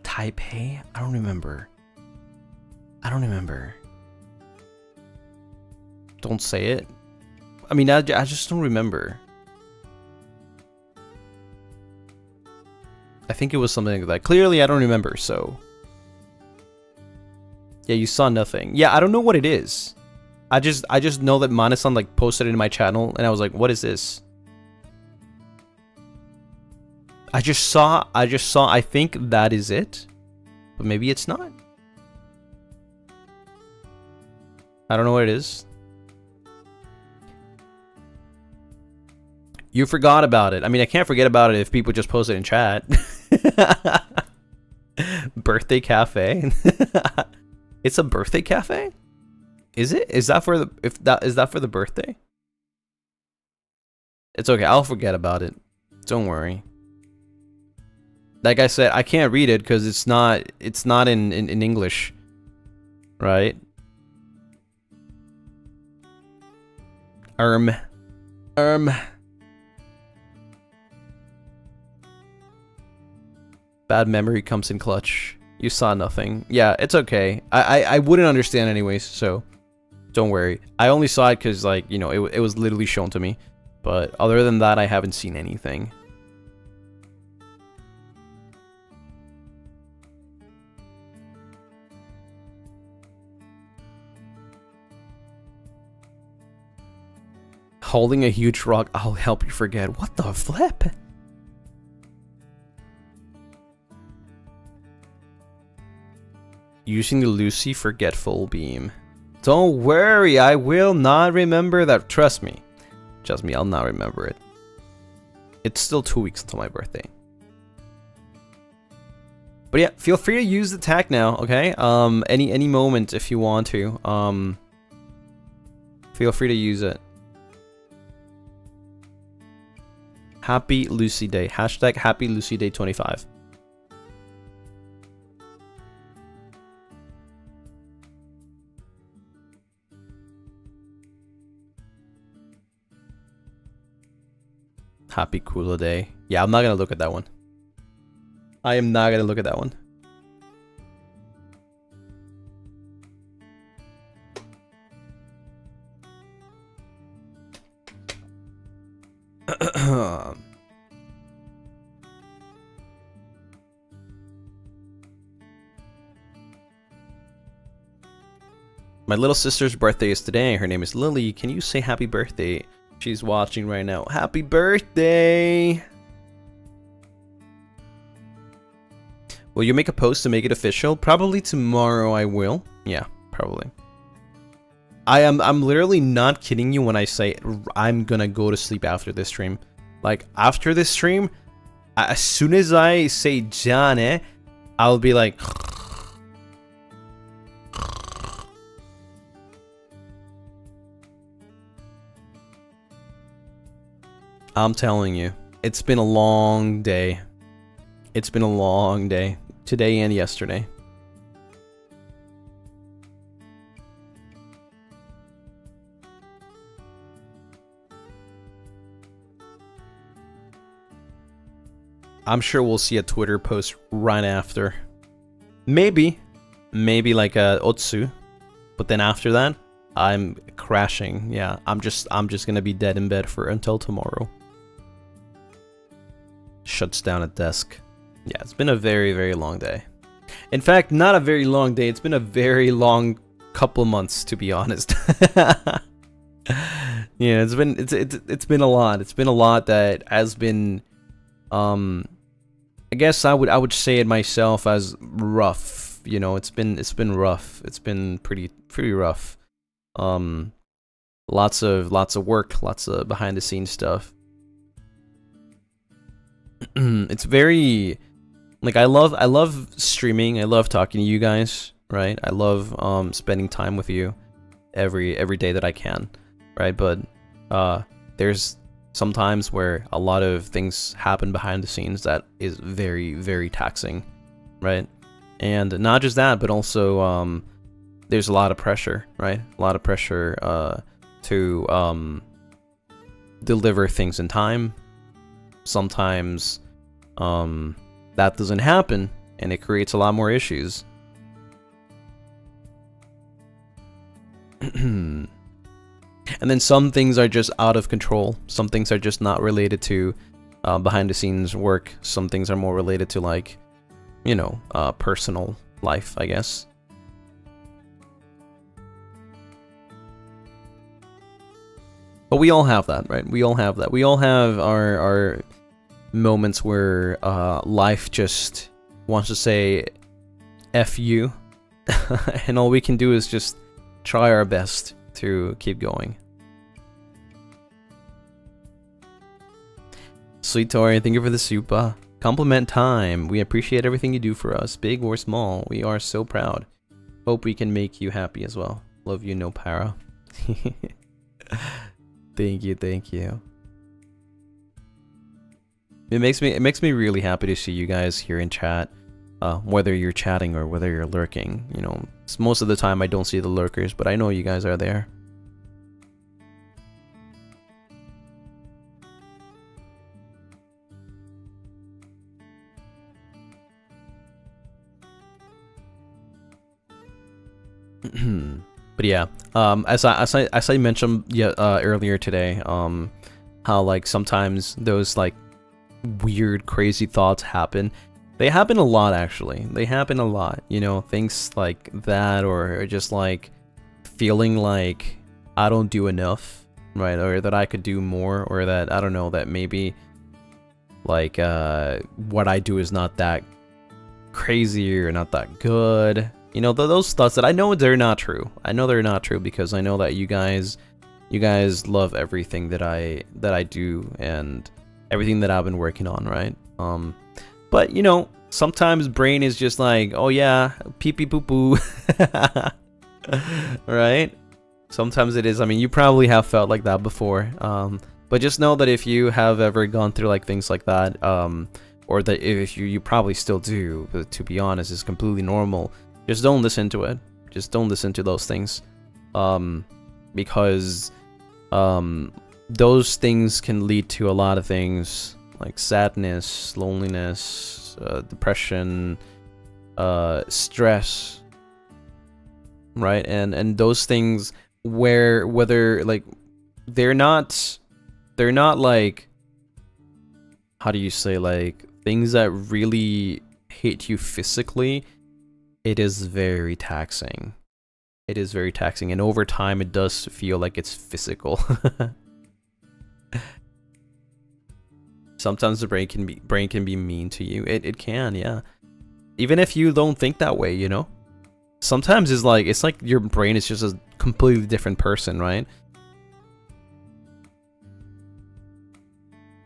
Taipei? I don't remember. Don't say it. I mean, I just don't remember. I think it was something like that. Clearly, I don't remember, so... Yeah, you saw nothing. Yeah, I don't know what it is. I just know that Mana-san, like, posted it in my channel, and I was like, what is this? I just saw, I think that is it. But maybe it's not. I don't know what it is. You forgot about it. I mean, I can't forget about it if people just post it in chat. Birthday cafe. It's a birthday cafe? Is it? Is that for the is that for the birthday? It's okay, I'll forget about it. Don't worry. Like I said, I can't read it because it's not in English. Right? Bad memory comes in clutch. You saw nothing. Yeah, it's okay. I wouldn't understand anyways, so don't worry. I only saw it because, like, you know, it was literally shown to me. But other than that, I haven't seen anything. Holding a huge rock, I'll help you forget. What the flip? Using the Lucy forgetful beam. Don't worry, I will not remember that. Trust me. Trust me, I'll not remember it. It's still 2 weeks until my birthday. But yeah, feel free to use the tag now, okay? Any moment if you want to. Feel free to use it. Happy Lucy Day. Hashtag Happy Lucy Day 25. Happy Cooler Day. Yeah, I'm not gonna look at that one. I am not gonna look at that one. My little sister's birthday is today. Her name is Lily. Can you say happy birthday? She's watching right now. Happy birthday! Will you make a post to make it official? Probably tomorrow I will. Yeah, probably. I'm literally not kidding you when I say I'm gonna go to sleep after this stream. Like, after this stream, as soon as I say Jane, I'll be like... I'm telling you, it's been a long day. It's been a long day. Today and yesterday. I'm sure we'll see a Twitter post right after. Maybe like a Otsu. But then after that, I'm crashing. Yeah, I'm just gonna be dead in bed until tomorrow. Shuts down at desk. Yeah, it's been a very, very long day. In fact, not a very long day. It's been a very long couple months, to be honest. Yeah, it's been a lot. It's been a lot that has been, I guess I would say it myself as rough. You know, it's been rough. It's been pretty rough. Lots of work, lots of behind the scenes stuff. It's very, like, I love streaming. I love talking to you guys, right? I love spending time with you every day that I can, right? But there's sometimes where a lot of things happen behind the scenes that is very, very taxing, right? And not just that, but also there's a lot of pressure, right? A lot of pressure to deliver things in time. Sometimes that doesn't happen, and it creates a lot more issues. And then some things are just out of control. Some things are just not related to behind the scenes work. Some things are more related to, like, you know, personal life, I guess. But we all have that, right? We all have that. We all have our moments where life just wants to say F you. And all we can do is just try our best to keep going. Sweet Tori, thank you for the super. Compliment time. We appreciate everything you do for us, big or small. We are so proud. Hope we can make you happy as well. Love you, no para. Thank you, thank you. It makes me really happy to see you guys here in chat. Whether you're chatting or whether you're lurking, you know, most of the time I don't see the lurkers, but I know you guys are there. But yeah, as I mentioned earlier today, how like sometimes those like weird crazy thoughts happen. They happen a lot, actually. They happen a lot, you know, things like that, or just like feeling like I don't do enough, right? Or that I could do more, or that, I don't know, that maybe like what I do is not that crazy or not that good. You know, those thoughts that I know they're not true. I know they're not true because I know that you guys love everything that I do and everything that I've been working on, right? But you know, sometimes brain is just like, oh yeah, pee pee poo poo, right? Sometimes it is. I mean, you probably have felt like that before. But just know that if you have ever gone through like things like that, or that if you probably still do, but to be honest, it's completely normal. Just don't listen to it. Just don't listen to those things, because those things can lead to a lot of things like sadness, loneliness, depression, stress, right? And those things whether like they're not like, how do you say, like things that really hit you physically. It is very taxing. It is very taxing, and over time it does feel like it's physical. Sometimes the brain can be mean to you. It can, yeah. Even if you don't think that way, you know. Sometimes it's like your brain is just a completely different person, right?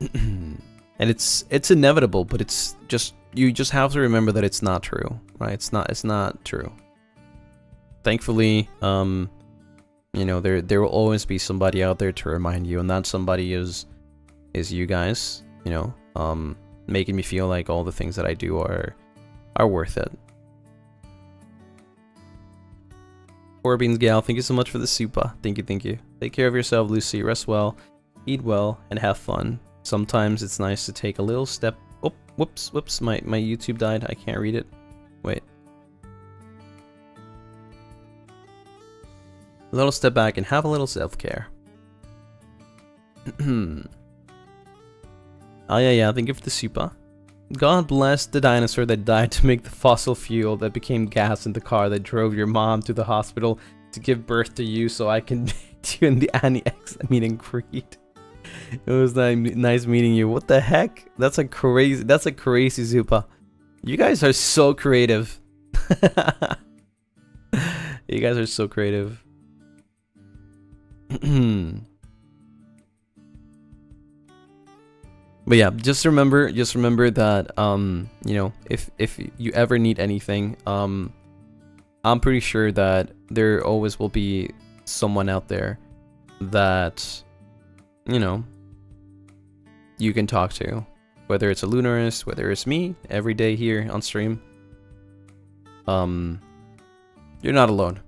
And it's inevitable, but it's just, you just have to remember that it's not true, right? It's not true. Thankfully, you know, there will always be somebody out there to remind you, and that somebody is you guys, you know, making me feel like all the things that I do are worth it. Orbeans Gal, thank you so much for the super. Thank you, thank you. Take care of yourself, Lucy. Rest well, eat well, and have fun. Sometimes it's nice to take a little step. Oh, whoops. My YouTube died. I can't read it. Wait. A little step back and have a little self-care. Oh yeah, thank you for the super. God bless the dinosaur that died to make the fossil fuel that became gas in the car that drove your mom to the hospital to give birth to you so I can meet you in the Annie X meet and greet. It was nice meeting you. What the heck? That's a crazy super. You guys are so creative. You guys are so creative. But yeah, just remember that you know, if you ever need anything, I'm pretty sure that there always will be someone out there that, you know, you can talk to, whether it's a Lunaris, whether it's me every day here on stream. You're not alone.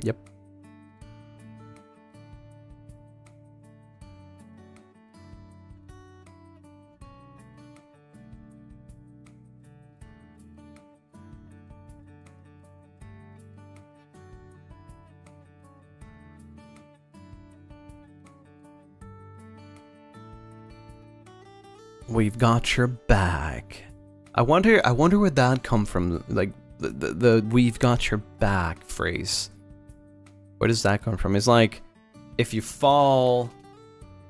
Yep. We've got your back. I wonder where that come from. Like the "we've got your back" phrase. Where does that come from? It's like if you fall,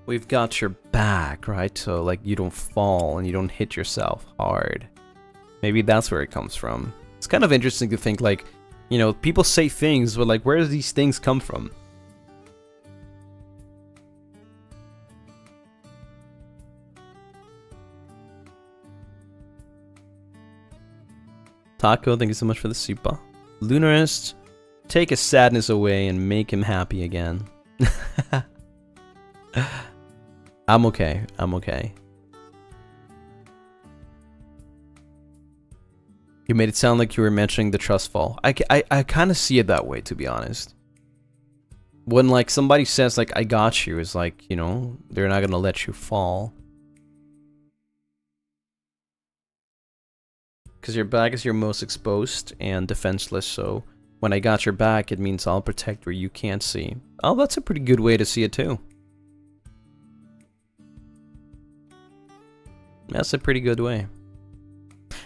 we've got your back, right? So like you don't fall and you don't hit yourself hard. Maybe that's where it comes from. It's kind of interesting to think, like, you know, people say things, but like, where do these things come from? Taco, thank you so much for the super. Lunaris, take his sadness away and make him happy again. I'm okay. I'm okay. You made it sound like you were mentioning the trust fall. I kind of see it that way, to be honest. When like somebody says like I got you, it's like, you know, they're not gonna let you fall. Because your back is your most exposed and defenseless, so when I got your back, it means I'll protect where you can't see. Oh, that's a pretty good way to see it too. That's a pretty good way.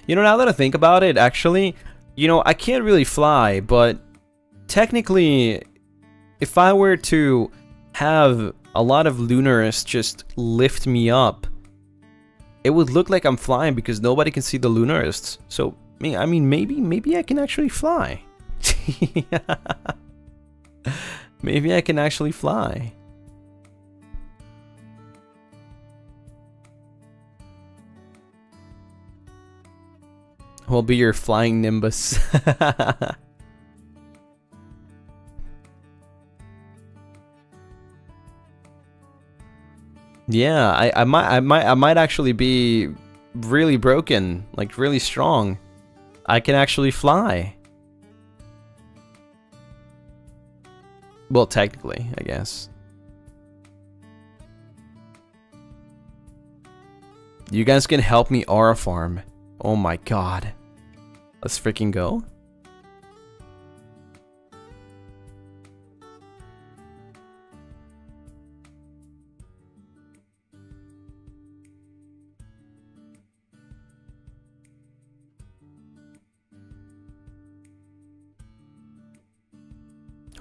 You know, now that I think about it, actually, you know, I can't really fly, but technically, if I were to have a lot of Lunaris just lift me up, it would look like I'm flying because nobody can see the Lunarists. So, I mean, maybe I can actually fly. Maybe I can actually fly. We'll be your flying Nimbus. Yeah, I might actually be really broken, like really strong. I can actually fly. Well, technically, I guess. You guys can help me aura farm. Oh my god. Let's freaking go.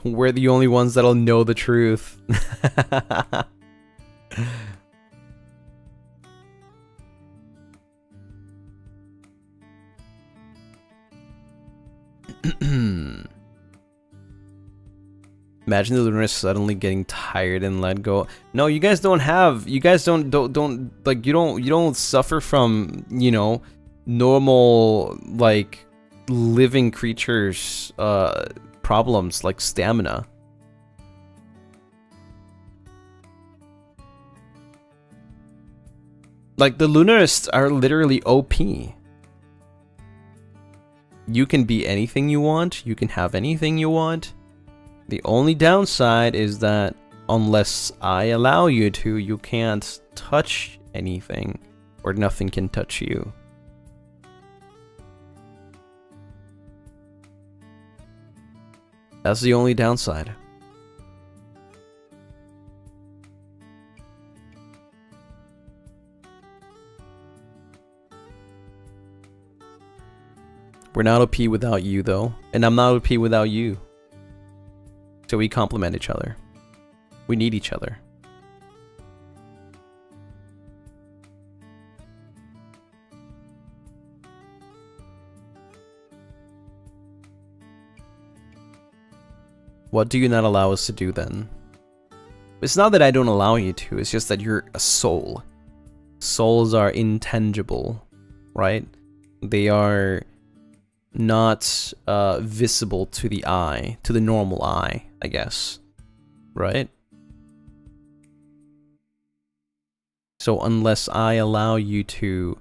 We're the only ones that'll know the truth. Imagine the Lunaris suddenly getting tired and let go. No, you guys don't have. You guys don't like. You don't suffer from, you know, normal like living creatures problems like stamina. Like the Lunarists are literally OP. You can be anything you want. You can have anything you want. The only downside is that unless I allow you to, you can't touch anything, or nothing can touch you. That's the only downside. We're not OP without you, though, and I'm not OP without you. So we complement each other. We need each other. What do you not allow us to do then? It's not that I don't allow you to, it's just that you're a soul. Souls are intangible, right? They are not visible to the eye, to the normal eye, I guess, right? So unless I allow you to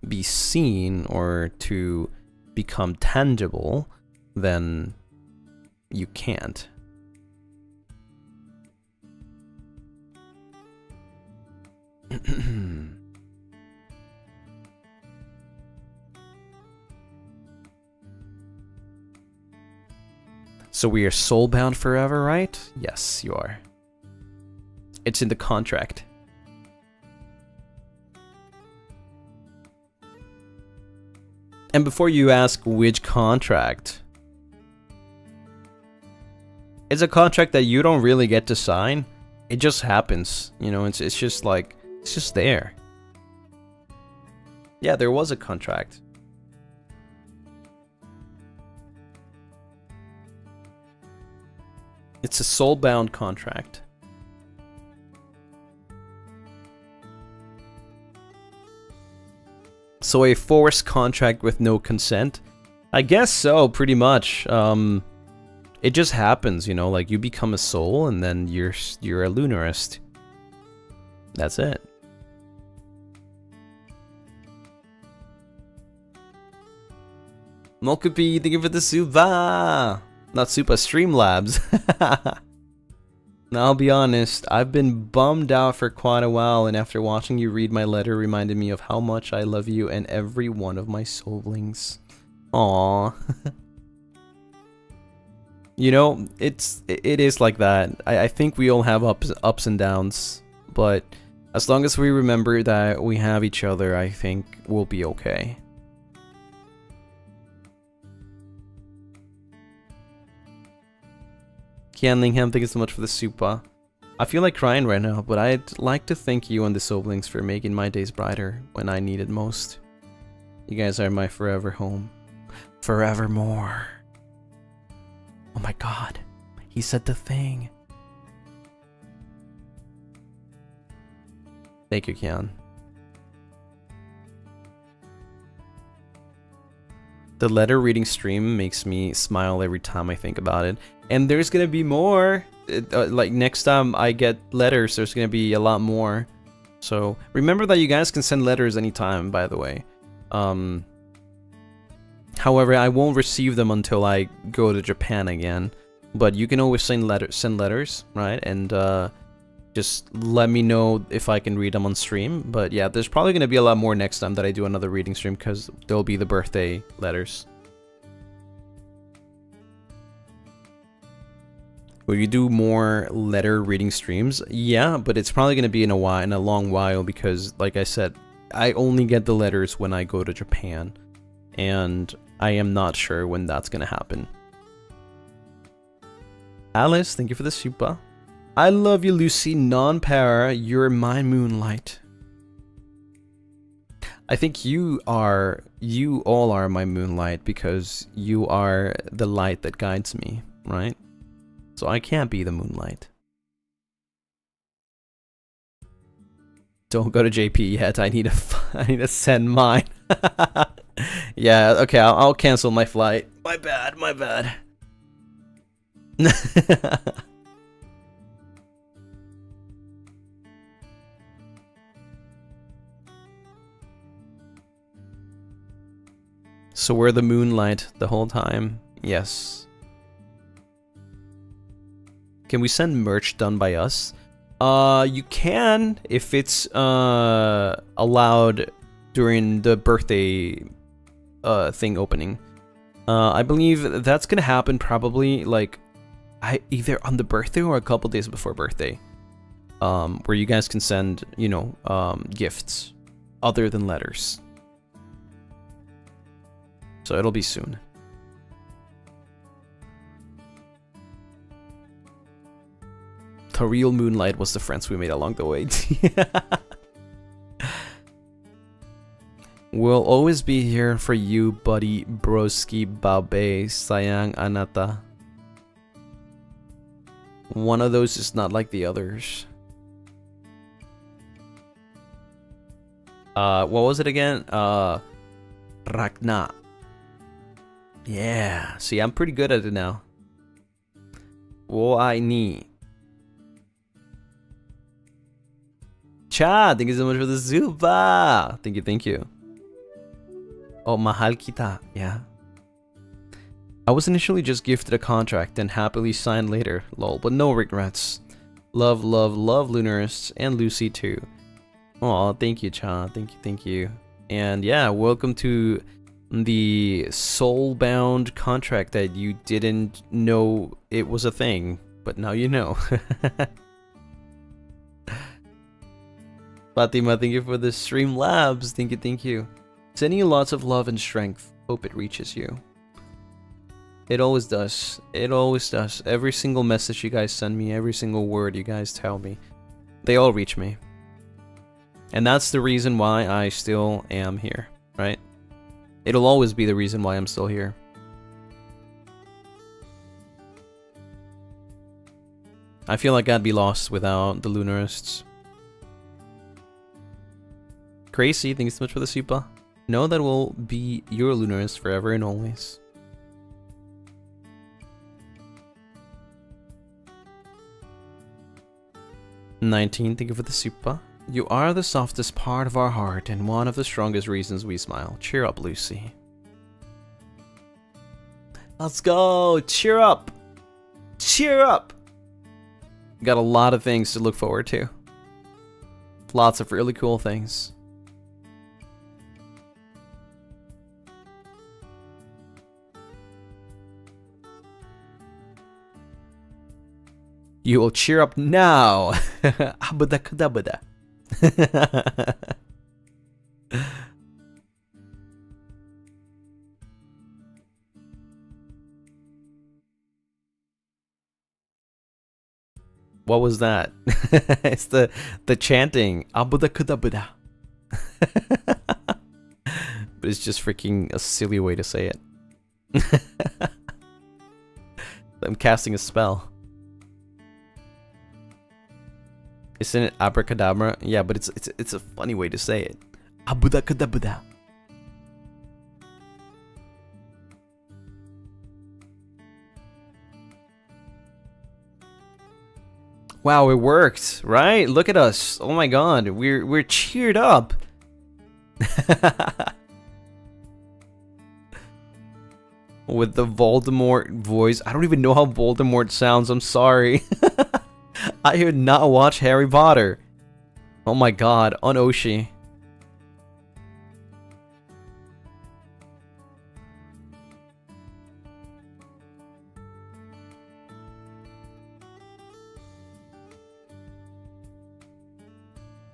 be seen or to become tangible, then you can't. So we are soulbound forever, right? Yes, you are. It's in the contract. And before you ask which contract, it's a contract that you don't really get to sign. It just happens, you know. It's just like, it's just there. Yeah, there was a contract. It's a soul-bound contract. So a forced contract with no consent? I guess so, pretty much. It just happens, you know, like you become a soul and then you're a Lunarist. That's it. Mokupi, thank you for the Suba! Not Supa, Streamlabs. Now, I'll be honest, I've been bummed out for quite a while, and after watching you read my letter reminded me of how much I love you and every one of my soulings. Aww. You know, it is like that. I think we all have ups and downs, but as long as we remember that we have each other, I think we'll be okay. Kian Lingham, thank you so much for the super. I feel like crying right now, but I'd like to thank you and the siblings for making my days brighter when I need it most. You guys are my forever home. Forevermore. Oh my god. He said the thing. Thank you, Kian. The letter reading stream makes me smile every time I think about it. And there's gonna be more. Like next time I get letters, there's gonna be a lot more. So remember that you guys can send letters anytime, by the way. However, I won't receive them until I go to Japan again. But you can always send letters, right? And just let me know if I can read them on stream. But yeah, there's probably gonna be a lot more next time that I do another reading stream, because there'll be the birthday letters. Will you do more letter reading streams? Yeah, but it's probably gonna be in a long while, because like I said, I only get the letters when I go to Japan, and I am not sure when that's gonna happen. Alice, thank you for the super. I love you, Lucy. Non-para, you're my moonlight. I think you all are my moonlight, because you are the light that guides me, right? So I can't be the moonlight. Don't go to JP yet. I need to send mine. Yeah, okay, I'll cancel my flight. My bad, my bad. So we're the moonlight the whole time. Yes. Can we send merch done by us? You can, if it's allowed during the birthday thing opening. I believe that's gonna happen probably like either on the birthday or a couple days before birthday. Where you guys can send, you know, gifts other than letters. So it'll be soon. The real moonlight was the friends we made along the way. We'll always be here for you, buddy, broski, babe, sayang, anata. One of those is not like the others. What was it again? Ragna. Yeah, see, I'm pretty good at it now. Wo I ni. Cha, thank you so much for the Zuba. Thank you, thank you. Oh, mahal kita. Yeah. I was initially just gifted a contract and happily signed later. Lol, but no regrets. Love, love, love Lunaris and Lucy too. Oh, thank you, Cha. Thank you, thank you. And yeah, welcome to the soul-bound contract that you didn't know it was a thing, but now you know. Fatima, thank you for the Streamlabs. Thank you, thank you. Sending you lots of love and strength. Hope it reaches you. It always does. It always does. Every single message you guys send me, every single word you guys tell me, they all reach me. And that's the reason why I still am here, right? It'll always be the reason why I'm still here. I feel like I'd be lost without the Lunarists. Crazy, thanks so much for the super. Know that will be your Lunarist forever and always. $19, thank you for the super. You are the softest part of our heart and one of the strongest reasons we smile. Cheer up, Lucy. Let's go! Cheer up! Cheer up! Got a lot of things to look forward to. Lots of really cool things. You will cheer up now. Abadakadabada. What was that? It's the chanting. Abadakadabada. But it's just freaking a silly way to say it. I'm casting a spell. Isn't it abracadabra? Yeah, but it's a funny way to say it. Abudakadabada. Wow, it worked, right? Look at us. Oh my god, we're cheered up. With the Voldemort voice. I don't even know how Voldemort sounds, I'm sorry. I did not watch Harry Potter. Oh my god, on Oshi.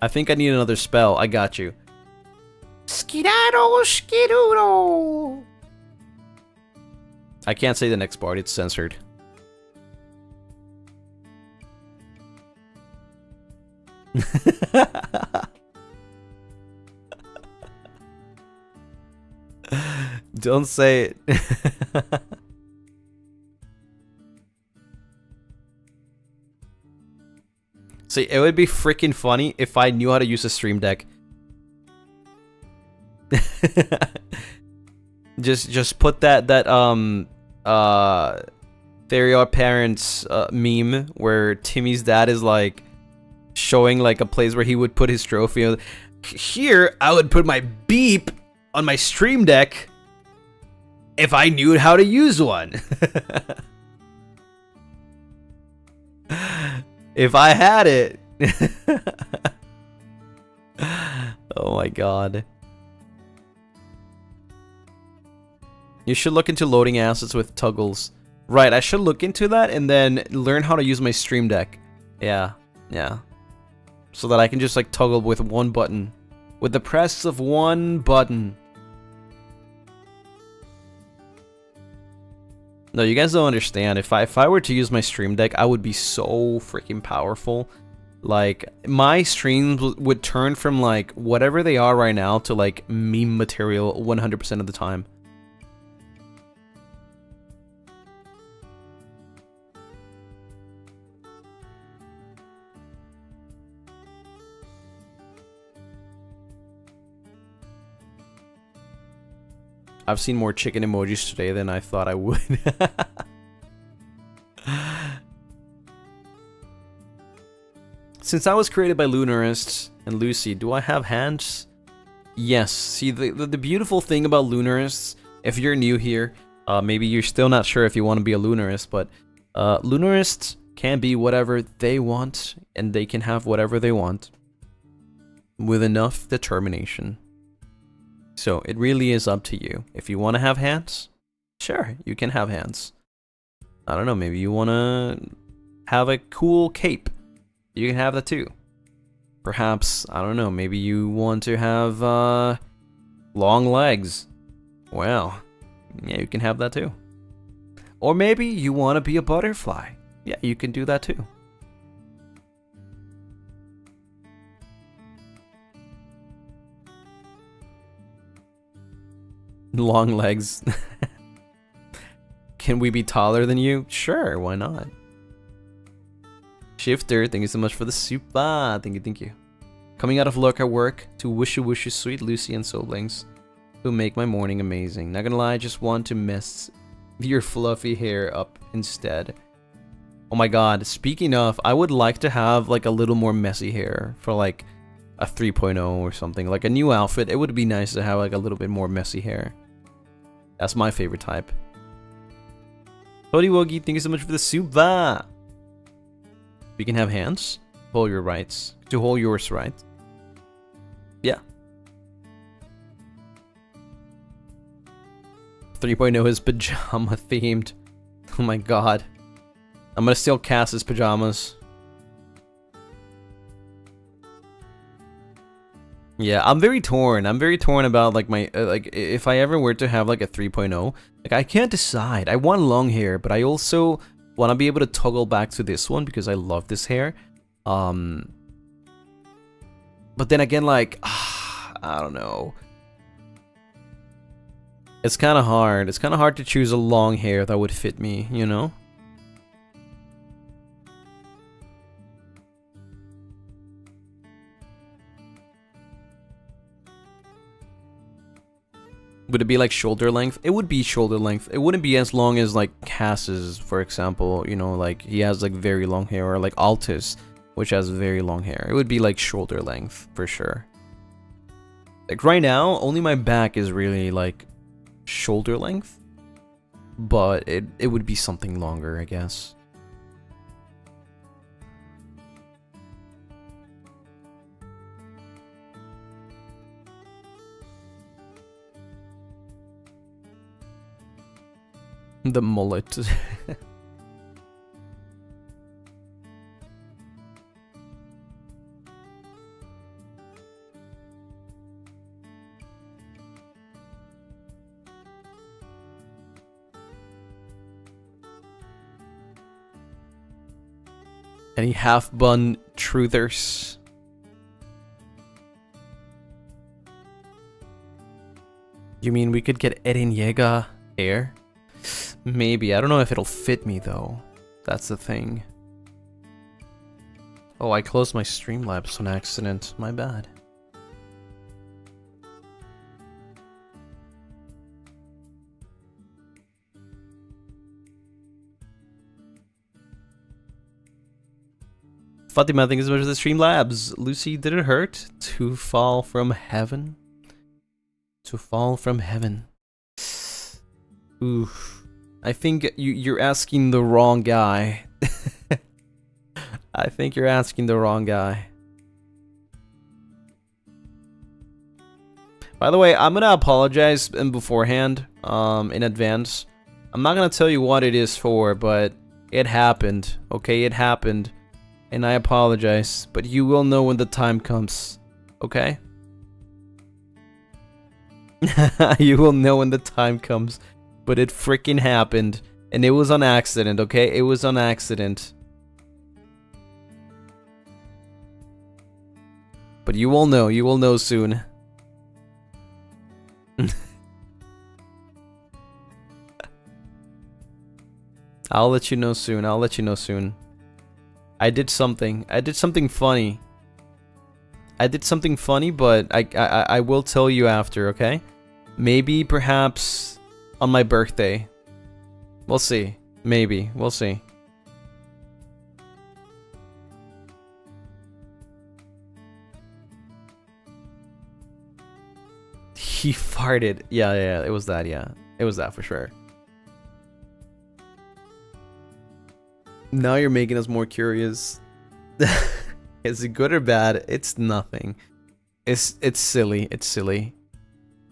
I think I need another spell. I got you. Skidaddle, skidoodle. I can't say the next part, it's censored. Don't say it. See, it would be freaking funny if I knew how to use a stream deck. just put that Theria Parents meme where Timmy's dad is like showing like a place where he would put his trophy. Here, I would put my beep on my stream deck if I knew how to use one. If I had it. Oh my god. You should look into loading assets with toggles. Right, I should look into that and then learn how to use my stream deck. Yeah. So that I can just like toggle with one button. With the press of one button. No, you guys don't understand. If I were to use my stream deck, I would be so freaking powerful. Like, my streams would turn from like whatever they are right now to like meme material 100% of the time. I've seen more chicken emojis today than I thought I would. Since I was created by Lunarists and Lucy, do I have hands? Yes. See, the beautiful thing about Lunarists, if you're new here, maybe you're still not sure if you want to be a Lunarist, but Lunarists can be whatever they want, and they can have whatever they want with enough determination. So it really is up to you. If you want to have hands, sure, you can have hands. I don't know, maybe you want to have a cool cape. You can have that too. Perhaps, I don't know, maybe you want to have long legs. Well, yeah, you can have that too. Or maybe you want to be a butterfly. Yeah, you can do that too. Long legs. Can we be taller than you? Sure, why not? Shifter, thank you so much for the super. Thank you, thank you. Coming out of work at work to wish you sweet Lucien siblings who make my morning amazing. Not gonna lie, I just want to mess your fluffy hair up instead. Oh my god, speaking of, I would like to have like a little more messy hair for like a 3.0 or something. Like a new outfit, it would be nice to have like a little bit more messy hair. That's my favorite type. Cody Wogie, thank you so much for the super. We can have hands. Hold your rights. To hold yours, right? Yeah. 3.0 is pajama themed. Oh my god. I'm gonna steal Cass's pajamas. Yeah, I'm very torn. I'm very torn about like my like if I ever were to have like a 3.0, like I can't decide. I want long hair, but I also want to be able to toggle back to this one because I love this hair. But then again, like I don't know. It's kind of hard. It's kind of hard to choose a long hair that would fit me, you know? Would it be like shoulder length? It would be shoulder length. It wouldn't be as long as like Cass's, for example. You know, like he has like very long hair, or like Altus, which has very long hair. It would be like shoulder length for sure. Like right now, only my back is really like shoulder length, but it would be something longer, I guess. The mullet. Any half-bun truthers? You mean we could get Eren Yeager hair? Maybe. I don't know if it'll fit me though. That's the thing. Oh, I closed my Streamlabs on accident. My bad. Fatima, thank you so much for the Streamlabs. Lucy, did it hurt to fall from heaven? To fall from heaven. Oof. I think you're asking the wrong guy. I think you're asking the wrong guy. By the way, I'm gonna apologize beforehand, in advance. I'm not gonna tell you what it is for, but it happened. Okay, it happened. And I apologize, but you will know when the time comes. Okay? You will know when the time comes. But it freaking happened. And it was on accident, okay? It was on accident. But you will know soon. I'll let you know soon, I'll let you know soon. I did something funny. I did something funny, but I will tell you after, okay? Maybe, perhaps on my birthday. We'll see. Maybe. We'll see. He farted. Yeah, it was that, yeah. It was that for sure. Now you're making us more curious. Is it good or bad? It's nothing. It's silly. It's silly.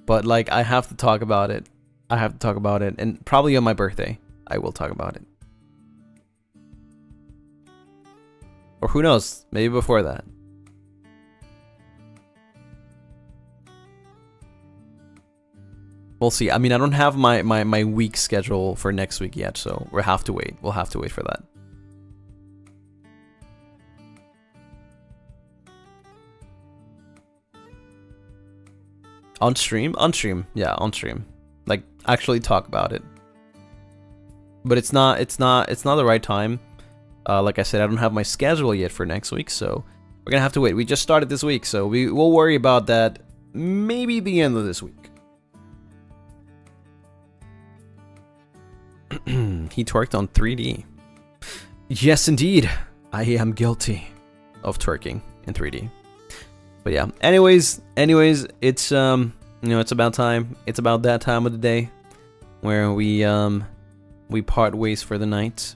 But like, I have to talk about it. I have to talk about it, and probably on my birthday, I will talk about it. Or who knows, maybe before that. We'll see. I mean, I don't have my week schedule for next week yet, so we'll have to wait. We'll have to wait for that. On stream? On stream. Yeah, on stream. Like, actually talk about it. But it's not the right time. Like I said, I don't have my schedule yet for next week, so we're gonna have to wait. We just started this week, so we'll worry about that maybe the end of this week. He twerked on 3D. Yes, indeed. I am guilty of twerking in 3D. But yeah. Anyways, it's it's about time. It's about that time of the day where we part ways for the night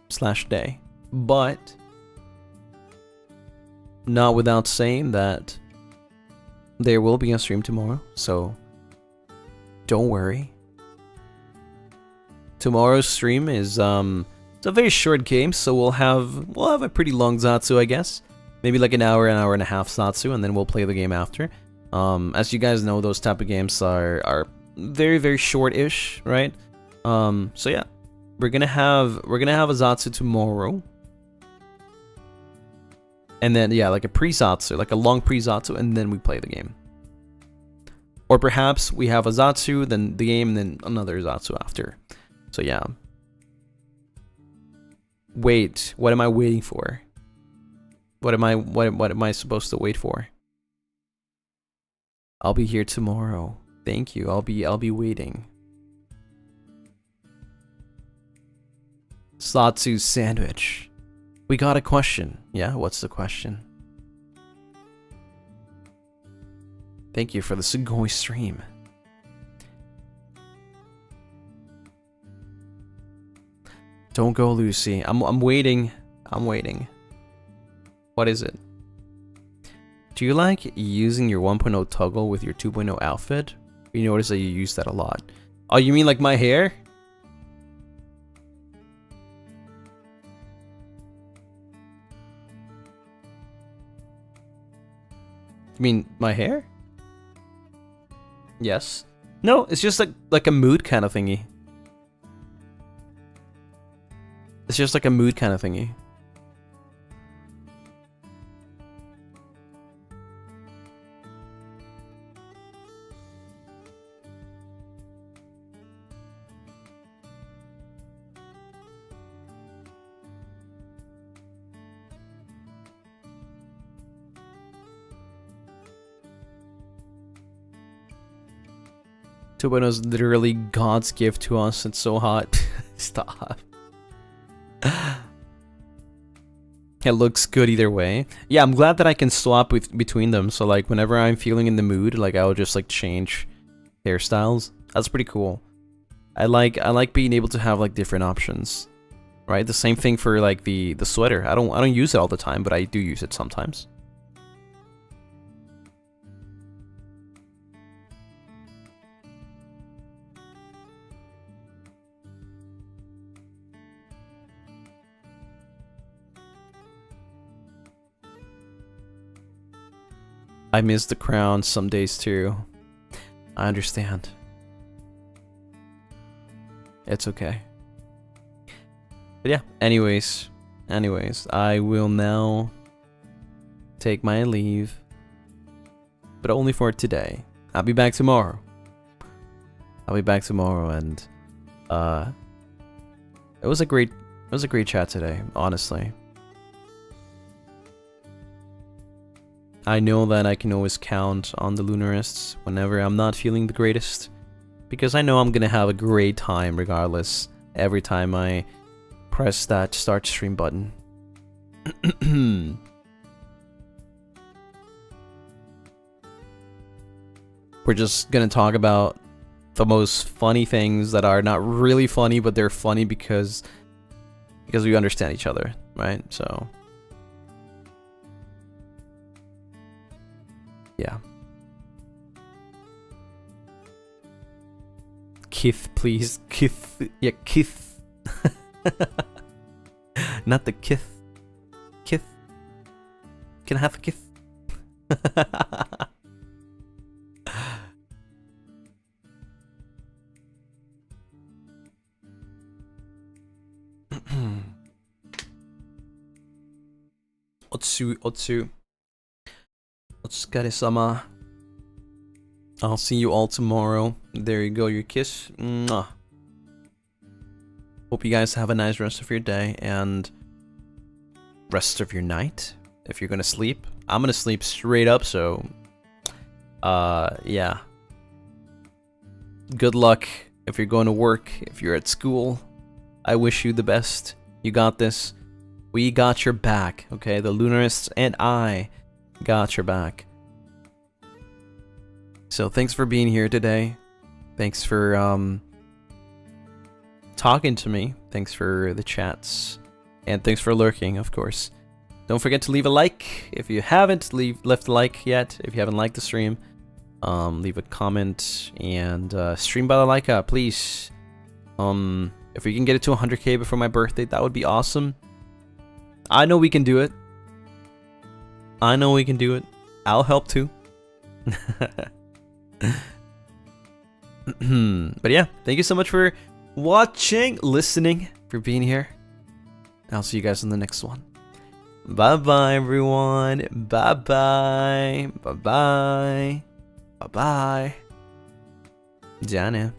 / day. But not without saying that there will be a stream tomorrow, so don't worry. Tomorrow's stream is it's a very short game, so we'll have a pretty long Zatsu, I guess. Maybe like an hour and a half Zatsu, and then we'll play the game after. As you guys know, those type of games are very, very short-ish, right? So yeah, we're gonna have a Zatsu tomorrow, and then yeah, like a pre-Zatsu, like a long pre-Zatsu, and then we play the game. Or perhaps we have a Zatsu, then the game, and then another Zatsu after. So yeah. Wait, what am I waiting for? What am I supposed to wait for? I'll be here tomorrow. Thank you. I'll be waiting. Satsu sandwich. We got a question. Yeah, what's the question? Thank you for the Sugoi stream. Don't go, Lucy. I'm waiting. I'm waiting. What is it? Do you like using your 1.0 toggle with your 2.0 outfit? You notice that you use that a lot. Oh, you mean like my hair? You mean my hair? Yes. No, it's just like a mood kind of thingy. It's just like a mood kind of thingy. Is literally God's gift to us. It's so hot. Stop. It looks good either way. Yeah, I'm glad that I can swap between them. So like whenever I'm feeling in the mood, like I'll just like change hairstyles. That's pretty cool. I like being able to have like different options. Right? The same thing for like the sweater. I don't use it all the time, but I do use it sometimes. I miss the crown some days too. I understand. It's okay. But yeah, anyways, I will now take my leave. But only for today. I'll be back tomorrow. And it was a great chat today, honestly. I know that I can always count on the Lunarists whenever I'm not feeling the greatest, because I know I'm gonna have a great time regardless every time I press that start stream button. We're just gonna talk about the most funny things that are not really funny, but they're funny because we understand each other, right? So yeah. Kith, please. Kith. Yeah, Kith. Not the Kith. Kith. Can I have a Kith? Otsu. Otsukare-sama. I'll see you all tomorrow. There you go, your kiss. Mwah. Hope you guys have a nice rest of your day and rest of your night. If you're gonna sleep, I'm gonna sleep straight up, so yeah. Good luck if you're going to work, if you're at school. I wish you the best. You got this. We got your back, okay? The Lunarists and I got your back. So thanks for being here today. Thanks for talking to me. Thanks for the chats. And thanks for lurking, of course. Don't forget to leave a like if you haven't left a like yet. If you haven't liked the stream, leave a comment and stream by the like please. If we can get it to 100k before my birthday, that would be awesome. I know we can do it. I know we can do it. I'll help too. But yeah, thank you so much for watching, listening, for being here. I'll see you guys in the next one. Bye bye, everyone. Bye bye. Bye bye. Bye bye. Jane.